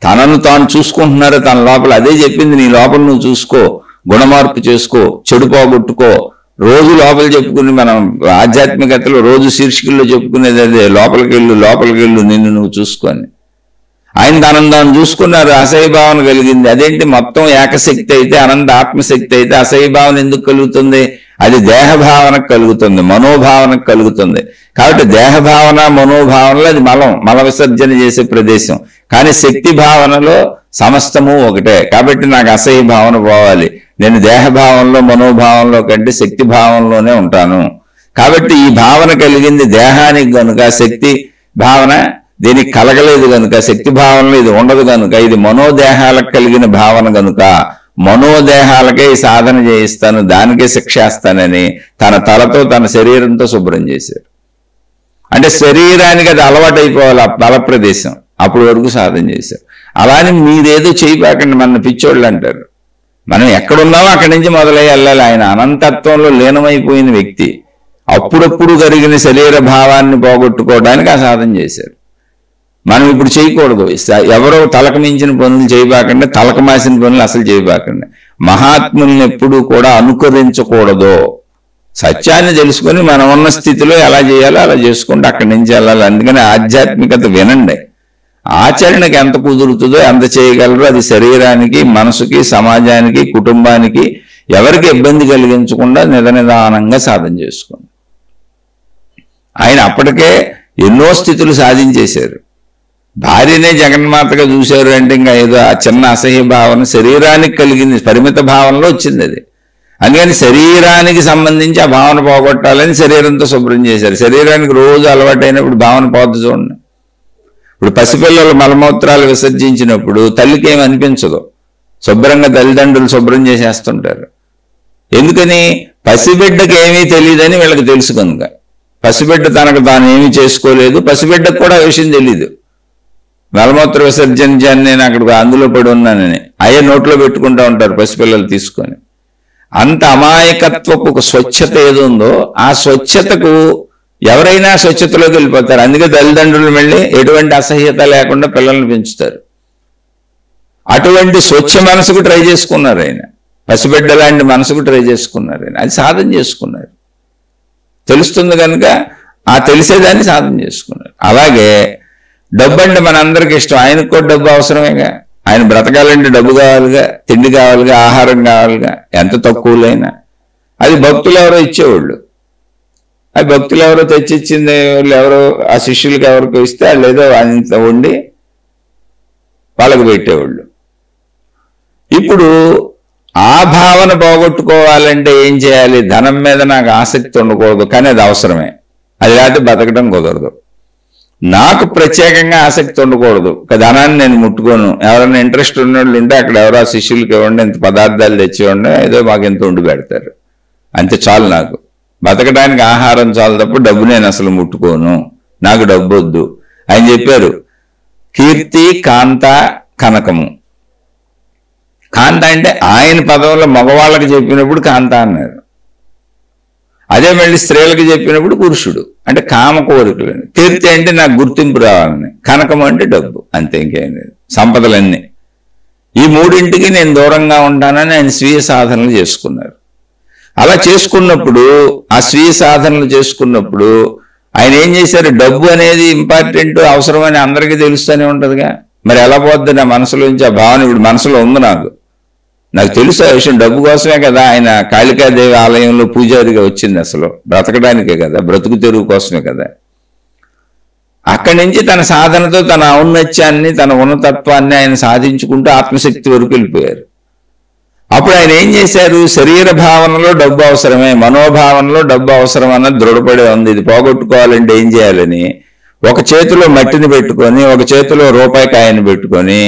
తనను తాను చూసుకుంటున్నారో. తన లోపల అదే చెప్పింది, నీ లోపల నువ్వు చూసుకో, గుణమార్పు చేసుకో, చెడు పోగొట్టుకో. రోజు లోపల చెప్పుకుని మనం ఆధ్యాత్మికతలో రోజు శీర్షికల్లో చెప్పుకునేది అదే, లోపలికి వెళ్ళు నిన్ను నువ్వు చూసుకొని. ఆయన తనను తాను చూసుకున్నారు. అసహ్య భావన కలిగింది. అదేంటి? మొత్తం ఏకశక్తి అయితే, అనంత ఆత్మశక్తి అయితే అసహ్య భావన ఎందుకు కలుగుతుంది? అది దేహభావనకు కలుగుతుంది, మనోభావనకు కలుగుతుంది. కాబట్టి దేహభావన మనోభావనలో అది మల విసర్జన చేసే ప్రదేశం. కానీ శక్తి భావనలో సమస్తము ఒకటే. కాబట్టి నాకు అసహ్య భావన పోవాలి, నేను దేహభావంలో మనోభావంలో కంటే శక్తి భావంలోనే ఉంటాను. కాబట్టి ఈ భావన కలిగింది దేహానికి గనుక, శక్తి భావన దీనికి కలగలేదు గనుక, శక్తి భావనలో ఇది ఉండదు గనుక, ఇది మనోదేహాలకు కలిగిన భావన గనుక మనోదేహాలకే ఈ సాధన చేయిస్తాను, దానికే శిక్షేస్తానని తన తలతో తన శరీరంతో శుభ్రం చేశారు. అంటే శరీరానికి అది అలవాటైపోవాలి ఆ తల ప్రదేశం. అప్పటి వరకు సాధన చేశారు. అలానే మీరేదో చేయబాకండి, మన పిచ్చోళ్ళు అంటారు. మనం ఎక్కడున్నామో అక్కడి నుంచి మొదలై వెళ్ళాలి. ఆయన అనంతత్వంలో లీనమైపోయిన వ్యక్తి. అప్పుడప్పుడు కలిగిన శరీర భావాన్ని పోగొట్టుకోవడానికి ఆ సాధన చేశారు. మనం ఇప్పుడు చేయకూడదు. ఎవరో తలకు మించిన పనులు చేయబాకండి, తలకు మాసిన పనులు అసలు చేయబాకండి. మహాత్ముల్ని ఎప్పుడూ కూడా అనుకరించకూడదు. సత్యాన్ని తెలుసుకొని మనం ఉన్న స్థితిలో ఎలా చేయాలో అలా చేసుకుంటే అక్కడి నుంచి వెళ్ళాలి. అందుకని ఆధ్యాత్మికత వినండి. ఆచరణకి ఎంత కుదురుతుందో ఎంత చేయగలరో అది శరీరానికి, మనసుకి, సమాజానికి, కుటుంబానికి ఎవరికి ఇబ్బంది కలిగించకుండా నిదానంగా సాధన చేసుకోండి. ఆయన అప్పటికే ఎన్నో స్థితులు సాధించేశారు. భార్యనే జగన్మాతగా చూశారు అంటే ఇంకా ఏదో ఆ చిన్న అసహ్య భావన శరీరానికి కలిగింది, పరిమిత భావనలో వచ్చింది అది. అందుకని శరీరానికి సంబంధించి ఆ భావన పోగొట్టాలని శరీరంతో శుభ్రం చేశారు. శరీరానికి రోజు అలవాటైనప్పుడు భావన పోద్దు. చూడండి, ఇప్పుడు పసిపిల్లలు మలమూత్రాలు విసర్జించినప్పుడు తల్లికి ఏమి అనిపించదు, శుభ్రంగా తల్లిదండ్రులు శుభ్రం చేసేస్తుంటారు. ఎందుకని? పసిబిడ్డకి ఏమీ తెలియదని వీళ్ళకి తెలుసు కనుక. పసిబిడ్డ తనకు తాను ఏమీ చేసుకోలేదు, పసిబిడ్డకు కూడా ఆ విషయం తెలీదు. మలమూత్ర విసర్జించాను నేను అక్కడ అందులో పడి ఉన్నానని అయ్యే నోట్లో పెట్టుకుంటూ ఉంటారు పసిపిల్లలు తీసుకొని. అంత అమాయకత్వపు ఒక స్వచ్ఛత ఏదో ఉందో ఆ స్వచ్ఛతకు ఎవరైనా స్వచ్ఛతలోకి వెళ్ళిపోతారు. అందుకే తల్లిదండ్రులు మళ్ళీ ఎటువంటి అసహ్యత లేకుండా పిల్లల్ని పెంచుతారు. అటువంటి స్వచ్ఛ మనసుకు ట్రై చేసుకున్నారు ఆయన. పసిబిడ్డ లాంటి మనసుకు ట్రై చేసుకున్నారు ఆయన. అది సాధన చేసుకున్నారు. తెలుస్తుంది కనుక ఆ తెలిసేదాన్ని సాధన చేసుకున్నారు. అలాగే డబ్బు అంటే మనందరికి ఇష్టం. ఆయనకు కూడా డబ్బు అవసరమేగా. ఆయన బ్రతకాలంటే డబ్బు కావాలిగా, తిండి కావాలిగా, ఆహారం కావాలిగా, ఎంత తక్కువలైనా. అది భక్తులు ఎవరో ఇచ్చేవాళ్ళు. అది భక్తులు ఎవరో తెచ్చిచ్చింది వాళ్ళు ఎవరో ఆ శిష్యులకి ఎవరికో ఇస్తే వాళ్ళు ఏదో అంత వండి వాళ్ళకి పెట్టేవాళ్ళు. ఇప్పుడు ఆ భావన పోగొట్టుకోవాలంటే ఏం చేయాలి? ధనం మీద నాకు ఆసక్తి ఉండకూడదు, కానీ అది అవసరమే. అది లేకపోతే బతకడం కుదరదు. నాకు ప్రత్యేకంగా ఆసక్తి ఉండకూడదు, ధనాన్ని నేను ముట్టుకోను. ఎవరైనా ఇంట్రెస్ట్ ఉన్నోళ్ళు ఉంటే అక్కడ ఎవరో శిష్యులకి ఇవ్వండి, ఇంత పదార్థాలు తెచ్చివ్వండి, ఏదో మాకు ఎంత ఉండి పెడతారు, అంతే చాలు. నాకు బతకడానికి ఆహారం చాలు తప్ప డబ్బు నేను అసలు ముట్టుకోను, నాకు డబ్బు వద్దు. ఆయన చెప్పారు కీర్తి, కాంత, కనకము. కాంత అంటే ఆయన పదవుల్లో మగవాళ్ళకి చెప్పినప్పుడు కాంత అన్నారు. అదే మళ్ళీ స్త్రీలకు చెప్పినప్పుడు పురుషుడు. అంటే కామ కోరికలని. కీర్తి అంటే నాకు గుర్తింపు రావాలని. కనకం అంటే డబ్బు, అంతే, ఇంకేం లేదు. సంపదలన్నీ. ఈ మూడింటికి నేను దూరంగా ఉంటానని ఆయన స్వీయ సాధనలు చేసుకున్నారు. అలా చేసుకున్నప్పుడు, ఆ స్వీయ సాధనలు చేసుకున్నప్పుడు ఆయన ఏం చేశారు? డబ్బు అనేది ఇంపార్టెంట్, అవసరమని అందరికీ తెలుస్తూనే ఉంటుందిగా. మరి ఎలా పోద్ది నా మనసులోంచి ఆ భావన? ఇప్పుడు మనసులో ఉంది నాకు తెలుసు ఆ విషయం. డబ్బు కోసమే కదా ఆయన కాళికాదేవి ఆలయంలో పూజారిగా వచ్చింది. అసలు బ్రతకడానికే కదా, బ్రతుకు తెరువు కోసమే కదా. అక్కడి నుంచి తన సాధనతో తన ఔన్నత్యాన్ని, తన ఉన్నతత్వాన్ని ఆయన సాధించుకుంటూ ఆత్మశక్తి వరకు వెళ్ళిపోయారు. అప్పుడు ఆయన ఏం చేశారు? శరీర భావనలో డబ్బు అవసరమే, మనోభావనలో డబ్బు అవసరం అన్నది దృఢపడే ఉంది. ఇది పోగొట్టుకోవాలంటే ఏం చేయాలని ఒక చేతిలో మట్టిని పెట్టుకొని, ఒక చేతిలో రూపాయి కాయని పెట్టుకొని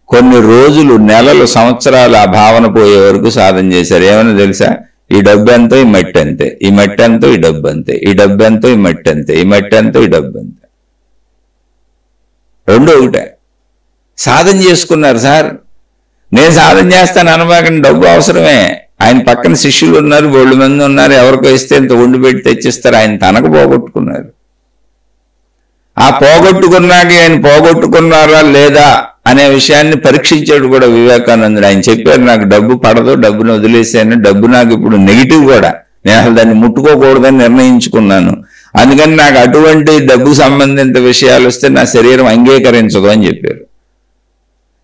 కొన్ని రోజులు, నెలలు, సంవత్సరాలు ఆ భావన పోయే వరకు సాధన చేశారు. ఏమన్నా తెలుసా? ఈ డబ్బు ఎంతో, ఈ మట్టి అంతే, ఈ మట్టి ఎంతో, ఈ డబ్బు అంతే, ఈ డబ్బు ఎంతో, ఈ మట్టి అంతే, ఈ మట్టి ఎంతో, ఈ డబ్బు అంతే, రెండు ఒకటే. సాధన చేసుకున్నారు. సార్ నేను సాధన చేస్తాను అనబాకండి, డబ్బు అవసరమే. ఆయన పక్కన శిష్యులు ఉన్నారు, 2 మంది ఉన్నారు, ఎవరికో ఇస్తే ఇంత వండి పెట్టి తెచ్చిస్తారు. ఆయన తనకు పోగొట్టుకున్నారు. ఆ పోగొట్టుకున్నాక ఆయన పోగొట్టుకున్నారా లేదా అనే విషయాన్ని పరీక్షించాడు కూడా వివేకానందుడు. ఆయన చెప్పారు, నాకు డబ్బు పడదు, డబ్బును వదిలేసాను, డబ్బు నాకు ఇప్పుడు నెగిటివ్ కూడా, నేను అసలు దాన్ని ముట్టుకోకూడదని నిర్ణయించుకున్నాను. అందుకని నాకు అటువంటి డబ్బుకు సంబంధిత విషయాలు వస్తే నా శరీరం అంగీకరించదు అని చెప్పారు.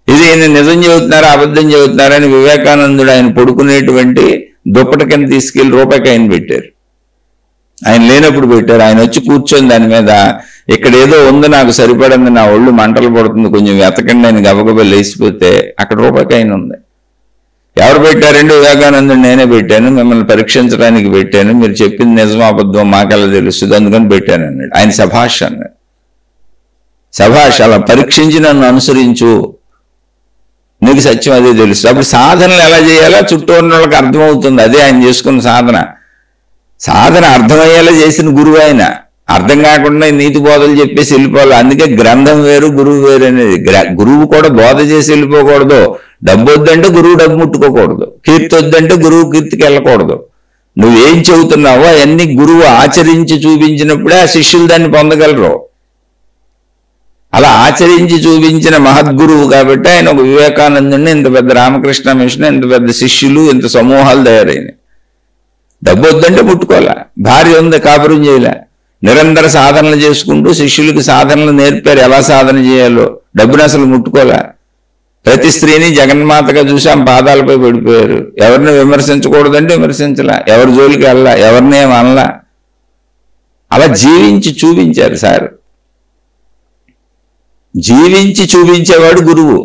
ఇది ఈయన నిజం చెబుతున్నారా అబద్ధం చెబుతున్నారని వివేకానందుడు ఆయన పడుకునేటువంటి దుప్పటి కింద తీసుకెళ్లి రూపాయికి ఆయన పెట్టారు. ఆయన లేనప్పుడు పెట్టారు. ఆయన వచ్చి కూర్చొని దాని మీద, ఇక్కడ ఏదో ఉంది నాకు సరిపడింది, నా ఒళ్ళు మంటలు పడుతుంది, కొంచెం వెతకండి అని గబగబా లేచిపోతే అక్కడ రూపాయికి ఆయన ఉంది. ఎవరు పెట్టారండి? వివేకానందుడు. నేనే పెట్టాను, మిమ్మల్ని పరీక్షించడానికి పెట్టాను, మీరు చెప్పింది నిజం అబద్ధం మాకెలా తెలుస్తుంది, అందుకని పెట్టాను అన్నాడు. ఆయన సభాష్ అన్నాడు. సభాష్, అలా పరీక్షించి నన్ను అనుసరించు, నీకు సత్యం అదే తెలుసు. అప్పుడు సాధనలు ఎలా చేయాలో చుట్టూ ఉన్న వాళ్ళకి అర్థమవుతుంది. అదే ఆయన చేసుకున్న సాధన. సాధన అర్థమయ్యేలా చేసిన గురువు ఆయన. అర్థం కాకుండా నీతి బోధలు చెప్పేసి వెళ్ళిపోవాలి. అందుకే గ్రంథం వేరు, గురువు వేరు అనేది. గురువు కూడా బోధ చేసి వెళ్ళిపోకూడదు. డబ్బు వద్దంటే గురువు డబ్బు ముట్టుకోకూడదు, కీర్తి వద్దంటే గురువు కీర్తికి వెళ్ళకూడదు. నువ్వేం చెబుతున్నావో అవన్నీ గురువు ఆచరించి చూపించినప్పుడే ఆ శిష్యులు దాన్ని పొందగలరు. అలా ఆచరించి చూపించిన మహద్గురువు కాబట్టి ఆయన ఒక వివేకానందుని, ఇంత పెద్ద రామకృష్ణ మిషన్, ఇంత పెద్ద శిష్యులు, ఇంత సమూహాలు తయారైనాయి. డబ్బు వద్దంటే ముట్టుకోలే, భార్య ఉంది కాపురం చేయలే, నిరంతర సాధనలు చేసుకుంటూ శిష్యులకు సాధనలు నేర్పారు, ఎలా సాధన చేయాలో. డబ్బుని అసలు ముట్టుకోలే. ప్రతి స్త్రీని జగన్మాతగా చూసి ఆమె పాదాలపై పడిపోయారు. ఎవరిని విమర్శించకూడదంటే విమర్శించలా, ఎవరి జోలికి వెళ్ళా, ఎవరినేం అనలా. అలా జీవించి చూపించారు సార్. జీవించి చూపించేవాడు గురువు,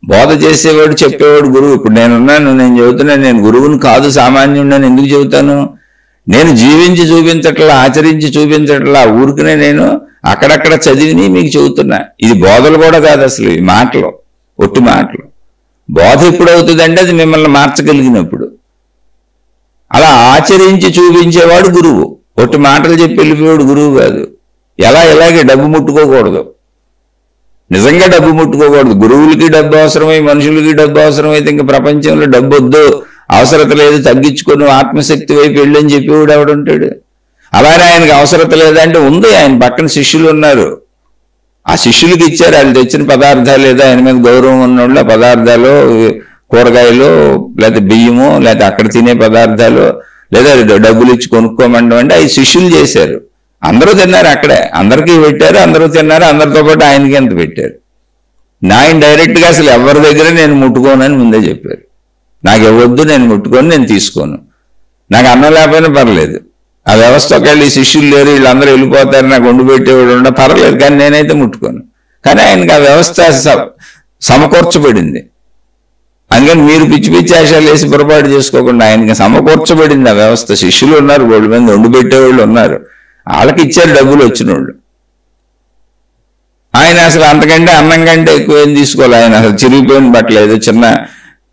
బోధ చేసేవాడు చెప్పేవాడు గురువు. ఇప్పుడు నేనున్నాను, నేను చెబుతున్నాను, నేను గురువుని కాదు సామాన్యుడిని ఎందుకు చెబుతాను? నేను జీవించి చూపించట్లా, ఆచరించి చూపించట్లా, ఊరికనే నేను అక్కడక్కడ చదివిని మీకు చెబుతున్నా. ఇది బోధలు కూడా కాదు అసలు, ఈ మాటలు, ఒట్టి మాటలు. బోధ ఎప్పుడు అవుతుందంటే అది మిమ్మల్ని మార్చగలిగినప్పుడు. అలా ఆచరించి చూపించేవాడు గురువు. ఒట్టి మాటలు చెప్పి వెళ్ళిపోయాడు గురువు కాదు. ఎలాగే డబ్బు ముట్టుకోకూడదు, నిజంగా డబ్బు ముట్టుకోకూడదు. గురువులకి డబ్బు అవసరమై, మనుషులకి డబ్బు అవసరమైతే ఇంక ప్రపంచంలో డబ్బు వద్దు, అవసరత లేదు, తగ్గించుకొని ఆత్మశక్తి వైపు వెళ్ళని చెప్పేవాడు ఎవడుంటాడు? అలానే ఆయనకి అవసరత లేదంటే ఉంది, ఆయన పక్కన శిష్యులు ఉన్నారు, ఆ శిష్యులకి ఇచ్చారు. వాళ్ళు తెచ్చిన పదార్థాలు ఏదో ఆయన మీద గౌరవం ఉన్నోళ్ళు పదార్థాలు, కూరగాయలు, లేదా బియ్యము, లేదా అక్కడ తినే పదార్థాలు, లేదా డబ్బులు ఇచ్చి కొనుక్కోమండం అంటే అవి శిష్యులు చేశారు. అందరూ తిన్నారు, అక్కడే అందరికీ పెట్టారు, అందరూ తిన్నారు, అందరితో పాటు ఆయనకి ఎంత పెట్టారు. ఆయన డైరెక్ట్గా అసలు ఎవరి దగ్గర నేను ముట్టుకోనని ముందే చెప్పారు. నాకు ఇవ్వద్దు, నేను ముట్టుకొని నేను తీసుకోను, నాకు అన్నం లేకపోయినా పర్లేదు, ఆ వ్యవస్థ ఒకళ్ళు ఈ శిష్యులు లేరు వీళ్ళందరూ వెళ్ళిపోతారు, నాకు వండి పెట్టేవాడు ఉండ పర్లేదు, కానీ నేనైతే ముట్టుకోను. కానీ ఆయనకి ఆ వ్యవస్థ సమకూర్చబడింది. అందుకని మీరు పిచ్చి పిచ్చి ఆశాలు వేసి పొరపాటు చేసుకోకుండా ఆయనకి సమకూర్చబడింది ఆ వ్యవస్థ. శిష్యులు ఉన్నారు, వాళ్ళ మీద వండి పెట్టేవాళ్ళు ఉన్నారు, వాళ్ళకి ఇచ్చారు డబ్బులు వచ్చిన వాళ్ళు. ఆయన అసలు అంతకంటే అన్నం కంటే ఎక్కువ ఏం తీసుకోవాలి. ఆయన అసలు చిరిగిపోయిన బట్టలు ఏదో చిన్న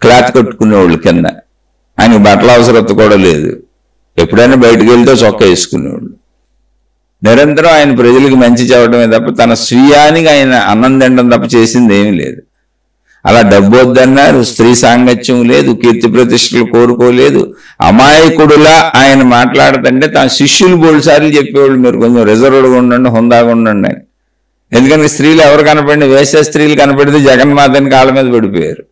క్లాత్ కట్టుకునేవాళ్ళు కింద, ఆయనకి బట్టల అవసరత కూడా లేదు. ఎప్పుడైనా బయటకు వెళ్తే చొక్కా వేసుకునేవాళ్ళు. నిరంతరం ఆయన ప్రజలకు మంచి చెప్పడమే తప్ప తన స్వీయానికి ఆయన అన్నం తినడం తప్ప చేసింది ఏమీ లేదు. అలా డబ్బు వద్దన్నారు, స్త్రీ సాంగత్యం లేదు, కీర్తి ప్రతిష్టలు కోరుకోలేదు. అమాయకుడులా ఆయన మాట్లాడుతుంటే తన శిష్యులు బోల్సార్లు చెప్పేవాళ్ళు మీరు కొంచెం రిజర్వ్డ్గా ఉండండి, హుందాగా ఉండండి అని. ఎందుకంటే స్త్రీలు ఎవరు కనపడింది, వేసే స్త్రీలు కనపడితే జగన్మాతని కాళ్ళ మీద పడిపోయారు.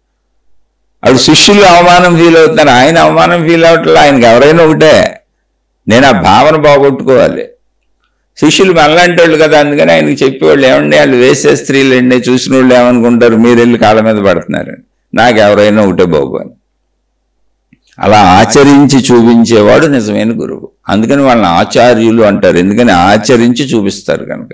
అప్పుడు శిష్యులు అవమానం ఫీల్ అవుతున్నారు, ఆయన అవమానం ఫీల్ అవట్లేదు. ఆయనకి ఎవరైనా ఒకటే, నేను ఆ భావన బాగొట్టుకోవాలి. శిష్యులు మనలాంటి వాళ్ళు కదా, అందుకని ఆయనకి చెప్పేవాళ్ళు ఏమండి వాళ్ళు వేసే స్త్రీలు అండి, చూసిన వాళ్ళు ఏమనుకుంటారు మీరు వెళ్ళి కాళ్ళ మీద పడుతున్నారు, నాకు ఎవరైనా ఒకటే బాబు అని. అలా ఆచరించి చూపించేవాడు నిజమైన గురువు. అందుకని వాళ్ళని ఆచార్యులు అంటారు, ఎందుకని ఆచరించి చూపిస్తారు కనుక.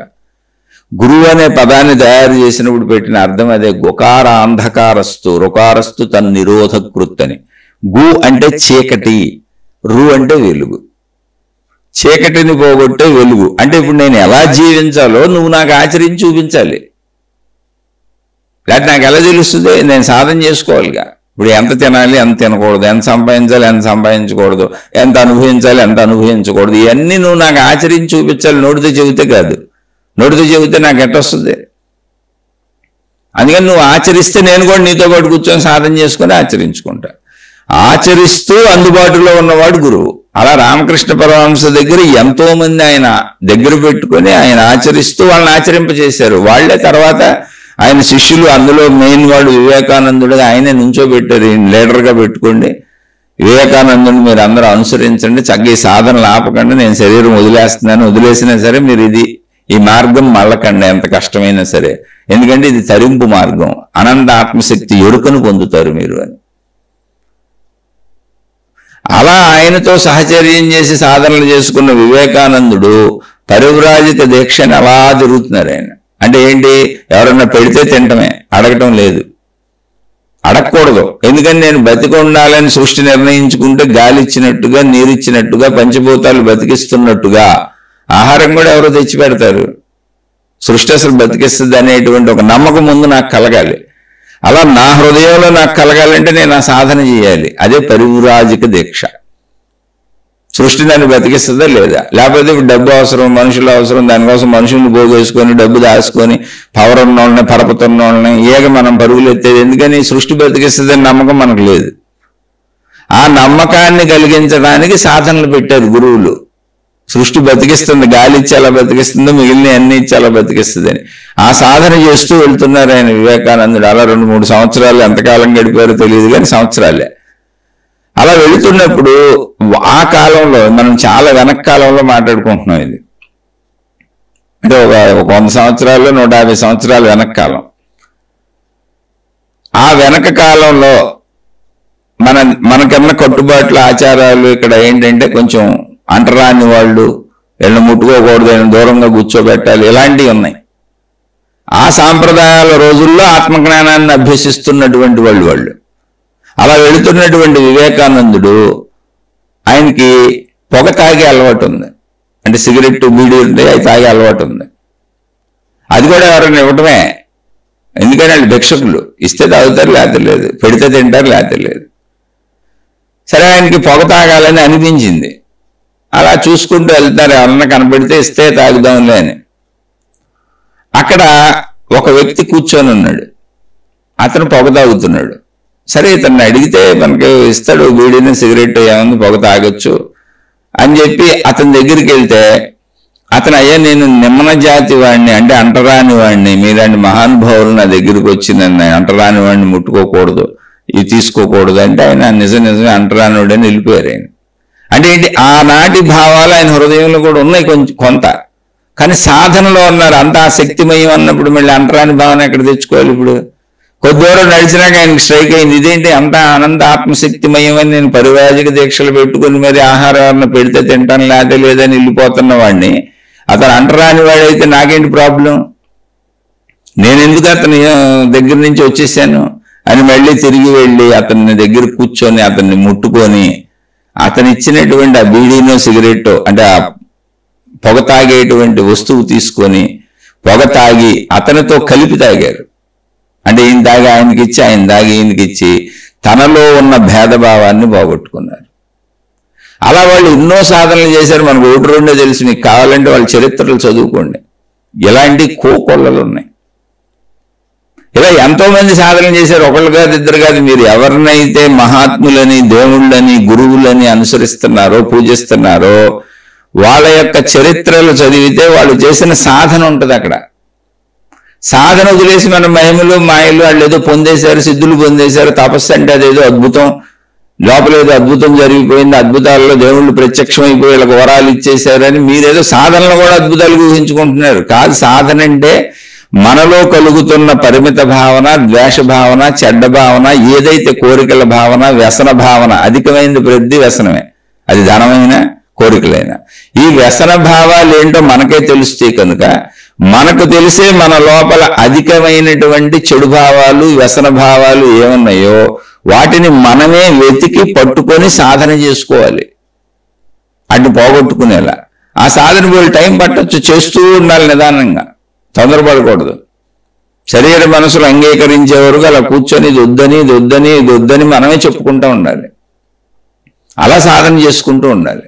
గురువు అనే పదాన్ని తయారు చేసినప్పుడు పెట్టిన అర్థం అదే. గుకార అంధకారస్తు రుకారస్తు తన్ నిరోధకృత్ అని. గు అంటే చీకటి, రు అంటే వెలుగు. చీకటిని పోగొట్టే వెలుగు. అంటే ఇప్పుడు నేను ఎలా జీవించాలో నువ్వు నాకు ఆచరించి చూపించాలి, లేకపోతే నాకు ఎలా తెలుస్తుంది? నేను సాధన చేసుకోవాలిగా. ఇప్పుడు ఎంత తినాలి, ఎంత తినకూడదు, ఎంత సంపాదించాలి, ఎంత సంపాదించకూడదు, ఎంత అనుభవించాలి, ఎంత అనుభవించకూడదు, ఇవన్నీ నువ్వు నాకు ఆచరించి చూపించాలి. నోటితో చెబితే కాదు, నోటితో చెబితే నాకు ఎట్టొస్తుంది? అందుకని నువ్వు ఆచరిస్తే నేను కూడా నీతో పాటు కూర్చొని సాధన చేసుకొని ఆచరించుకుంటా. ఆచరిస్తూ అందుబాటులో ఉన్నవాడు గురువు. అలా రామకృష్ణ పరమహంస దగ్గర ఎంతో మంది ఆయన దగ్గర పెట్టుకొని ఆయన ఆచరిస్తూ వాళ్ళని ఆచరింపజేశారు. వాళ్లే తర్వాత ఆయన శిష్యులు. అందులో మెయిన్ వాడు వివేకానందుడిగా ఆయనే నుంచోబెట్టారు, లీడర్గా పెట్టుకోండి, వివేకానందుని మీరు అందరూ అనుసరించండి, చక్కగా సాధనలు ఆపకండి, నేను శరీరం వదిలేస్తున్నాను, వదిలేసినా సరే మీరు ఈ మార్గం మళ్ళకండి ఎంత కష్టమైనా సరే, ఎందుకంటే ఇది తరింపు మార్గం, అనంత ఆత్మశక్తి ఎరుకను పొందుతారు మీరు అని. అలా ఆయనతో సహచర్యం చేసి సాధనలు చేసుకున్న వివేకానందుడు పరివ్రాజిత దీక్షని అలా తిరుగుతున్నారు ఆయన. అంటే ఏంటి, ఎవరన్నా పెడితే తింటమే, అడగటం లేదు, అడగకూడదు. ఎందుకని నేను బతికి ఉండాలని సృష్టి నిర్ణయించుకుంటే గాలి ఇచ్చినట్టుగా, నీరిచ్చినట్టుగా, పంచభూతాలు బతికిస్తున్నట్టుగా ఆహారం కూడా ఎవరో తెచ్చి పెడతారు. సృష్టి అసలు బతికిస్తుంది అనేటువంటి ఒక నమ్మకం ముందు నాకు కలగాలి. అలా నా హృదయంలో నాకు కలగాలంటే నేను ఆ సాధన చేయాలి. అదే పరివ్రాజిక దీక్ష. సృష్టి దాన్ని బతికిస్తుందా లేదా? లేకపోతే డబ్బు అవసరం, మనుషులు అవసరం, దానికోసం మనుషుల్ని పోగేసుకొని డబ్బు దాచుకొని పవర్ ఉన్న వాళ్ళని, పరపతున్న వాళ్ళని ఏక మనం పరుగులు ఎత్తేది. ఎందుకని సృష్టి బతికిస్తుందని నమ్మకం మనకు లేదు. ఆ నమ్మకాన్ని కలిగించడానికి సాధనలు పెట్టారు గురువులు. సృష్టి బతికిస్తుంది, గాలి ఇచ్చి అలా బతికిస్తుందో, మిగిలిన అన్ని ఇచ్చి అలా బతికిస్తుందని ఆ సాధన చేస్తూ వెళ్తున్నారు ఆయన వివేకానందుడు. అలా 2-3 సంవత్సరాలు, ఎంతకాలం గడిపారో తెలియదు కానీ సంవత్సరాలే. అలా వెళుతున్నప్పుడు ఆ కాలంలో మనం చాలా వెనక కాలంలో మాట్లాడుకుంటున్నాం. ఇది అంటే ఒక 100 సంవత్సరాలు, 150 సంవత్సరాలు వెనక కాలం. ఆ వెనక కాలంలో మనకన్నా కట్టుబాట్లు, ఆచారాలు ఇక్కడ ఏంటంటే కొంచెం అంటరాని వాళ్ళు, వీళ్ళ ముట్టుకోకూడదు, వీళ్ళని దూరంగా కూర్చోబెట్టాలి, ఇలాంటివి ఉన్నాయి. ఆ సాంప్రదాయాల రోజుల్లో ఆత్మజ్ఞానాన్ని అభ్యసిస్తున్నటువంటి వాళ్ళు. అలా వెళుతున్నటువంటి వివేకానందుడు ఆయనకి పొగ తాగే అలవాటు ఉంది. అంటే సిగరెట్, బీడీ ఉంటే అవి తాగే అలవాటు ఉంది. అది కూడా ఎవరైనా ఇవ్వటమే. ఎందుకంటే వాళ్ళు భిక్షకులు, ఇస్తే తాగుతారు, లేకపోతే లేదు, పెడితే తింటారు, లేకపోతే లేదు. సరే, ఆయనకి పొగ తాగాలని అనిపించింది. అలా చూసుకుంటూ వెళ్తారు, ఎవరన్నా కనపడితే ఇస్తే తాగుదాంలే అని. అక్కడ ఒక వ్యక్తి కూర్చొని ఉన్నాడు, అతను పొగ తాగుతున్నాడు. సరే, ఇతన్ని అడిగితే మనకి ఇస్తాడు, బీడీని, సిగరెట్ ఏముంది, పొగ తాగొచ్చు, అని చెప్పి అతని దగ్గరికి వెళ్తే అతను, అయ్యా నేను నిమ్మన జాతి వాడిని, అంటే అంటరాని వాడిని, మీలాంటి మహానుభావులు నా దగ్గరికి వచ్చి నన్ను అంటరాని వాడిని ముట్టుకోకూడదు, ఇది తీసుకోకూడదు అంటే ఆయన నిజమే అంటరాని వాడని వెళ్ళిపోయారు ఆయన. అంటే ఏంటి, ఆనాటి భావాలు ఆయన హృదయంలో కూడా ఉన్నాయి కొంత, కానీ సాధనలో ఉన్నారు. అంత శక్తిమయం అన్నప్పుడు మళ్ళీ అంటరాని భావన ఎక్కడ తెచ్చుకోవాలి? ఇప్పుడు కొద్ది దూరం నడిచినాక ఆయనకి స్ట్రైక్ అయింది, ఇదేంటి అంత ఆనంద ఆత్మశక్తిమయం అని నేను పరివాజిక దీక్షలు పెట్టుకుని మరి ఆహారం పెడితే తింటాను లేదని వెళ్ళిపోతున్న వాడిని, అతను అంటరాని వాడైతే నాకేంటి ప్రాబ్లం, నేను ఎందుకు అతని దగ్గర నుంచి వచ్చేసాను అని మళ్ళీ తిరిగి వెళ్ళి అతని దగ్గర కూర్చొని అతన్ని ముట్టుకొని అతను ఇచ్చినటువంటి ఆ బీడీనో సిగరెట్టో అంటే ఆ పొగ తాగేటువంటి వస్తువు తీసుకొని పొగ తాగి అతనితో కలిపి తాగారు. అంటే ఈయన తాగి ఆయనకి ఇచ్చి, ఆయన తాగి ఈయనకి ఇచ్చి తనలో ఉన్న భేదభావాన్ని పోగొట్టుకున్నారు. అలా వాళ్ళు ఎన్నో సాధనలు చేశారు. మనకు ఒకటి రెండో తెలుసు, మీకు కావాలంటే వాళ్ళ చరిత్రలు చదువుకోండి. ఇలాంటి కోకొల్లలు ఉన్నాయి. ఇలా ఎంతో మంది సాధనలు చేశారు, ఒకళ్ళు కాదు ఇద్దరు కాదు. మీరు ఎవరినైతే మహాత్ములని, దేవుళ్ళని, గురువులని అనుసరిస్తున్నారో, పూజిస్తున్నారో వాళ్ళ యొక్క చరిత్రలు చదివితే వాళ్ళు చేసిన సాధన ఉంటుంది అక్కడ. సాధన వదిలేసి మన మహిమలు మాయలు వాళ్ళు ఏదో పొందేశారు, సిద్ధులు పొందేశారు, తపస్సు అంటే అదేదో అద్భుతం, లోపల ఏదో అద్భుతం జరిగిపోయింది, అద్భుతాలలో దేవుళ్ళు ప్రత్యక్షమైపోయి వీళ్ళకి వరాలు ఇచ్చేశారని మీరేదో సాధనలు కూడా అద్భుతాలు ఊహించుకుంటున్నారు. కాదు, సాధన అంటే మనలో కలుగుతున్న పరిమిత భావన, ద్వేష భావన, చెడ్డ భావన, ఏదైతే కోరికల భావన, వ్యసన భావన, అధికమైనది ప్రతి వ్యసనమే, అది ధనమైన కోరికలైన. ఈ వ్యసన భావాలు ఏంటో మనకే తెలుస్తాయి కనుక మనకు తెలిసే మన లోపల అధికమైనటువంటి చెడు భావాలు, వ్యసన భావాలు ఏమున్నాయో వాటిని మనమే వెతికి పట్టుకొని సాధన చేసుకోవాలి, అటు పోగొట్టుకునేలా. ఆ సాధన పోయి టైం పట్టొచ్చు, చేస్తూ ఉండాలి నిదానంగా, తొందరపడకూడదు. శరీర మనసులు అంగీకరించే వరకు అలా కూర్చొని ఇది వద్దని ఇది వద్దని ఇది వద్దని మనమే చెప్పుకుంటూ ఉండాలి. అలా సాధన చేసుకుంటూ ఉండాలి.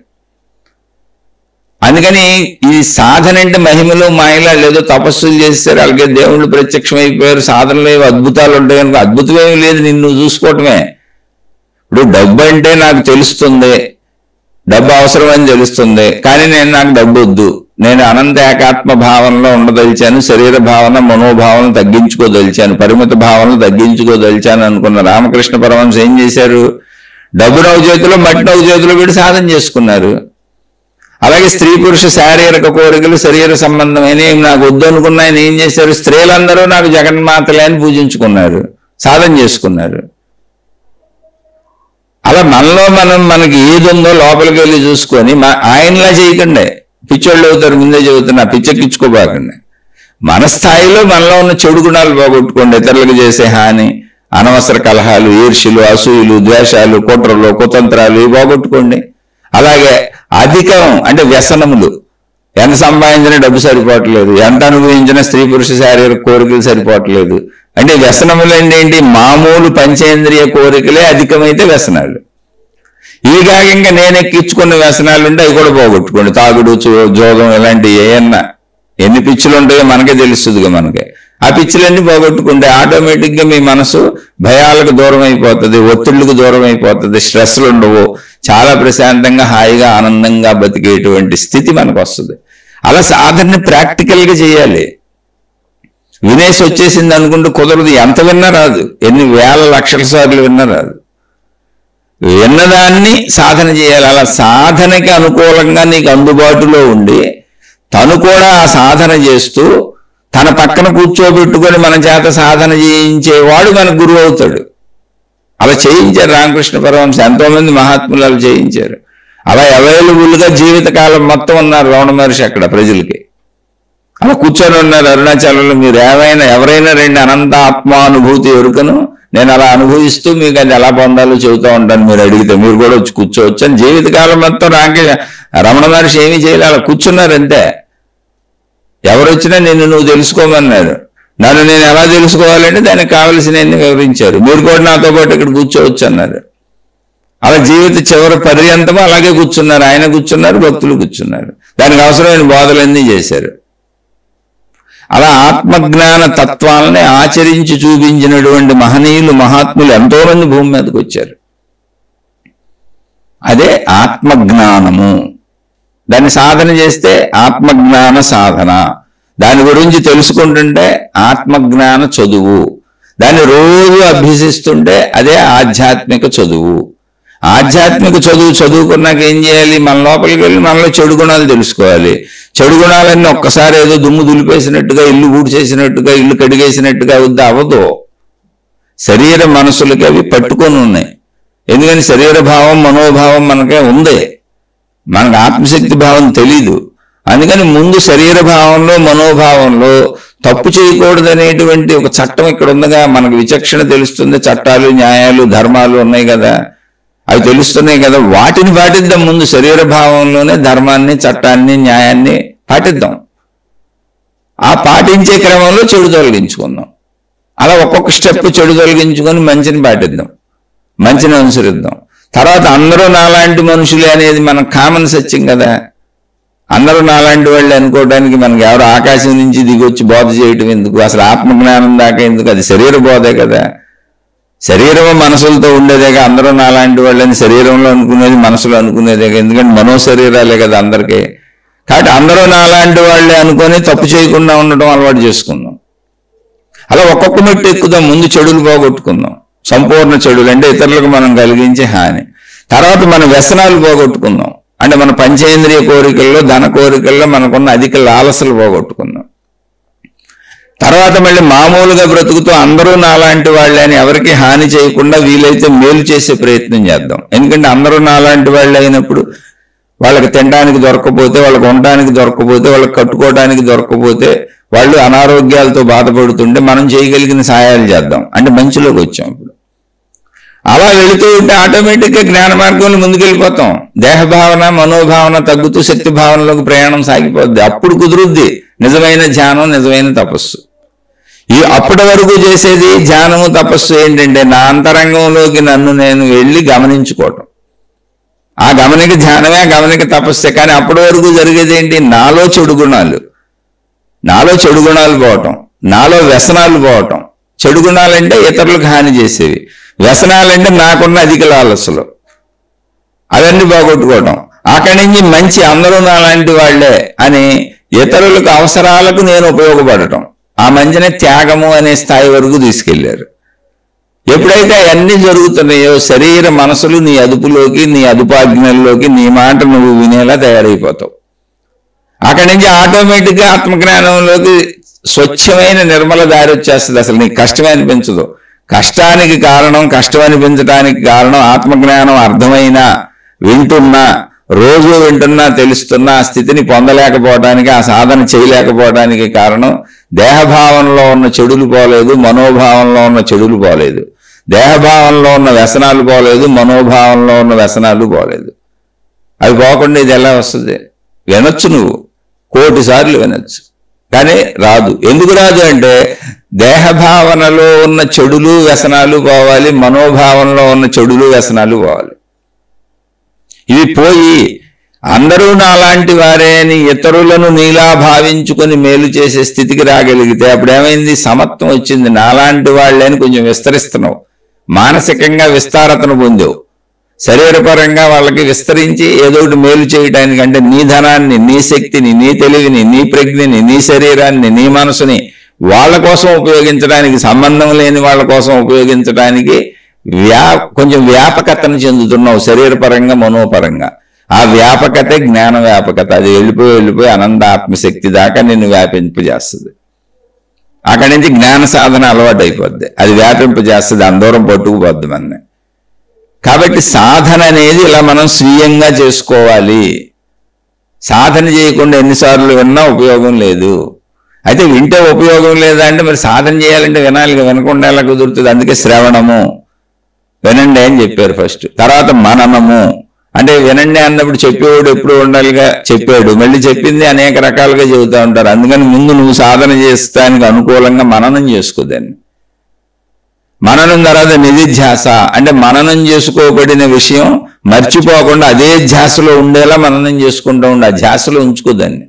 అందుకని ఈ సాధన అంటే మహిమలు మాయలు లేదో తపస్సులు చేస్తారు, అలాగే దేవుళ్ళు ప్రత్యక్షమైపోయారు, సాధనలు ఏవో అద్భుతాలు ఉంటాయి కనుక అద్భుతం ఏమి లేదు, నిన్ను చూసుకోవటమే. ఇప్పుడు డబ్బు అంటే నాకు తెలుస్తుంది, డబ్బు అవసరమని తెలుస్తుంది, కానీ నాకు డబ్బు వద్దు, నేను అనంత ఏకాత్మ భావనలో ఉండదలిచాను, శరీర భావన మనోభావన తగ్గించుకోదలిచాను, పరిమిత భావనలు తగ్గించుకోదలిచాను అనుకున్న రామకృష్ణ పరమహంస ఏం చేశారు? డబ్బు నవ్వు చేతిలో మట్టి నవ్వు చేతిలో పెట్టి సాధన చేసుకున్నారు. అలాగే స్త్రీ పురుష శారీరక కోరికలు శరీర సంబంధమైన నాకు వద్దు అనుకున్న ఆయన ఏం చేశారు? స్త్రీలందరూ నాకు జగన్మాతలే అని పూజించుకున్నారు, సాధన చేసుకున్నారు. అలా మనలో మనకి ఏది ఉందో లోపలికి వెళ్ళి చూసుకొని ఆయనలా చేయకండి, పిచ్చోళ్ళు అవుతారు. ముందే చెబుతున్నా, పిచ్చెక్కించుకోబాకండి. మన స్థాయిలో మనలో ఉన్న చెడు గుణాలు పోగొట్టుకోండి. ఇతరులకు చేసే హాని, అనవసర కలహాలు, ఈర్ష్యలు, అసూయలు, ద్వేషాలు, కుట్రలు, కుతంత్రాలు ఇవి పోగొట్టుకోండి. అలాగే అధికం అంటే వ్యసనములు, ఎంత సంపాదించినా డబ్బు సరిపోవట్లేదు, ఎంత అనుభవించినా స్త్రీ పురుష శారీరక కోరికలు సరిపోవట్లేదు. అంటే వ్యసనములు ఏంటి? మామూలు పంచేంద్రియ కోరికలే అధికమైతే వ్యసనాలు. ఇవి కాక ఇంకా నేను ఎక్కించుకున్న వ్యసనాలు ఉంటే అవి కూడా పోగొట్టుకోండి. తాగుడు, జోగం ఇలాంటి ఏమన్నా ఎన్ని పిచ్చులు ఉంటాయో మనకే తెలుస్తుందిగా. మనకే ఆ పిచ్చులన్నీ పోగొట్టుకుంటే ఆటోమేటిక్గా మీ మనసు భయాలకు దూరం అయిపోతుంది, ఒత్తిళ్లకు దూరం అయిపోతుంది, స్ట్రెస్లు ఉండవు, చాలా ప్రశాంతంగా హాయిగా ఆనందంగా బతికేటువంటి స్థితి మనకు వస్తుంది. అలా సాధనని ప్రాక్టికల్గా చేయాలి. వినేసి వచ్చేసింది అనుకుంటూ కుదరదు. ఎంత విన్నా రాదు, ఎన్ని వేల లక్షల సార్లు విన్నా రాదు. విన్నదాన్ని సాధన చేయాలి. అలా సాధనకి అనుకూలంగా నీకు అందుబాటులో ఉండి తను కూడా ఆ సాధన చేస్తూ తన పక్కన కూర్చోబెట్టుకొని మన చేత సాధన చేయించేవాడు మన గురువు అవుతాడు. అలా చేయించారు రామకృష్ణ పరమహంస, ఎంతోమంది మహాత్ములు అలా చేయించారు. అలా అవైలబుల్గా జీవితకాలం మొత్తం ఉన్నారు రమణ మహర్షి అక్కడ ప్రజలకి. అలా కూర్చొని ఉన్నారు అరుణాచలంలో. మీరు ఎవరైనా రండి, అనంత ఆత్మానుభూతి ఎరుకను నేను అలా అనుభవిస్తూ మీకు అది ఎలా పొందాలో చెబుతూ ఉంటాను, మీరు అడిగితే మీరు కూడా వచ్చి కూర్చోవచ్చు అని జీవితకాలం మొత్తం రమణ మహర్షి ఏమీ చేయలే, అలా కూర్చున్నారు అంతే. ఎవరు వచ్చినా నువ్వు తెలుసుకోమన్నారు. నన్ను నేను ఎలా తెలుసుకోవాలంటే దానికి కావలసినవన్నీ వివరించారు. మీరు కూడా నాతో పాటు ఇక్కడ కూర్చోవచ్చు అన్నారు. అలా జీవిత చివరి పర్యంతము అలాగే కూర్చున్నారు. ఆయన కూర్చున్నారు, భక్తులు కూర్చున్నారు. దానికి అవసరమైన బోధలన్నీ చేశారు. అలా ఆత్మజ్ఞాన తత్వాలని ఆచరించి చూపించినటువంటి మహనీయులు, మహాత్ములు ఎంతో మంది భూమి మీదకి వచ్చారు. అదే ఆత్మజ్ఞానము. దాన్ని సాధన చేస్తే ఆత్మజ్ఞాన సాధన. దాని గురించి తెలుసుకుంటుంటే ఆత్మజ్ఞాన చదువు. దాన్ని రోజు అభ్యసిస్తుంటే అదే ఆధ్యాత్మిక చదువు. ఆధ్యాత్మిక చదువు చదువుకున్నాక ఏం చేయాలి? మన లోపలికి వెళ్ళి మనలో చెడు గుణాలు తెలుసుకోవాలి. చెడు గుణాలన్నీ ఒక్కసారి ఏదో దుమ్ము దులిపేసినట్టుగా, ఇల్లు ఊడ్చేసినట్టుగా, ఇల్లు కడిగేసినట్టుగా అవ్వదు. శరీర మనసులకి అవి పట్టుకొని ఉన్నాయి. ఎందుకని శరీర భావం మనోభావం మనకే ఉంది, మనకు ఆత్మశక్తి భావం తెలీదు. అందుకని ముందు శరీర భావంలో మనోభావంలో తప్పు చేయకూడదనేటువంటి ఒక చట్టం ఇక్కడ ఉందిగా. మనకు విచక్షణ తెలుస్తుంది, చట్టాలు న్యాయాలు ధర్మాలు ఉన్నాయి కదా, అవి తెలుస్తున్నాయి కదా. వాటిని పాటిద్దాం. ముందు శరీర భావంలోనే ధర్మాన్ని చట్టాన్ని న్యాయాన్ని పాటిద్దాం. ఆ పాటించే క్రమంలో చెడు తొలగించుకుందాం. అలా ఒక్కొక్క స్టెప్ చెడు తొలగించుకొని మంచిని పాటిద్దాం, మంచిని అనుసరిద్దాం. తర్వాత అందరూ నాలాంటి మనుషులే అనేది మనకు కామన్ సత్యం కదా. అందరూ నాలాంటి వాళ్ళు అనుకోవడానికి మనకి ఎవరు ఆకాశం నుంచి దిగొచ్చి బోధ చేయటం ఎందుకు? అసలు ఆత్మజ్ఞానం దాకా ఎందుకు? అది శరీర బోధే కదా. శరీరం మనసులతో ఉండేదేగా. అందరూ నాలాంటి వాళ్ళని శరీరంలో అనుకునేది మనసులో అనుకునేదేగా. ఎందుకంటే మనోశరీరాలే కదా అందరికీ. కాబట్టి అందరూ నాలాంటి వాళ్ళే అనుకొని తప్పు చేయకుండా ఉండటం అలవాటు చేసుకుందాం. అలా ఒక్కొక్క మెట్టు ఎక్కుదాం. ముందు చెడులు పోగొట్టుకుందాం. సంపూర్ణ చెడులు అంటే ఇతరులకు మనం కలిగించే హాని. తర్వాత మన వ్యసనాలు పోగొట్టుకుందాం. అంటే మన పంచేంద్రియ కోరికల్లో, ధన కోరికల్లో మనకున్న అధిక లాలసలు పోగొట్టుకుందాం. తర్వాత మళ్ళీ మామూలుగా బ్రతుకుతూ అందరూ నాలాంటి వాళ్ళే అని ఎవరికి హాని చేయకుండా వీలైతే మేలు చేసే ప్రయత్నం చేద్దాం. ఎందుకంటే అందరూ నాలాంటి వాళ్ళు అయినప్పుడు వాళ్ళకి తినడానికి దొరకకపోతే, వాళ్ళకి ఉండడానికి దొరకకపోతే, వాళ్ళకి కట్టుకోవడానికి దొరకకపోతే, వాళ్ళు అనారోగ్యాలతో బాధపడుతుంటే మనం చేయగలిగిన సహాయాలు చేద్దాం. అంటే మంచిలోకి వచ్చాం. ఇప్పుడు అలా వెళుతూ ఉంటే ఆటోమేటిక్గా జ్ఞాన మార్గంలో ముందుకెళ్ళిపోతాం. దేహభావన మనోభావన తగ్గుతూ శక్తి భావనలోకి ప్రయాణం సాగిపోద్ది. అప్పుడు కుదురుద్ది నిజమైన ధ్యానం, నిజమైన తపస్సు. ఈ అప్పటి వరకు చేసేది ధ్యానము తపస్సు ఏంటంటే నా అంతరంగంలోకి నన్ను నేను వెళ్ళి గమనించుకోవటం. ఆ గమనిక ధ్యానమే, గమనిక తపస్సే. కానీ అప్పటి వరకు జరిగేది ఏంటి? నాలో చెడు గుణాలు పోవటం, నాలో వ్యసనాలు పోవటం. చెడు గుణాలంటే ఇతరులకు హాని చేసేవి, వ్యసనాలంటే నాకున్న అధిక లాలసలు, అవన్నీ పోగొట్టుకోవటం. అక్కడి నుంచి మంచి అందరూ నాలాంటి వాళ్లే అని ఇతరులకు అవసరాలకు నేను ఉపయోగపడటం. ఆ మంచిని త్యాగము అనే స్థాయి వరకు తీసుకెళ్లారు. ఎప్పుడైతే అవన్నీ జరుగుతున్నాయో శరీర మనసులు నీ అదుపులోకి, నీ అదుపాజ్ఞల్లోకి, నీ మాట నువ్వు వినేలా తయారైపోతావు. అక్కడి నుంచి ఆటోమేటిక్గా ఆత్మజ్ఞానంలోకి స్వచ్ఛమైన నిర్మల దారి వచ్చేస్తుంది. అసలు నీకు కష్టమే అనిపించదు. కష్టానికి కారణం, కష్టం అనిపించడానికి కారణం ఆత్మజ్ఞానం అర్థమైనా, వింటున్నా, రోజు వింటున్నా, తెలుస్తున్నా ఆ స్థితిని పొందలేకపోవడానికి, ఆ సాధన చేయలేకపోవడానికి కారణం దేహభావంలో ఉన్న చెడులు పోలేదు, మనోభావంలో ఉన్న చెడులు పోలేదు. దేహభావంలో ఉన్న వ్యసనాలు పోలేదు, మనోభావంలో ఉన్న వ్యసనాలు పోలేదు. అవి పోకుండా ఇది ఎలా వస్తుంది? వినొచ్చు, నువ్వు 1,000,000 సార్లు వినొచ్చు, కానీ రాదు. ఎందుకు రాదు అంటే దేహభావనలో ఉన్న చెడులు వ్యసనాలు పోవాలి, మనోభావంలో ఉన్న చెడులు వ్యసనాలు పోవాలి. ఇవి పోయి అందరూ నాలాంటి వారే అని ఇతరులను నీలా భావించుకొని మేలు చేసే స్థితికి రాగలిగితే అప్పుడేమైంది? సమత్వం వచ్చింది. నాలాంటి వాళ్ళే అని కొంచెం విస్తరిస్తున్నావు, మానసికంగా విస్తారతను పొందావు. శరీరపరంగా వాళ్ళకి విస్తరించి ఏదో ఒకటి మేలు చేయడానికి, అంటే నీ ధనాన్ని, నీ శక్తిని, నీ తెలివిని, నీ ప్రజ్ఞని, నీ శరీరాన్ని, నీ మనసుని వాళ్ళ కోసం ఉపయోగించడానికి, సంబంధం లేని వాళ్ళ కోసం ఉపయోగించడానికి కొంచెం వ్యాపకతను చెందుతున్నావు శరీరపరంగా, మనోపరంగా. ఆ వ్యాపకతే జ్ఞాన వ్యాపకత. అది వెళ్ళిపోయి అనంత ఆత్మశక్తి దాకా నిన్ను వ్యాపింపజేస్తుంది. అక్కడి నుంచి జ్ఞాన సాధన అలవాటు అయిపోద్ది. అది వ్యాపింపజేస్తుంది, అందరం పట్టుకుపోద్ది మన. కాబట్టి సాధన అనేది ఇలా మనం స్వీయంగా చేసుకోవాలి. సాధన చేయకుండా ఎన్నిసార్లు విన్నా ఉపయోగం లేదు. అయితే వింటే ఉపయోగం లేదా అంటే మరి సాధన చేయాలంటే వినాలి, వినకుండా ఎలా కుదురుతుంది? అందుకే శ్రవణము, వినండి అని చెప్పారు ఫస్ట్. తర్వాత మననము, అంటే వినండి అన్నప్పుడు చెప్పేవాడు ఎప్పుడు ఉండాలిగా, చెప్పాడు, మళ్ళీ చెప్పింది అనేక రకాలుగా చెబుతూ ఉంటారు. అందుకని ముందు నువ్వు సాధన చేస్తానికి అనుకూలంగా మననం చేసుకోదాన్ని. మననం తర్వాత నిధిధ్యాస, అంటే మననం చేసుకోబడిన విషయం మర్చిపోకుండా అదే ధ్యాసలో ఉండేలా మననం చేసుకుంటూ ఉండి ఆ ధ్యాసలో ఉంచుకోదాన్ని.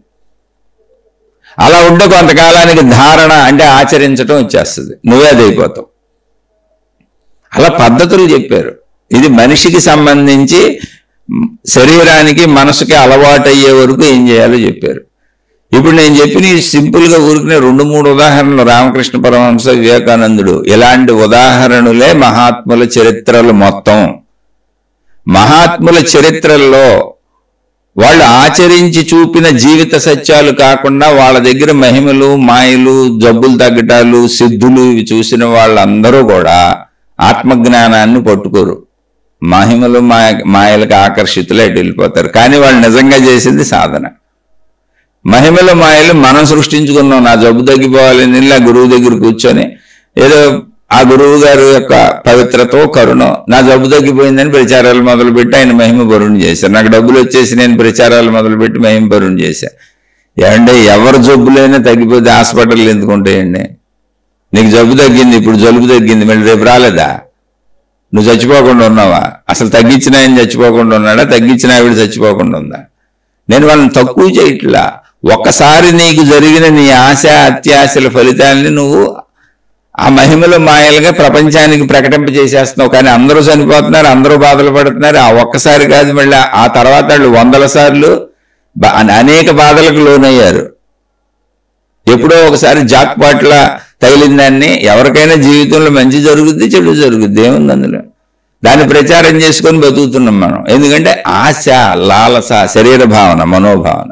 అలా ఉంటే కొంతకాలానికి ధారణ, అంటే ఆచరించడం వచ్చేస్తుంది, నువ్వే అది అయిపోతావు. అలా పద్ధతులు చెప్పారు. ఇది మనిషికి సంబంధించి శరీరానికి మనసుకి అలవాటు అయ్యే వరకు ఏం చేయాలో చెప్పారు. ఇప్పుడు నేను చెప్పిన సింపుల్గా ఊరికినే 2-3 ఉదాహరణలు రామకృష్ణ పరమహంస, వివేకానందుడు ఇలాంటి ఉదాహరణలే మహాత్ముల చరిత్రలు మొత్తం. మహాత్ముల చరిత్రల్లో వాళ్ళు ఆచరించి చూపిన జీవిత సత్యాలు కాకుండా వాళ్ళ దగ్గర మహిమలు, మాయలు, జబ్బులు తగ్గటాలు, సిద్ధులు ఇవి చూసిన వాళ్ళందరూ కూడా ఆత్మజ్ఞానాన్ని పట్టుకోరు. మహిమలు మాయలకు ఆకర్షితులై వెళ్ళిపోతారు. కానీ వాళ్ళు నిజంగా చేసింది సాధన. మహిమలు మాయలు మనం సృష్టించుకున్నాం. నా జబ్బు తగ్గిపోవాలని ఆ గురువు దగ్గర కూర్చొని ఏదో ఆ గురువు గారి యొక్క పవిత్రతో కరుణో నా జబ్బు తగ్గిపోయిందని ప్రచారాలు మొదలుపెట్టి ఆయన మహిమ బరుణ్ చేశారు. నాకు డబ్బులు వచ్చేసి నేను ప్రచారాలు మొదలుపెట్టి మహిమ బరుణ్ చేశాను. ఏమంటే ఎవరు జబ్బులైనా తగ్గిపోతే హాస్పిటల్ ఎందుకు ఉంటాయండి? నీకు జబ్బు తగ్గింది, ఇప్పుడు జలుబు తగ్గింది, మళ్ళీ రేపు రాలేదా? నువ్వు చచ్చిపోకుండా ఉన్నావా? అసలు తగ్గించిన ఆయన చచ్చిపోకుండా ఉన్నాడా? తగ్గించిన ఆవిడ చచ్చిపోకుండా ఉందా? నేను వాళ్ళని తక్కువ చేయట్లా. ఒక్కసారి నీకు జరిగిన నీ ఆశ అత్యాశల ఫలితాలని నువ్వు ఆ మహిమలు మాయలుగా ప్రపంచానికి ప్రకటింపజేసేస్తున్నావు. కానీ అందరూ చనిపోతున్నారు, అందరూ బాధలు పడుతున్నారు. ఆ ఒక్కసారి కాదు, మళ్ళీ ఆ తర్వాత వాళ్ళు 100 సార్లు అనేక బాధలకు లోనయ్యారు. ఎప్పుడో ఒకసారి జాక్పాట్ల తగిలిన దాన్ని ఎవరికైనా జీవితంలో మంచి జరుగుద్ది, చెడు జరుగుద్ది, ఏముంది అందులో? దాన్ని ప్రచారం చేసుకొని బతుకుతున్నాం మనం. ఎందుకంటే ఆశ, లాలస, శరీర భావన, మనోభావన.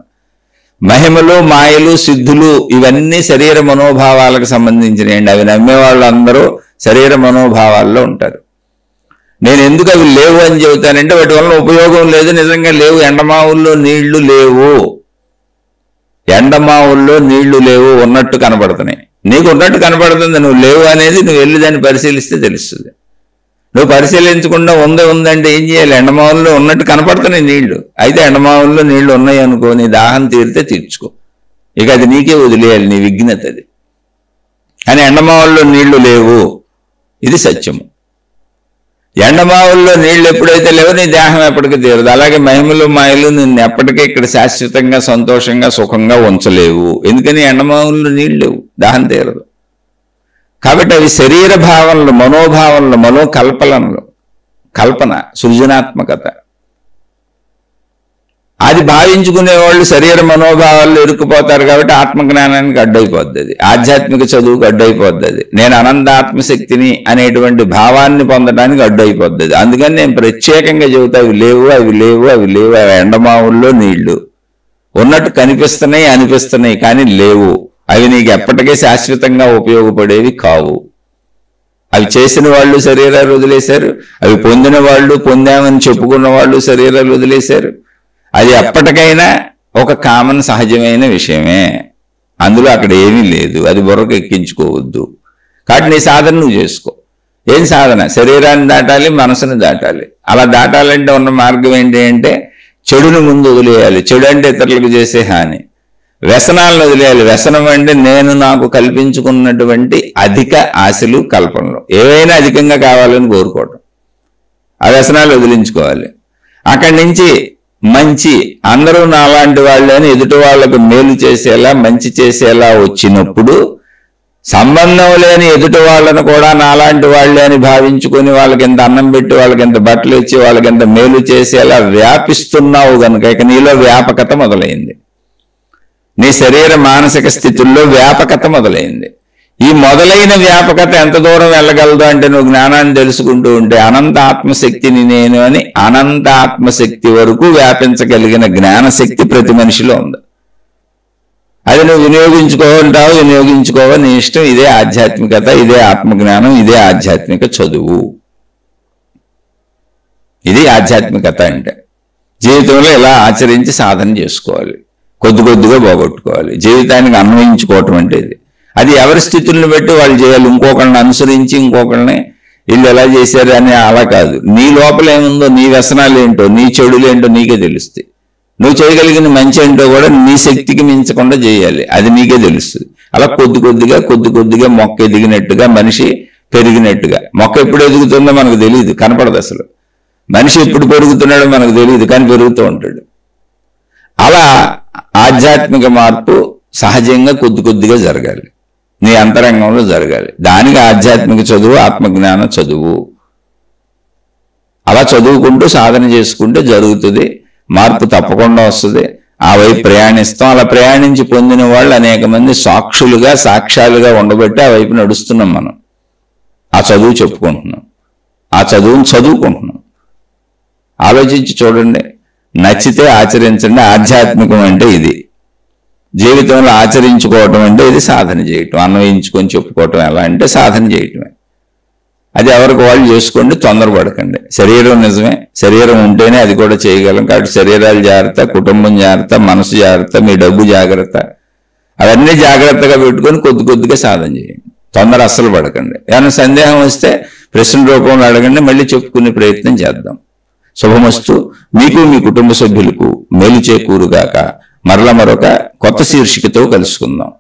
మహిమలు, మాయలు, సిద్ధులు ఇవన్నీ శరీర మనోభావాలకు సంబంధించినవి. అవి నమ్మే వాళ్ళు అందరూ శరీర మనోభావాల్లో ఉంటారు. నేను ఎందుకు అవి లేవు అని చెబుతానంటే వాటి వల్ల ఉపయోగం లేదు, నిజంగా లేవు. ఎండమావుల్లో నీళ్లు లేవు, ఎండమావుల్లో నీళ్లు లేవు, ఉన్నట్టు కనబడుతున్నాయి. నీకు ఉన్నట్టు కనబడుతుంది, నువ్వు లేవు అనేది నువ్వు వెళ్ళి దాన్ని పరిశీలిస్తే తెలుస్తుంది. నువ్వు పరిశీలించకుండా ఉందంటే ఏం చేయాలి? ఎండమావుల్లో ఉన్నట్టు కనపడుతున్నాయి నీళ్లు. అయితే ఎండమావుల్లో నీళ్లు ఉన్నాయి అనుకో, నీ దాహం తీరితే తీర్చుకో, ఇక అది నీకే వదిలేయాలి, నీ విఘ్నత అది. కానీ ఎండమావుల్లో నీళ్లు లేవు, ఇది సత్యము. ఎండమావుల్లో నీళ్లు ఎప్పుడైతే లేవో నీ దాహం ఎప్పటికీ తీరదు. అలాగే మహిమలు మాయలు నిన్ను ఎప్పటికీ ఇక్కడ శాశ్వతంగా సంతోషంగా సుఖంగా ఉంచలేవు. ఎందుకని ఎండమావుల్లో నీళ్ళు లేవు, దాహం తీరదు. కాబట్టి అవి శరీర భావనలు, మనోభావనలు, మనోకల్పనలు, కల్పన, సృజనాత్మకత. అది భావించుకునే వాళ్ళు శరీర మనోభావాల్లో ఇరుక్కుపోతారు. కాబట్టి ఆత్మజ్ఞానానికి అడ్డైపోద్ది, అది ఆధ్యాత్మిక చదువుకు అడ్డైపోద్ది, అది నేను అనంతాత్మశక్తిని అనేటువంటి భావాన్ని పొందడానికి అడ్డైపోద్ది. అందుకని నేను ప్రత్యేకంగా చెబుతా, అవి లేవు, అవి లేవు, అవి లేవు. అవి ఎండమావుల్లో నీళ్లు ఉన్నట్టు కనిపిస్తున్నాయి, అనిపిస్తున్నాయి, కానీ లేవు. అవి నీకు ఎప్పటికీ శాశ్వతంగా ఉపయోగపడేవి కావు. అవి చేసిన వాళ్ళు శరీరాలు వదిలేశారు, అవి పొందిన వాళ్ళు, పొందామని చెప్పుకున్న వాళ్ళు శరీరాలు వదిలేశారు. అది ఎప్పటికైనా ఒక కామన్ సహజమైన విషయమే, అందులో అక్కడ ఏమీ లేదు. అది బుర్రకు ఎక్కించుకోవద్దు. కాబట్టి నీ సాధన నువ్వు చేసుకో. ఏం సాధన? శరీరాన్ని దాటాలి, మనసుని దాటాలి. అలా దాటాలంటే ఉన్న మార్గం ఏంటి అంటే చెడుని ముందు వదిలేయాలి. చెడు అంటే ఇతరులకు చేసే హాని. వ్యసనాలను వదిలేయాలి. వ్యసనం అంటే నేను నాకు కల్పించుకున్నటువంటి అధిక ఆశలు, కల్పనలు, ఏవైనా అధికంగా కావాలని కోరుకోవటం. ఆ వ్యసనాలు వదిలించుకోవాలి. అక్కడి నుంచి మంచి, అందరూ నాలాంటి వాళ్ళే అని ఎదుటి వాళ్ళకు మేలు చేసేలా, మంచి చేసేలా వచ్చినప్పుడు సంబంధం లేని ఎదుటి వాళ్ళను కూడా నాలాంటి వాళ్ళే అని భావించుకొని వాళ్ళకి ఎంత అన్నం పెట్టి, వాళ్ళకి ఎంత బట్టలు ఇచ్చి, వాళ్ళకి ఎంత మేలు చేసేలా వ్యాపిస్తున్నావు కనుక ఇక నీలో వ్యాపకత మొదలైంది. నీ శరీర మానసిక స్థితుల్లో వ్యాపకత మొదలైంది. ఈ మొదలైన వ్యాపకత ఎంత దూరం వెళ్ళగలదు అంటే నువ్వు జ్ఞానాన్ని తెలుసుకుంటూ ఉంటే అనంత ఆత్మశక్తిని నేను అని అనంత ఆత్మశక్తి వరకు వ్యాపించగలిగిన జ్ఞానశక్తి ప్రతి మనిషిలో ఉంది. అది నువ్వు వినియోగించుకోవంటావు, వినియోగించుకోవా, నీ ఇష్టం. ఇదే ఆధ్యాత్మికత, ఇదే ఆత్మజ్ఞానం, ఇదే ఆధ్యాత్మిక చదువు. ఇది ఆధ్యాత్మికత అంటే. జీవితంలో ఇలా ఆచరించి సాధన చేసుకోవాలి, కొద్ది కొద్దిగా పోగొట్టుకోవాలి. జీవితానికి అన్వయించుకోవటం అంటే ఇది. అది ఎవరి స్థితులను బట్టి వాళ్ళు చేయాలి. ఇంకొకళ్ళని అనుసరించి ఇంకొకళ్ళని వీళ్ళు ఎలా చేశారు అని అలా కాదు. నీ లోపల ఏముందో, నీ వ్యసనాలు ఏంటో, నీ చెడులు ఏంటో నీకే తెలుస్తాయి. నువ్వు చేయగలిగిన మంచి ఏంటో కూడా నీ శక్తికి మించకుండా చేయాలి, అది నీకే తెలుస్తుంది. అలా కొద్ది కొద్దిగా కొద్ది కొద్దిగా మొక్క ఎదిగినట్టుగా, మనిషి పెరిగినట్టుగా. మొక్క ఎప్పుడు ఎదుగుతుందో మనకు తెలియదు, కనపడదు అసలు. మనిషి ఎప్పుడు పెరుగుతున్నాడో మనకు తెలియదు, కానీ పెరుగుతూ ఉంటాడు. అలా ఆధ్యాత్మిక మార్పు సహజంగా కొద్ది కొద్దిగా జరగాలి, నీ అంతరంగంలో జరగాలి. దానికి ఆధ్యాత్మిక చదువు, ఆత్మజ్ఞాన చదువు. అలా చదువుకుంటూ సాధన చేసుకుంటే జరుగుతుంది, మార్పు తప్పకుండా వస్తుంది. ఆ వైపు ప్రయాణిస్తాం. అలా ప్రయాణించి పొందిన వాళ్ళు అనేక మంది సాక్షులుగా సాక్ష్యాలుగా ఉండబట్టి ఆ వైపు నడుస్తున్నాం. మనం ఆ చదువు చెప్పుకుంటున్నాం, ఆ చదువుని చదువుకుంటున్నాం. ఆలోచించి చూడండి, నచ్చితే ఆచరించండి. ఆధ్యాత్మికం అంటే ఇది. జీవితంలో ఆచరించుకోవటం అంటే ఇది సాధన చేయటం. అన్వయించుకొని చెప్పుకోవటం ఎలా అంటే సాధన చేయటమే. అది ఎవరికి వాళ్ళు చేసుకోండి, తొందరపడకండి. శరీరం నిజమే, శరీరం ఉంటేనే అది కూడా చేయగలం. కాబట్టి శరీరాలు జాగ్రత్త, కుటుంబం జాగ్రత్త, మనసు జాగ్రత్త, మీ డబ్బు జాగ్రత్త, అవన్నీ జాగ్రత్తగా పెట్టుకొని కొద్ది కొద్దిగా సాధన చేయండి. తొందర అస్సలు పడకండి. ఏమైనా సందేహం వస్తే ప్రశ్న రూపంలో అడగండి, మళ్ళీ చెప్పుకునే ప్రయత్నం చేద్దాం. శుభమస్తు. మీకు మీ కుటుంబ సభ్యులకు మేలు చేకూరుగాక. మరలా మరొక కొత్త శీర్షికతో కలుసుకుందాం.